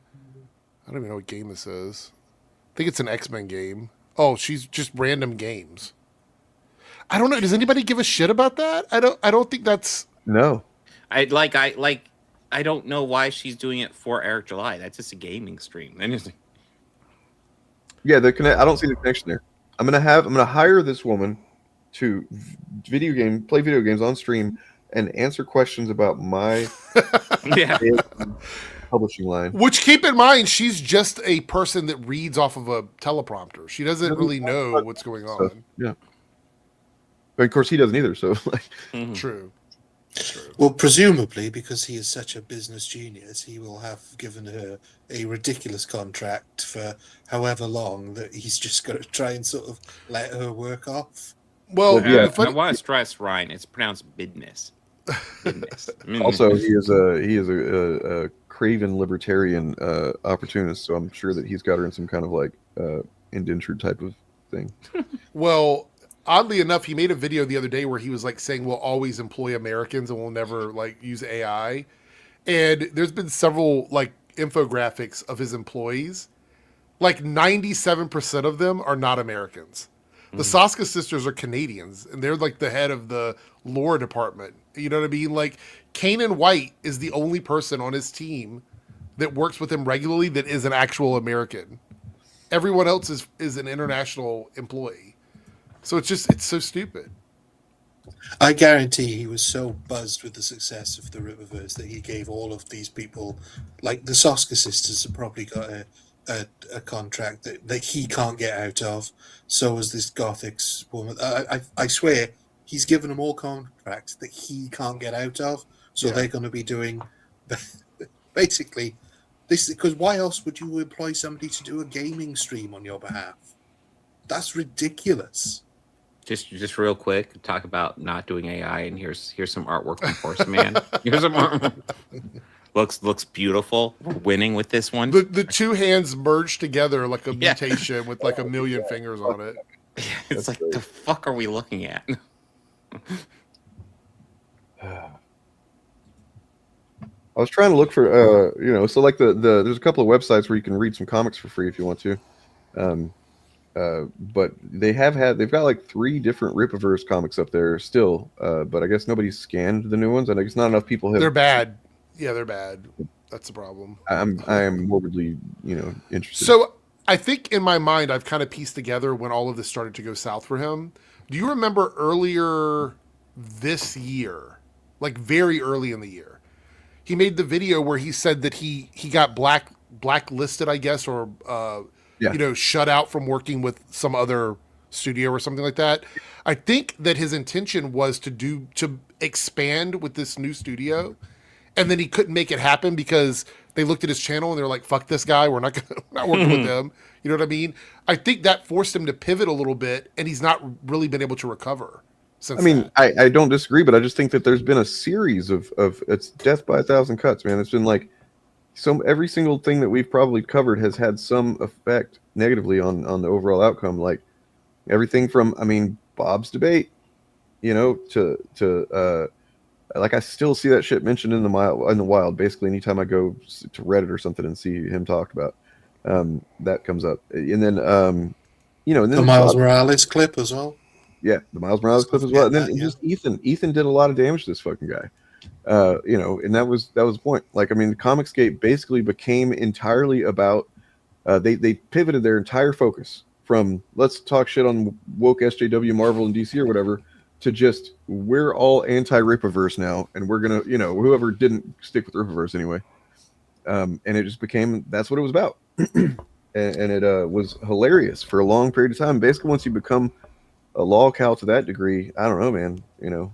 don't even know what game this is. I think it's an X-Men game. Oh, she's just random games. I don't know. Does anybody give a shit about that? I don't think that's... No. I don't know why she's doing it for Eric July. That's just a gaming stream. Yeah, I don't see the connection there. I'm gonna hire this woman to play video games on stream and answer questions about my publishing line. Which, keep in mind, she's just a person that reads off of a teleprompter. She doesn't really know what's going on. Yeah. But of course, he doesn't either. So, True. Well, presumably, because he is such a business genius, he will have given her a ridiculous contract for however long that he's just got to try and sort of let her work off. Well, I want to stress, Ryan, it's pronounced business. Also, he is a craven libertarian opportunist, so I'm sure that he's got her in some kind of like indentured type of thing. Well, oddly enough, he made a video the other day where he was like saying we'll always employ Americans and we'll never like use AI. And there's been several like infographics of his employees. Like 97% of them are not Americans. The Soska sisters are Canadians, and they're like the head of the lore department. You know what I mean? Like Kanan White is the only person on his team that works with him regularly that is an actual American. Everyone else is an international employee. So it's so stupid. I guarantee he was so buzzed with the success of the Riververse that he gave all of these people, like the Soska sisters, have probably got a contract that he can't get out of. So has this Gothic's woman. I swear he's given them all contracts that he can't get out of. So they're going to be doing basically this, because why else would you employ somebody to do a gaming stream on your behalf? That's ridiculous. Just real quick, talk about not doing AI, and here's some artwork from Force Man. Here's some artwork. Looks beautiful. We're winning with this one. The two hands merged together like a mutation with like a million fingers on it. It's like, the fuck are we looking at? I was trying to look for so like there's a couple of websites where you can read some comics for free if you want to. But they've got like 3 different Ripaverse comics up there still. But I guess nobody's scanned the new ones, and I guess not enough people have. They're bad. Yeah, they're bad. That's the problem. I am morbidly, interested. So I think in my mind, I've kind of pieced together when all of this started to go south for him. Do you remember earlier this year, like very early in the year, he made the video where he said that he got blacklisted, I guess, or shut out from working with some other studio or something like that. I think that his intention was to expand with this new studio, and then he couldn't make it happen because they looked at his channel and they were like, "Fuck this guy, we're not working with him." You know what I mean? I think that forced him to pivot a little bit, and he's not really been able to recover since. I mean, I don't disagree, but I just think that there's been a series of it's death by 1,000 cuts, man. It's been like every single thing that we've probably covered has had some effect negatively on the overall outcome. Like everything from, Bob's debate, to like I still see that shit mentioned in the wild. Basically, anytime I go to Reddit or something and see him talked about, that comes up. And then, and then the Miles Morales clip as well. Yeah, the Miles Morales clip as well. And then just Ethan did a lot of damage to this fucking guy. You know, and that was the point. Like, I mean, the Comicsgate basically became entirely about they pivoted their entire focus from let's talk shit on woke SJW, Marvel, and DC or whatever to just we're all anti-Rippaverse now, and we're gonna, you know, whoever didn't stick with Rippaverse anyway, and it just became that's what it was about, and it was hilarious for a long period of time. Basically, once you become a lol cow to that degree, I don't know, man, you know.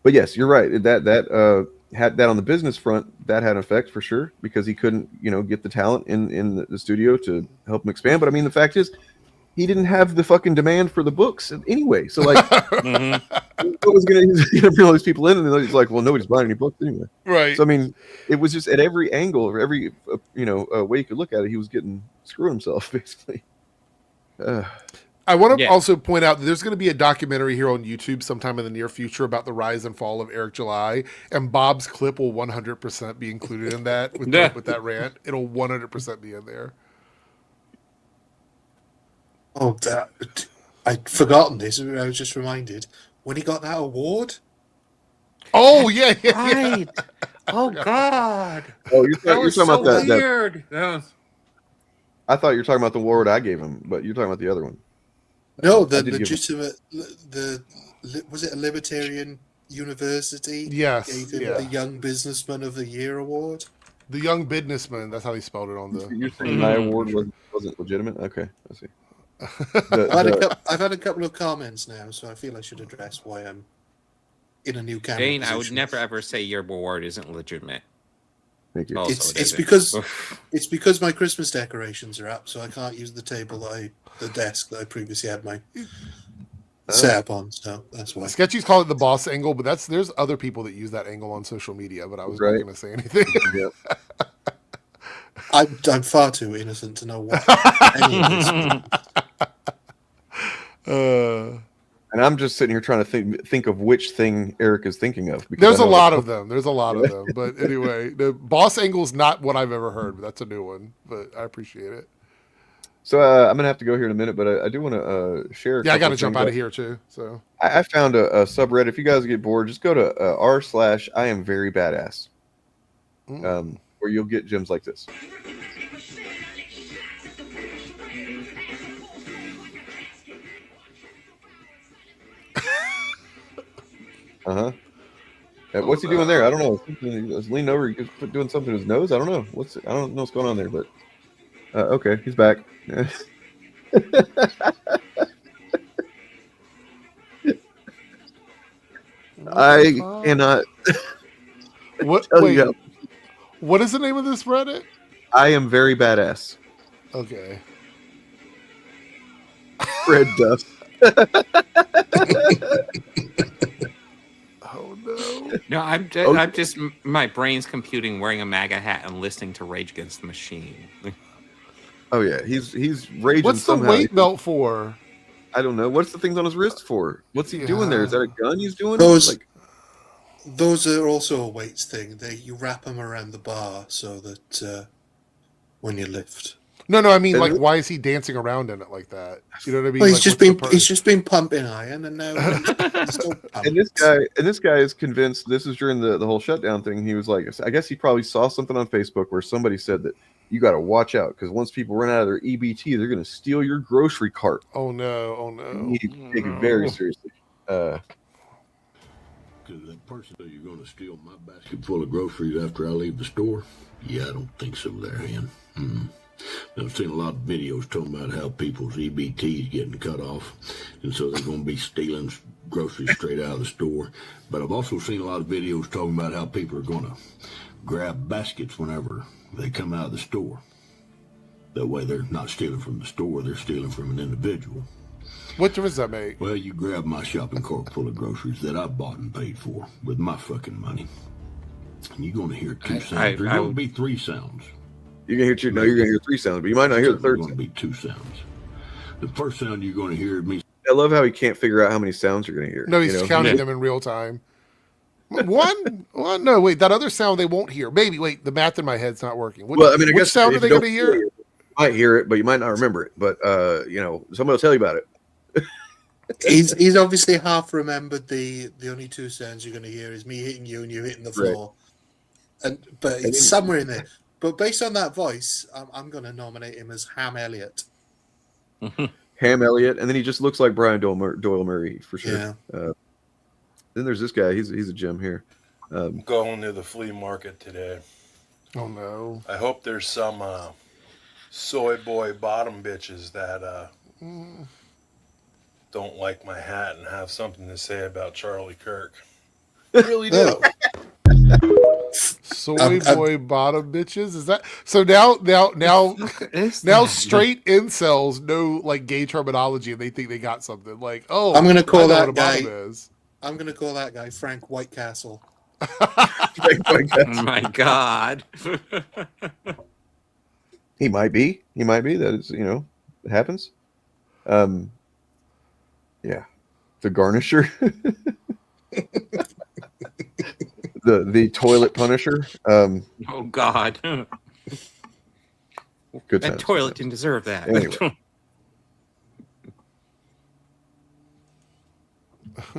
But yes, you're right. That had that on the business front, that had an effect for sure because he couldn't, you know, get the talent in the studio to help him expand. But I mean, the fact is, he didn't have the fucking demand for the books anyway. So like, what was going to bring all these people in? And then he's like, well, nobody's buying any books anyway. Right. So I mean, it was just at every angle, or every you know way you could look at it, he was getting screwing himself basically. I want to also point out that there's going to be a documentary here on YouTube sometime in the near future about the rise and fall of Eric July, and Bob's clip will 100% be included in that with that rant. It'll 100% be in there. Oh, I'd forgotten this. I was just reminded when he got that award. Oh yeah, right. Oh God. Oh, you're talking about that weird. I thought you were talking about the award I gave him, but you're talking about the other one. No, the legitimate. Was it a libertarian university? Yes, gave him the Young Businessman of the Year award. The Young Businessman. That's how he spelled it on the. You're saying my award wasn't legitimate? Okay, I see. I've had a couple of comments now, so I feel I should address why I'm in a new camera Dane, position. I would never ever say your award isn't legitimate. Thank you. It's because my Christmas decorations are up, so I can't use the table the desk that I previously had my setup on. So that's why. Sketchy's called it the boss angle, but there's other people that use that angle on social media. But I was not going to say anything. I'm far too innocent to know what any of this means. And I'm just sitting here trying to think of which thing Eric is thinking of. There's a lot of them. There's a lot of them. But anyway, the boss angle is not what I've ever heard, but that's a new one. But I appreciate it. So I'm gonna have to go here in a minute, but I do want to share. Yeah, I got to jump out of here too. So I found a subreddit. If you guys get bored, just go to r/I am very badass, where you'll get gems like this. What's he doing there? I don't know. He's leaning over. He's doing something to his nose. I don't know. I don't know what's going on there, but okay, he's back. I cannot. What? Wait, what is the name of this Reddit? I am very badass. Okay. Fred Duff. Oh no! No, I'm just my brain's computing wearing a MAGA hat and listening to Rage Against the Machine. Oh yeah, he's raging. What's somehow. the weight belt for? I don't know. What's the things on his wrist for? What's he doing there? Is that a gun he's doing? Those are also a weights thing. You wrap them around the bar so that when you lift. No, I mean, like, why is he dancing around in it like that? You know what I mean? Well, like, he's just been pumping iron, and now he's still and this guy is convinced. This is during the whole shutdown thing. He was like, I guess he probably saw something on Facebook where somebody said that you got to watch out because once people run out of their EBT, they're going to steal your grocery cart. Oh no! You need to take it very seriously. Because that person that you're going to steal my basket full of groceries after I leave the store? Yeah, I don't think so there, Hen. I've seen a lot of videos talking about how people's EBT is getting cut off, and so they're going to be stealing groceries straight out of the store. But I've also seen a lot of videos talking about how people are going to grab baskets whenever they come out of the store. That way they're not stealing from the store, they're stealing from an individual. What difference does that make? Well, you grab my shopping cart full of groceries that I bought and paid for with my fucking money. And you're going to hear two sounds. There's going to be three sounds. You're going to hear three sounds, but you might not hear the third sound. There's going to be two sounds. The first sound you're going to hear me. I love how he can't figure out how many sounds you're going to hear. No, he's counting them in real time. One? No, wait, that other sound they won't hear. Maybe, wait, the math in my head's not working. I guess which sound are they going to hear? You might hear it, but you might not remember it. But, somebody will tell you about it. He's obviously half remembered the only two sounds you're going to hear is me hitting you and you hitting the floor, but it's somewhere in there. But based on that voice, I'm going to nominate him as Ham Elliott. Ham Elliott, and then he just looks like Brian Doyle Murray for sure. Yeah. Then there's this guy. He's a gem here. Going to the flea market today. Oh no! I hope there's some soy boy bottom bitches that don't like my hat and have something to say about Charlie Kirk. Really do. Soy boy bottom bitches. Is that so? Now straight incels know like gay terminology and they think they got something. Like, oh, I'm going to call I know that what a bottom guy. is. I'm going to call that guy Frank Whitecastle. Oh my God. He might be. That is, it happens. Yeah. The Garnisher. the Toilet Punisher. Oh God. Good That times. toilet didn't deserve that. Anyway.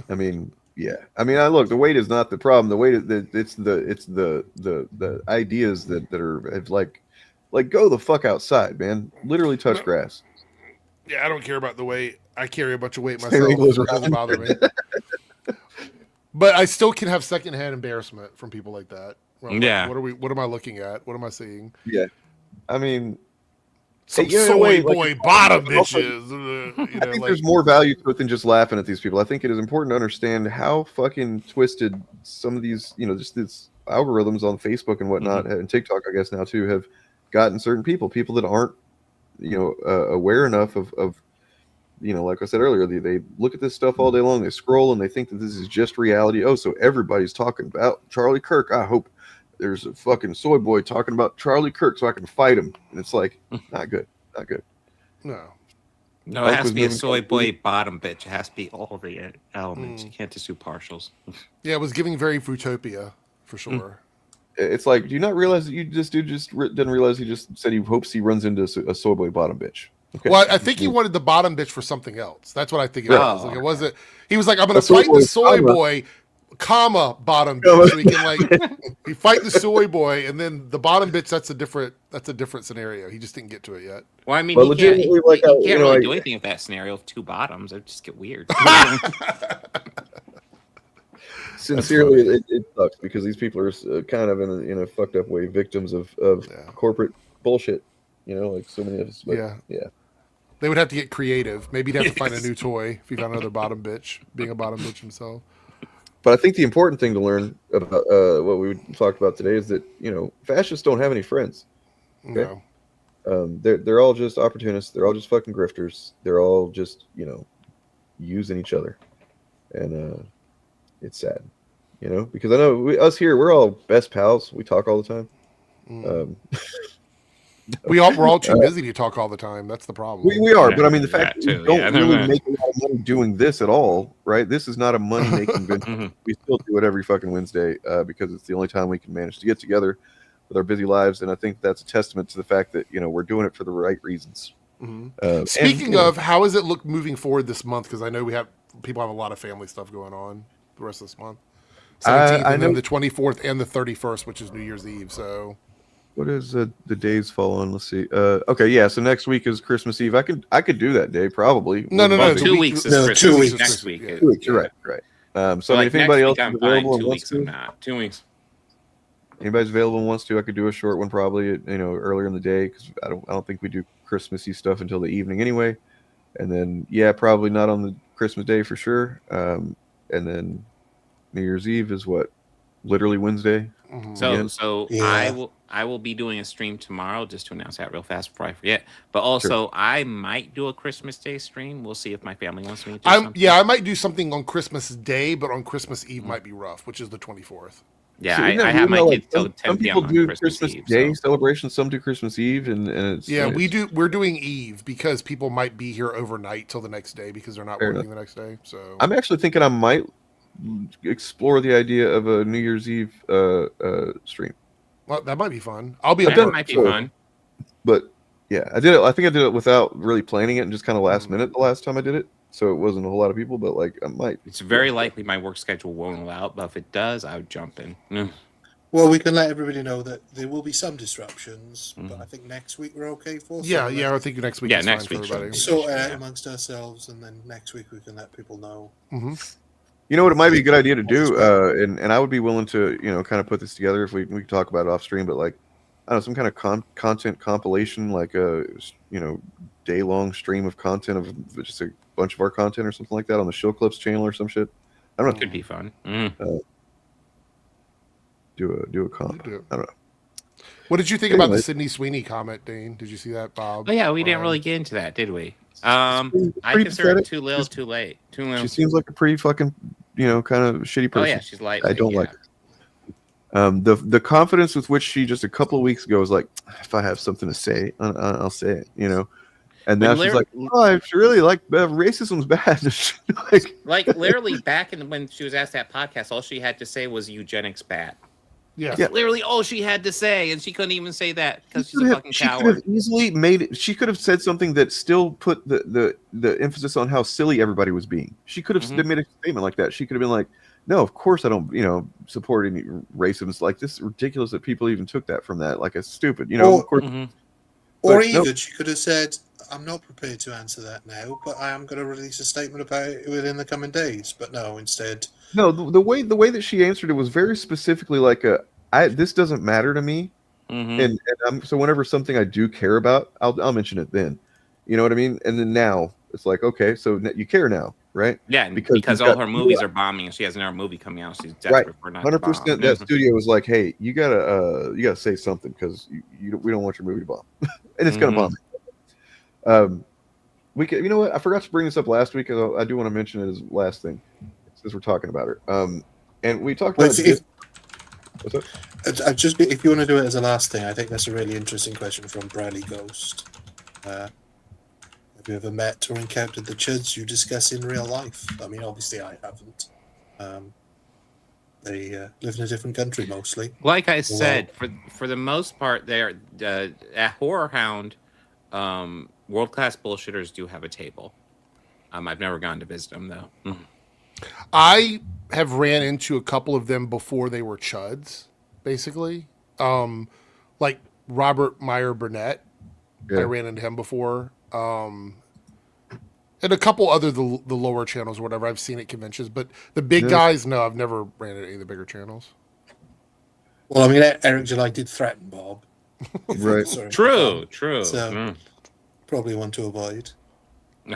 I mean, yeah. I mean, look. The weight is not the problem. The weight is it's the ideas that have like go the fuck outside, man. Literally touch grass. Yeah, I don't care about the weight. I carry a bunch of weight Same myself. goes It doesn't around. bother me. But I still can have secondhand embarrassment from people like that. Well, Yeah. What am I looking at? What am I seeing? Yeah. I mean, Some in a soy way, boy bottom also, bitches. I think there's more value to it than just laughing at these people. I think it is important to understand how fucking twisted some of these, just these algorithms on Facebook and whatnot, and TikTok, I guess now too, have gotten certain people that aren't, aware enough of, like I said earlier, they look at this stuff all day long, they scroll and they think that this is just reality. Oh, so everybody's talking about Charlie Kirk. I hope there's a fucking soy boy talking about Charlie Kirk so I can fight him. And it's like, not good. No. No, it has to be a soy boy bottom bitch. It has to be all the elements. You can't just do partials. Yeah, it was giving very Fruitopia for sure. It's like, do you not realize that this dude didn't realize he just said he hopes he runs into a soy boy bottom bitch? Okay. Well, I think he wanted the bottom bitch for something else. That's what I think it was. Oh. Like it wasn't. He was like, "I'm going A to soy fight boy, the soy comma. boy, bottom bitch." So he can like he fight the soy boy, and then the bottom bitch. That's a different scenario. He just didn't get to it yet. Well, I mean, Well, you can't legitimately, like, really do anything with that scenario of two bottoms. It would just get weird. Sincerely, it sucks because these people are kind of in a fucked up way victims of corporate bullshit. Like so many of us. But, yeah. They would have to get creative. Maybe he'd have to find a new toy if he found another bottom bitch, being a bottom bitch himself. But I think the important thing to learn about what we talked about today is that fascists don't have any friends. Okay? No. They're all just opportunists. They're all just fucking grifters. They're all just using each other, and it's sad, because I know us here we're all best pals. We talk all the time. We're all too busy to talk all the time. That's the problem. We are, but I mean the fact that too, we don't yeah. really make a lot of money doing this at all, right? This is not a money making venture. We still do it every fucking Wednesday because it's the only time we can manage to get together with our busy lives, and I think that's a testament to the fact that we're doing it for the right reasons. Speaking of, how does it look moving forward this month? Because I know people have a lot of family stuff going on the rest of this month. 17th, and then the 24th and the 31st, which is New Year's Eve. So. What is the days fall on? Let's see. Okay, yeah. So next week is Christmas Eve. I could do that day probably. No. 2 weeks is Christmas. 2 weeks. Next week. Yeah. 2 weeks. You're right. So I mean, if anybody else is available and wants to, I'm not. 2 weeks. Anybody's available and wants to, I could do a short one probably. Earlier in the day because I don't think we do Christmassy stuff until the evening anyway. And then probably not on the Christmas day for sure. And then New Year's Eve is what? Literally Wednesday. So I will be doing a stream tomorrow just to announce that real fast before I forget. But also I might do a Christmas Day stream. We'll see if my family wants me to do something. Yeah, I might do something on Christmas Day, but on Christmas Eve might be rough, which is the 24th. Yeah, I have my kids till 10 some p.m. people on do Christmas Eve, Day celebrations, some do Christmas Eve, and it's we're doing Eve because people might be here overnight till the next day because they're not working the next day. So I'm actually thinking I might explore the idea of a New Year's Eve stream. Well, that might be fun. I'll be. That might be fun. But yeah, I did it. I think I did it without really planning it and just kind of last minute the last time I did it. so it wasn't a whole lot of people, but like I might. It's very likely my work schedule won't allow it, but if it does, I would jump in. Well, we can let everybody know that there will be some disruptions, but I think next week we're okay for. Yeah, I think next week. is next fine week for everybody. Sort it out amongst ourselves, and then next week we can let people know. You know what? It might be a good idea to do, and I would be willing to, kind of put this together if we can talk about it off stream. But like, I don't know, some kind of content compilation, like a day-long stream of content of just a bunch of our content or something like that on the SHILL Clips channel or some shit. I don't know. Could be fun. Do a comp. I don't know. What did you think about the Sydney Sweeney comment, Dane? Did you see that, Bob? Oh yeah, we didn't really get into that, did we? I consider it too little, too late. Too little. She seems like a pretty fucking, kind of shitty person. Oh yeah, she's light. I don't like her. The confidence with which she just a couple of weeks ago was like, if I have something to say, I'll say it, And now she's like, oh, I really like racism's bad. like literally back when she was asked that podcast, all she had to say was eugenics bad. Yeah. That's literally all she had to say, and she couldn't even say that because she's a fucking coward. She could have easily made it. She could have said something that still put the emphasis on how silly everybody was being. She could have made a statement like that. She could have been like, no, of course I don't, support any racism. It's like, this is ridiculous that people even took that from that. Like, it's stupid, of course. Or even she could have said, I'm not prepared to answer that now, but I am going to release a statement about it within the coming days. But no, instead. No, the way that she answered it was very specifically like this doesn't matter to me, and so whenever something I do care about, I'll mention it then. You know what I mean? And then now it's like, okay, so you care now, right? Yeah, because all her movies are bombing, and she has another movie coming out. She's desperate for not 100%. That studio was like, hey, you gotta say something because we don't want your movie to bomb, and it's gonna bomb. We could, you know what? I forgot to bring this up last week. I do want to mention it as last thing, since we're talking about her. And we talked about. What's up? If you want to do it as a last thing, I think that's a really interesting question from Bradley Ghost. Have you ever met or encountered the chuds you discuss in real life? I mean, obviously I haven't. They live in a different country mostly. Like I said, for the most part, they're at Horror Hound. World-class bullshitters do have a table. I've never gone to visit them though. I have ran into a couple of them before they were chuds, basically. Like Robert Meyer Burnett. I ran into him before. And a couple other the lower channels or whatever I've seen at conventions, but the big guys, no, I've never ran into any of the bigger channels. Well, I mean, Eric July did threaten Bob. Right. Sorry. True. So probably one to avoid.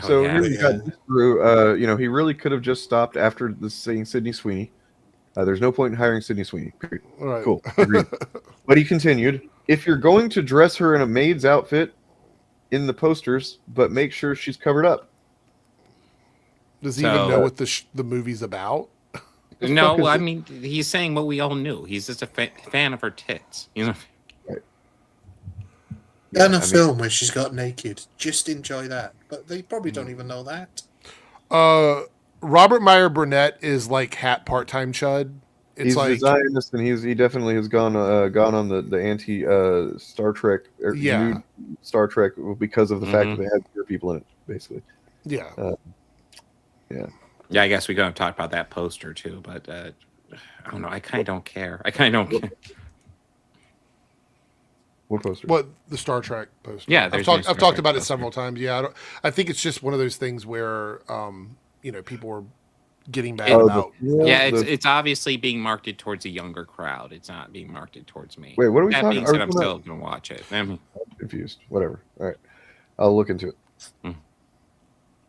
So here you got Drew. He really could have just stopped after saying Sydney Sweeney. There's no point in hiring Sydney Sweeney. Period. Right. Cool. Agreed. But he continued, if you're going to dress her in a maid's outfit in the posters, but make sure she's covered up. Does he even know what the movie's about? No, I mean, he's saying what we all knew. He's just a fan of her tits. Right. And a film where she's got naked. Just enjoy that. But they probably don't even know that. Robert Meyer Burnett is like hat part-time chud. He's like designed this, and he definitely has gone on the anti Star Trek new Star Trek because of the fact that they had queer people in it, basically. Yeah. Yeah, I guess we gotta talk about that poster too, but I don't know. I kind of don't care. What poster? What, the Star Trek poster? Yeah, I've talked about it several times. Yeah, I think it's just one of those things where people are getting mad about. It's obviously being marketed towards a younger crowd. It's not being marketed towards me. Wait, what are we talking about? I'm still gonna watch it. I'm confused. Whatever. All right, I'll look into it.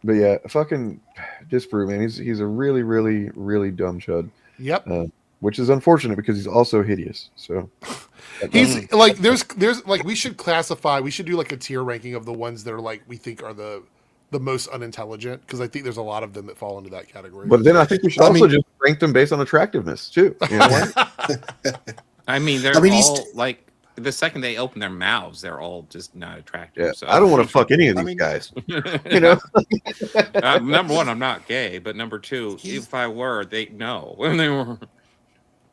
But yeah, fucking Disprove, man. He's a really, really, really dumb chud. Yep. Which is unfortunate because he's also hideous. So he's like there's like we should do like a tier ranking of the ones that are like we think are the most unintelligent, because I think there's a lot of them that fall into that category. But then I think we should just rank them based on attractiveness too. You know what? I mean, they're all like, the second they open their mouths, they're all just not attractive. Yeah, so I don't want to fuck any of these guys. You know, number one, I'm not gay, but number two, if I were, they know when they were.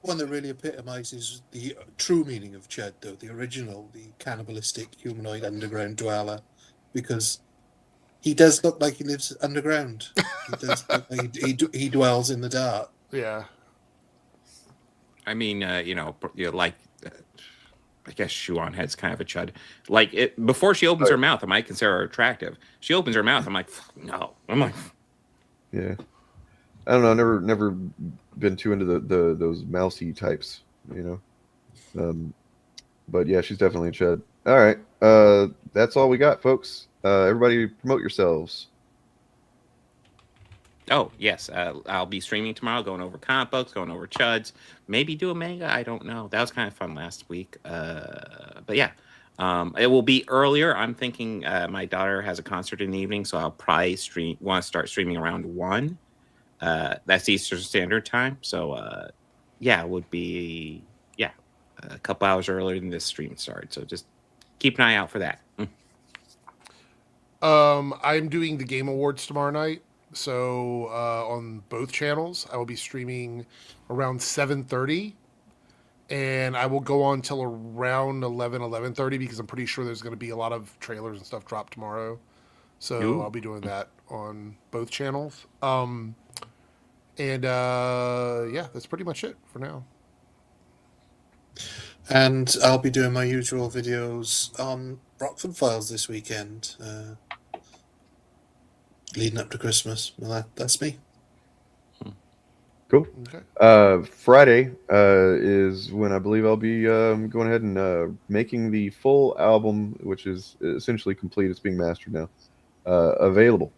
One that really epitomizes the true meaning of chud, though, the original, the cannibalistic humanoid underground dweller, because He does look like he lives underground. He does look like he dwells in the dark. Yeah. I mean, like, I guess Shuan Head's kind of a chud. Like, before she opens her mouth, I might consider her attractive. She opens her mouth, I'm like, no. I'm like, yeah. I don't know. Never been too into those mousy types, you know. But yeah, she's definitely a chud. All right, that's all we got, folks. Everybody, promote yourselves. oh, yes. I'll be streaming tomorrow, going over comic books, going over chuds, maybe do a manga. I don't know. That was kind of fun last week. But yeah, it will be earlier. I'm thinking my daughter has a concert in the evening, so I'll probably want to start streaming around 1. That's Eastern Standard Time. So yeah, it would be a couple hours earlier than this stream started. So just keep an eye out for that. I'm doing the Game Awards tomorrow night. So on both channels, I will be streaming around 7:30, and I will go on till around 11:30 because I'm pretty sure there's going to be a lot of trailers and stuff dropped tomorrow. So Ooh. I'll be doing that on both channels. Yeah, that's pretty much it for now. And I'll be doing my usual videos on Rockford Files this weekend, leading up to Christmas. Well, that's me. Cool. Okay. Friday is when I believe I'll be going ahead and making the full album, which is essentially complete. It's being mastered now, available.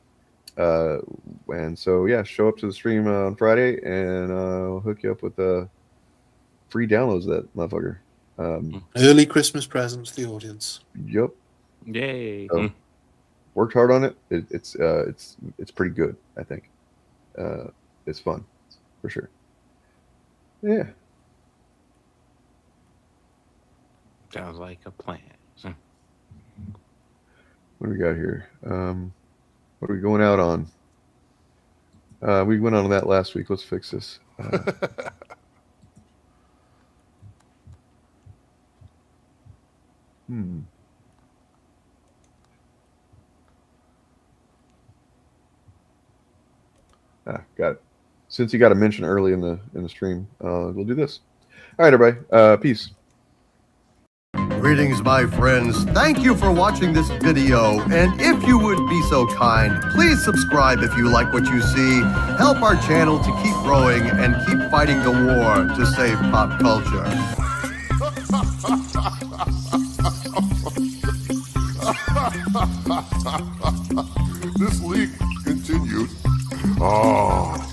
And so, yeah, show up to the stream on Friday, and I'll hook you up with free downloads of that motherfucker. Early Christmas present to the audience. Yep. Yay. So, worked hard on it. It's pretty good, I think. It's fun, for sure. Yeah. Sounds like a plan. What do we got here? What are we going out on? We went on that last week. Let's fix this. Got it. Since you got to mention early in the stream, we'll do this. All right, everybody. Peace. Greetings, my friends. Thank you for watching this video. And if you would be so kind, please subscribe if you like what you see. Help our channel to keep growing and keep fighting the war to save pop culture. This leak continues. Oh.